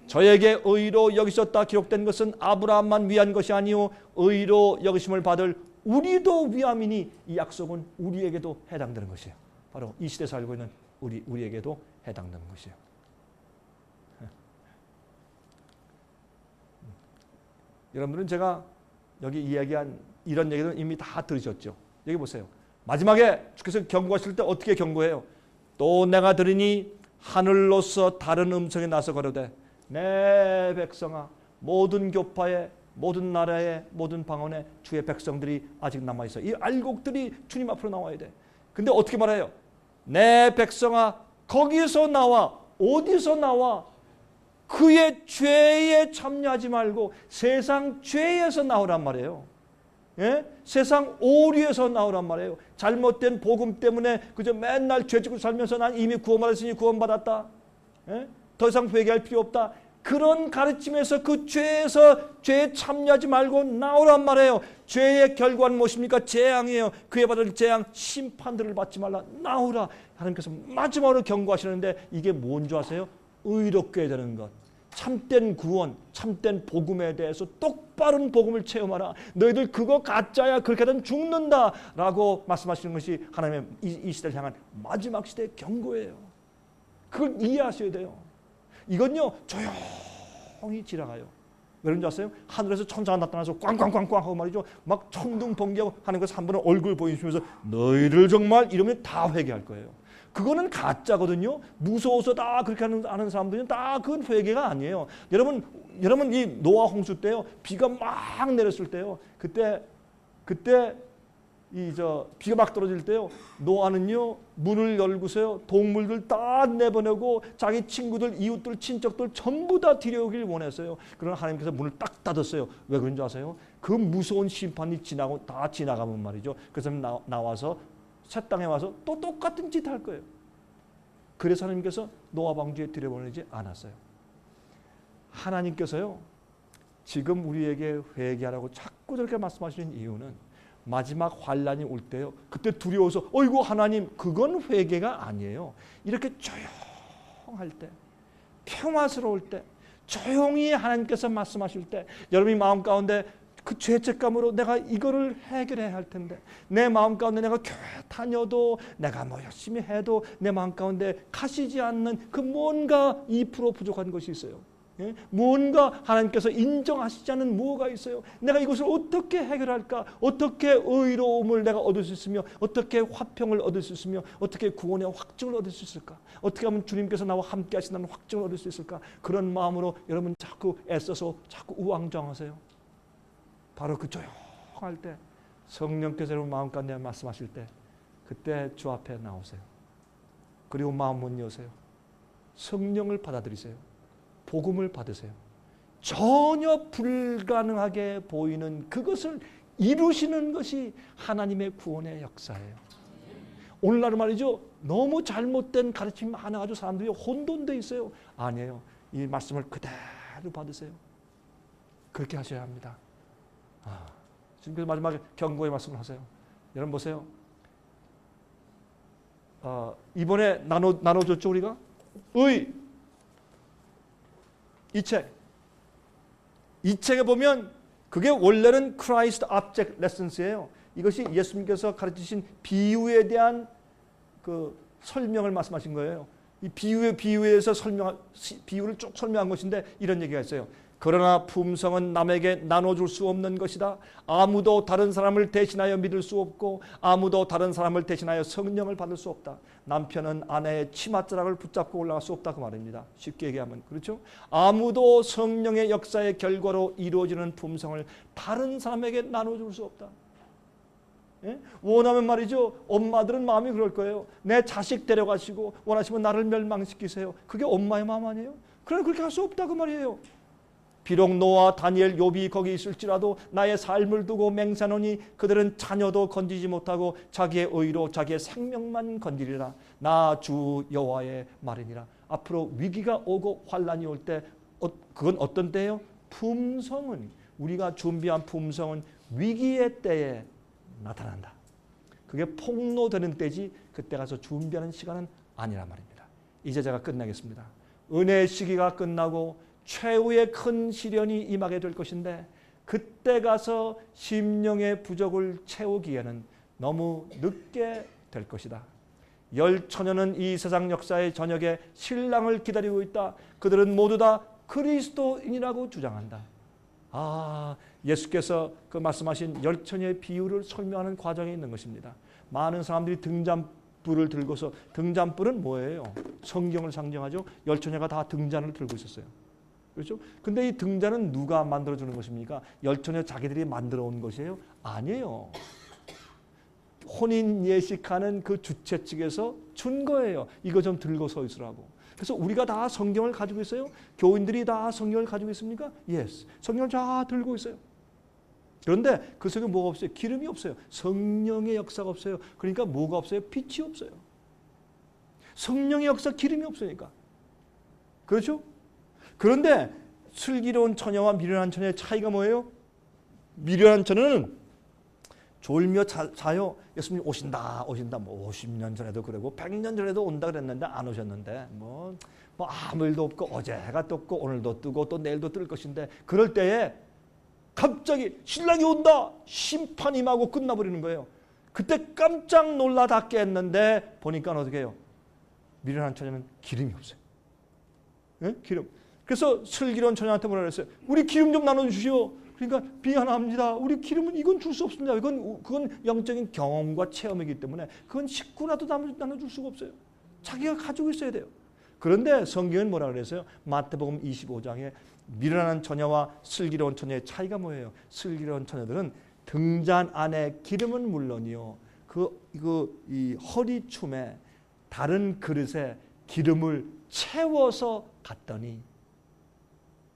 A: 저에게 의로 여기셨다 기록된 것은 아브라함만 위한 것이 아니요 의로 여기심을 받을 우리도 위함이니 이 약속은 우리에게도 해당되는 것이에요. 바로 이 시대에 살고 있는 우리에게도 해당되는 것이에요. 여러분들은 제가 여기 이야기한 이런 얘기는 이미 다 들으셨죠. 여기 보세요. 마지막에 주께서 경고하실 때 어떻게 경고해요? 또 내가 들으니 하늘로서 다른 음성이 나서 가로되 내 백성아, 모든 교파에 모든 나라의 모든 방언에 주의 백성들이 아직 남아있어. 이 알곡들이 주님 앞으로 나와야 돼. 근데 어떻게 말해요? 내 백성아, 거기서 나와. 어디서 나와? 그의 죄에 참여하지 말고 세상 죄에서 나오란 말이에요. 예? 세상 오류에서 나오란 말이에요. 잘못된 복음 때문에 그저 맨날 죄 짓고 살면서 난 이미 구원받았으니 구원받았다. 예? 더 이상 회개할 필요 없다. 그런 가르침에서 그 죄에 참여하지 말고 나오란 말이에요. 죄의 결과는 무엇입니까? 재앙이에요. 그에 받을 재앙, 심판들을 받지 말라. 나오라. 하나님께서 마지막으로 경고하시는데 이게 뭔지 아세요? 의롭게 되는 것. 참된 구원, 참된 복음에 대해서 똑바른 복음을 체험하라. 너희들 그거 가짜야. 그렇게 되면 죽는다라고 말씀하시는 것이 하나님의 이 시대를 향한 마지막 시대의 경고예요. 그걸 이해하셔야 돼요. 이건요 조용히 지나가요. 왜 그런지 아세요? 하늘에서 천사가 나타나서 꽝꽝꽝꽝 하고 말이죠. 막 천둥 번개하고 하는 것을 한 번은 얼굴 보이시면서 너희를 정말 이러면 다 회개할 거예요. 그거는 가짜거든요. 무서워서 다 그렇게 하는 사람들은 다 그건 회개가 아니에요. 여러분 이 노아 홍수 때요. 비가 막 내렸을 때요. 그때 비가 막 떨어질 때요, 노아는요 문을 열고서요 동물들 다 내보내고 자기 친구들, 이웃들, 친척들 전부 다 데려오길 원했어요. 그러나 하나님께서 문을 딱 닫았어요. 왜 그런 줄 아세요? 그 무서운 심판이 다 지나가면 말이죠, 그래서 나와서 새 땅에 와서 또 똑같은 짓 할 거예요. 그래서 하나님께서 노아 방주에 들여보내지 않았어요. 하나님께서요 지금 우리에게 회개하라고 자꾸 저렇게 말씀하시는 이유는 마지막 환란이 올 때요, 그때 두려워서 어이구 하나님, 그건 회개가 아니에요. 이렇게 조용할 때, 평화스러울 때, 조용히 하나님께서 말씀하실 때, 여러분이 마음 가운데 그 죄책감으로 내가 이거를 해결해야 할 텐데, 내 마음 가운데 내가 교회 다녀도, 내가 뭐 열심히 해도 내 마음 가운데 가시지 않는 그 뭔가 2% 부족한 것이 있어요. 예? 뭔가 하나님께서 인정하시지 않는 무엇가 있어요. 내가 이것을 어떻게 해결할까? 어떻게 의로움을 내가 얻을 수 있으며, 어떻게 화평을 얻을 수 있으며, 어떻게 구원의 확증을 얻을 수 있을까? 어떻게 하면 주님께서 나와 함께 하신다는 확증을 얻을 수 있을까? 그런 마음으로 여러분 자꾸 애써서 자꾸 우왕좌왕하세요. 바로 그 조용할 때 성령께서 여러분 마음 가운데 말씀하실 때, 그때 주 앞에 나오세요. 그리고 마음 문 여세요. 성령을 받아들이세요. 복음을 받으세요. 전혀 불가능하게 보이는 그것을 이루시는 것이 하나님의 구원의 역사예요. 오늘날은 말이죠, 너무 잘못된 가르침이 많아가지고 사람들이 혼돈돼 있어요. 아니에요. 이 말씀을 그대로 받으세요. 그렇게 하셔야 합니다. 지금 마지막에 경고의 말씀을 하세요. 여러분 보세요. 이번에 나눠줬죠 우리가? 이 책에 보면 그게 원래는 Christ Object Lessons예요. 이것이 예수님께서 가르치신 비유에 대한 그 설명을 말씀하신 거예요. 이 비유에서 비유를 쭉 설명한 것인데 이런 얘기가 있어요. 그러나 품성은 남에게 나눠줄 수 없는 것이다. 아무도 다른 사람을 대신하여 믿을 수 없고 아무도 다른 사람을 대신하여 성령을 받을 수 없다. 남편은 아내의 치맛자락을 붙잡고 올라갈 수 없다 그 말입니다. 쉽게 얘기하면 그렇죠. 아무도 성령의 역사의 결과로 이루어지는 품성을 다른 사람에게 나눠줄 수 없다. 예? 원하면 말이죠, 엄마들은 마음이 그럴 거예요. 내 자식 데려가시고 원하시면 나를 멸망시키세요. 그게 엄마의 마음 아니에요? 그러나 그렇게 할 수 없다 그 말이에요. 비록 노아, 다니엘, 욥이 거기 있을지라도 나의 삶을 두고 맹세하노니 그들은 자녀도 건지지 못하고 자기의 의로 자기의 생명만 건지리라. 나 주 여호와의 말이니라. 앞으로 위기가 오고 환란이 올 때 그건 어떤 때예요? 품성은, 우리가 준비한 품성은 위기의 때에 나타난다. 그게 폭로되는 때지 그때 가서 준비하는 시간은 아니란 말입니다. 이제 제가 끝내겠습니다. 은혜의 시기가 끝나고 최후의 큰 시련이 임하게 될 것인데 그때 가서 심령의 부족을 채우기에는 너무 늦게 될 것이다. 10,000년은 이 세상 역사의 저녁에 신랑을 기다리고 있다. 그들은 모두 다 그리스도인이라고 주장한다. 예수께서 그 말씀하신 10,000년의 비유를 설명하는 과정에 있는 것입니다. 많은 사람들이 등잔불을 들고서, 등잔불은 뭐예요? 성경을 상징하죠. 10,000년가 다 등잔을 들고 있었어요. 그렇죠? 근데 이 등잔은 누가 만들어주는 것입니까? 10,000년 자기들이 만들어 온 것이에요? 아니에요. 혼인 예식하는 그 주최 측에서 준 거예요. 이거 좀 들고 서 있으라고. 그래서 우리가 다 성경을 가지고 있어요? 교인들이 다 성경을 가지고 있습니까? Yes. 성경을 다 들고 있어요. 그런데 그 속에 뭐가 없어요? 기름이 없어요. 성령의 역사가 없어요. 그러니까 뭐가 없어요? 빛이 없어요. 성령의 역사, 기름이 없으니까. 그렇죠? 그런데 슬기로운 처녀와 미련한 처녀의 차이가 뭐예요? 미련한 처녀는 졸며 자요. 예수님 오신다 뭐 50년 전에도 그러고 100년 전에도 온다 그랬는데 안 오셨는데 뭐 아무 일도 없고 어제 해가 떴고 오늘도 뜨고 또 내일도 뜰 것인데, 그럴 때에 갑자기 신랑이 온다, 심판 임하고 끝나버리는 거예요. 그때 깜짝 놀라 다 깼는데 보니까 어떻게 해요? 미련한 처녀는 기름이 없어요. 네? 기름. 그래서 슬기로운 처녀한테 뭐라 그랬어요? 우리 기름 좀 나눠주시오. 그러니까 미안합니다. 우리 기름은 이건 줄 수 없습니다. 그건 영적인 경험과 체험이기 때문에 그건 식구라도 나눠줄 수가 없어요. 자기가 가지고 있어야 돼요. 그런데 성경은 뭐라 그랬어요? 마태복음 25장에 미련한 처녀와 슬기로운 처녀의 차이가 뭐예요? 슬기로운 처녀들은 등잔 안에 기름은 물론이요 이 허리춤에 다른 그릇에 기름을 채워서 갔더니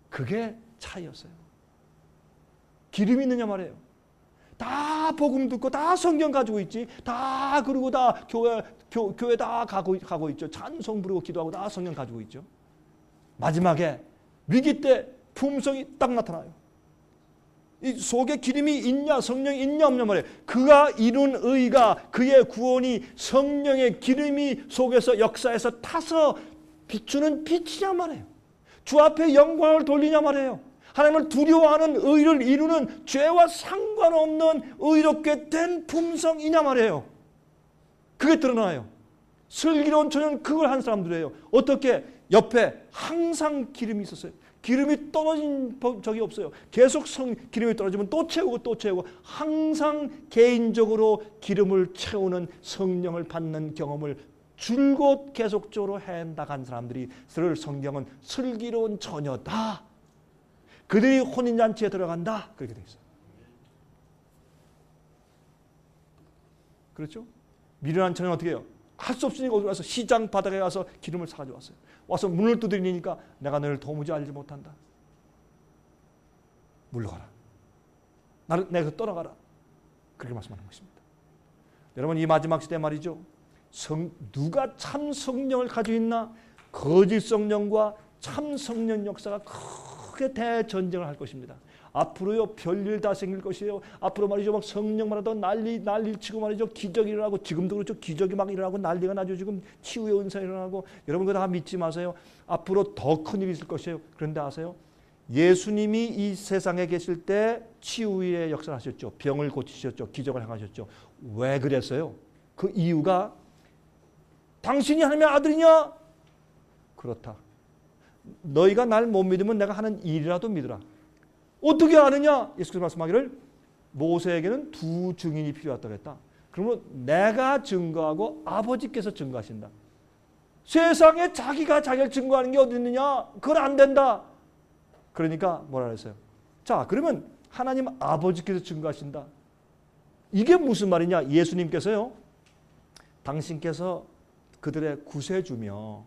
A: 그게 차이였어요. 기름이 있느냐 말이에요. 다 복음 듣고 다 성경 가지고 있지. 다 그리고 다 교회 다 가고 있죠. 찬송 부르고 기도하고 다 성경 가지고 있죠. 마지막에 위기 때 품성이 딱 나타나요. 이 속에 기름이 있냐 성령이 있냐 없냐 말이에요. 그가 이룬 의가 그의 구원이 성령의 기름이 속에서 역사에서 타서 비추는 빛이냐 말이에요. 주 앞에 영광을 돌리냐 말이에요. 하나님을 두려워하는 의를 이루는 죄와 상관없는 의롭게 된 품성이냐 말이에요. 그게 드러나요. 슬기로운 처녀는 그걸 한 사람들이에요. 어떻게? 옆에 항상 기름이 있었어요. 기름이 떨어진 적이 없어요. 계속 기름이 떨어지면 또 채우고 또 채우고 항상 개인적으로 기름을 채우는 성령을 받는 경험을 줄곧 계속적으로 해나간 사람들이 성경은 슬기로운 처녀다. 그들이 혼인잔치에 들어간다. 그렇게 되어 있어요. 그렇죠? 미련한 처녀는 어떻게 해요? 할 수 없으니까 어디 가서 시장 바닥에 가서 기름을 사가지고 왔어요. 와서 문을 두드리니까 내가 너를 도무지 알지 못한다. 물러가라. 내가 떠나가라. 그렇게 말씀하는 것입니다. 여러분 이 마지막 시대 말이죠. 누가 참 성령을 가지고 있나? 거짓 성령과 참 성령 역사가 크게 대전쟁을 할 것입니다. 앞으로요 별일 다 생길 것이에요. 앞으로 말이죠 막 성령만 하던 난리 치고 말이죠 기적이 일어나고 지금도 그렇죠. 기적이 막 일어나고 난리가 나죠. 지금 치유의 은사 일어나고 여러분 그거 다 믿지 마세요. 앞으로 더 큰 일이 있을 것이에요. 그런데 아세요? 예수님이 이 세상에 계실 때 치유의 역사를 하셨죠. 병을 고치셨죠. 기적을 행하셨죠. 왜 그랬어요? 그 이유가 당신이 하나님의 아들이냐? 그렇다. 너희가 날 못 믿으면 내가 하는 일이라도 믿으라. 어떻게 아느냐? 예수께서 말씀하기를 모세에게는 두 증인이 필요하다고 했다. 그러면 내가 증거하고 아버지께서 증거하신다. 세상에 자기가 자기를 증거하는 게 어디 있느냐? 그건 안 된다. 그러니까 뭐라 그랬어요? 자, 그러면 하나님 아버지께서 증거하신다. 이게 무슨 말이냐? 예수님께서요. 당신께서 그들의 구세주며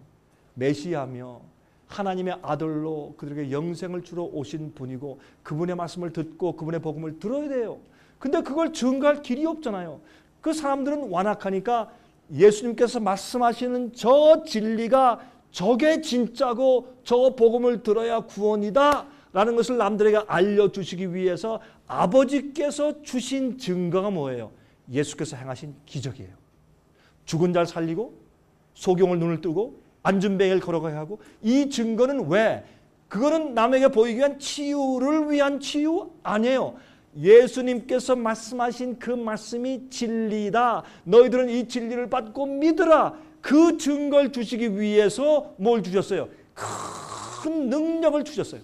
A: 메시아며 하나님의 아들로 그들에게 영생을 주러 오신 분이고 그분의 말씀을 듣고 그분의 복음을 들어야 돼요. 근데 그걸 증거할 길이 없잖아요. 그 사람들은 완악하니까 예수님께서 말씀하시는 저 진리가 저게 진짜고 저 복음을 들어야 구원이다 라는 것을 남들에게 알려주시기 위해서 아버지께서 주신 증거가 뭐예요? 예수께서 행하신 기적이에요. 죽은 자를 살리고 소경을 눈을 뜨고 안전뱅이를 걸어가게 하고 이 증거는 왜? 그거는 남에게 보이기 위한 치유를 위한 치유 아니에요. 예수님께서 말씀하신 그 말씀이 진리다. 너희들은 이 진리를 받고 믿으라. 그 증거를 주시기 위해서 뭘 주셨어요? 큰 능력을 주셨어요.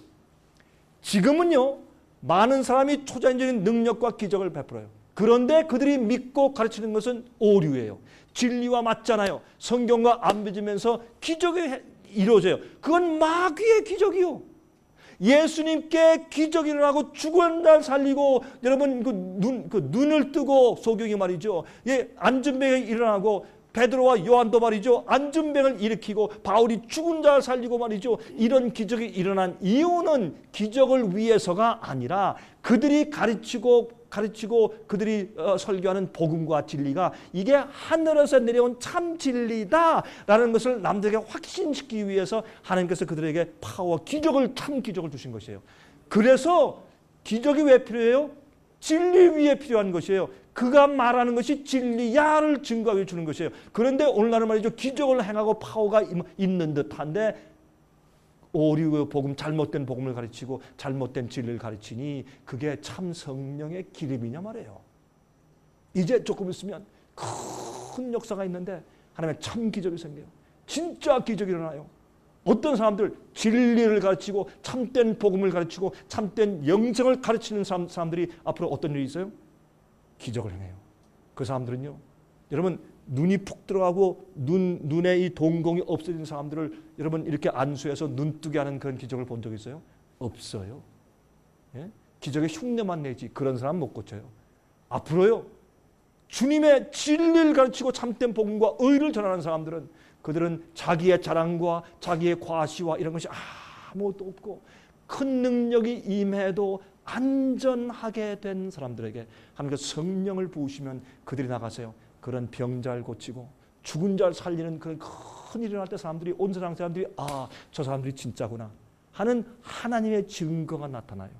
A: 지금은요. 많은 사람이 초자연적인 능력과 기적을 베풀어요. 그런데 그들이 믿고 가르치는 것은 오류예요. 진리와 맞잖아요. 성경과 안 믿으면서 기적이 이루어져요. 그건 마귀의 기적이요. 예수님께 기적이 일어나고 죽은 날 살리고 여러분 눈을 뜨고 소경이 말이죠. 예, 안전병이 일어나고 베드로와 요한도 말이죠. 안전병을 일으키고 바울이 죽은 자를 살리고 말이죠. 이런 기적이 일어난 이유는 기적을 위해서가 아니라 그들이 가르치고 그들이 설교하는 복음과 진리가 이게 하늘에서 내려온 참 진리다라는 것을 남들에게 확신시키기 위해서 하나님께서 그들에게 파워, 참 기적을 주신 것이에요. 그래서 기적이 왜 필요해요? 진리 위에 필요한 것이에요. 그가 말하는 것이 진리야를 증거하여 주는 것이에요. 그런데 오늘날은 말이죠. 기적을 행하고 파워가 있는 듯한데 오류의 복음, 잘못된 복음을 가르치고 잘못된 진리를 가르치니 그게 참 성령의 기름이냐 말이에요. 이제 조금 있으면 큰 역사가 있는데 하나님의 참 기적이 생겨요. 진짜 기적이 일어나요. 어떤 사람들 진리를 가르치고 참된 복음을 가르치고 참된 영성을 가르치는 사람들이 앞으로 어떤 일이 있어요? 기적을 행해요. 그 사람들은요. 여러분 눈이 푹 들어가고 눈에 이 동공이 없어진 사람들을 여러분 이렇게 안수해서 눈 뜨게 하는 그런 기적을 본 적 있어요? 없어요. 예? 기적의 흉내만 내지 그런 사람 못 고쳐요. 앞으로요, 주님의 진리를 가르치고 참된 복음과 의를 전하는 사람들은, 그들은 자기의 자랑과 자기의 과시와 이런 것이 아무것도 없고 큰 능력이 임해도 안전하게 된 사람들에게 하나님께서 성령을 부으시면 그들이 나가세요. 그런 병자를 고치고 죽은 자를 살리는 그런 큰 일이 일어날 때 사람들이, 온 세상 사람들이 저 사람들이 진짜구나 하는 하나님의 증거가 나타나요.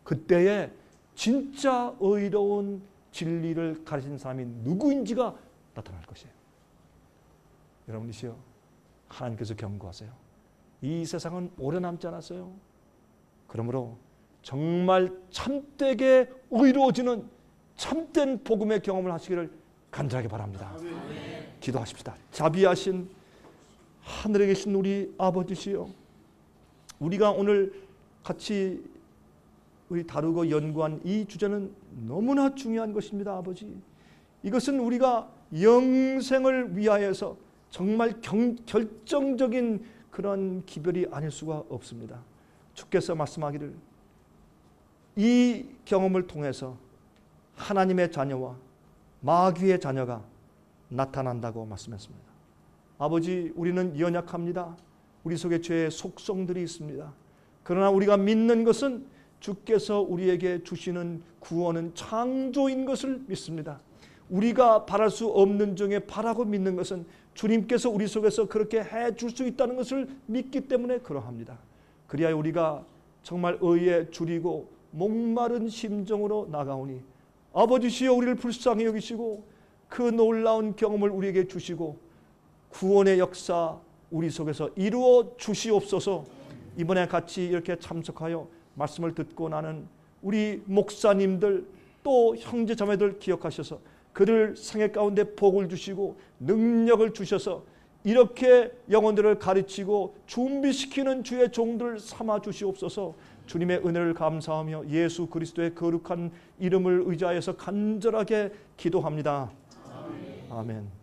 A: 그때에 진짜 의로운 진리를 가르치는 사람이 누구인지가 나타날 것이에요. 여러분이시여, 하나님께서 경고하세요. 이 세상은 오래 남지 않았어요. 그러므로 정말 참되게 의로워지는 참된 복음의 경험을 하시기를 간절하게 바랍니다. 기도하십시다. 자비하신 하늘에 계신 우리 아버지시여, 우리가 오늘 같이 우리 다루고 연구한 이 주제는 너무나 중요한 것입니다. 아버지, 이것은 우리가 영생을 위하여서 정말 결정적인 그런 기별이 아닐 수가 없습니다. 주께서 말씀하기를 이 경험을 통해서 하나님의 자녀와 마귀의 자녀가 나타난다고 말씀했습니다. 아버지, 우리는 연약합니다. 우리 속에 죄의 속성들이 있습니다. 그러나 우리가 믿는 것은 주께서 우리에게 주시는 구원은 창조인 것을 믿습니다. 우리가 바랄 수 없는 중에 바라고 믿는 것은 주님께서 우리 속에서 그렇게 해줄 수 있다는 것을 믿기 때문에 그러합니다. 그리하여 우리가 정말 의에 줄이고 목마른 심정으로 나가오니 아버지시여, 우리를 불쌍히 여기시고 그 놀라운 경험을 우리에게 주시고 구원의 역사 우리 속에서 이루어 주시옵소서. 이번에 같이 이렇게 참석하여 말씀을 듣고 나는 우리 목사님들 또 형제 자매들 기억하셔서 그들 생애 가운데 복을 주시고 능력을 주셔서 이렇게 영혼들을 가르치고 준비시키는 주의 종들 삼아 주시옵소서. 주님의 은혜를 감사하며 예수 그리스도의 거룩한 이름을 의지하여서 간절하게 기도합니다. 아멘.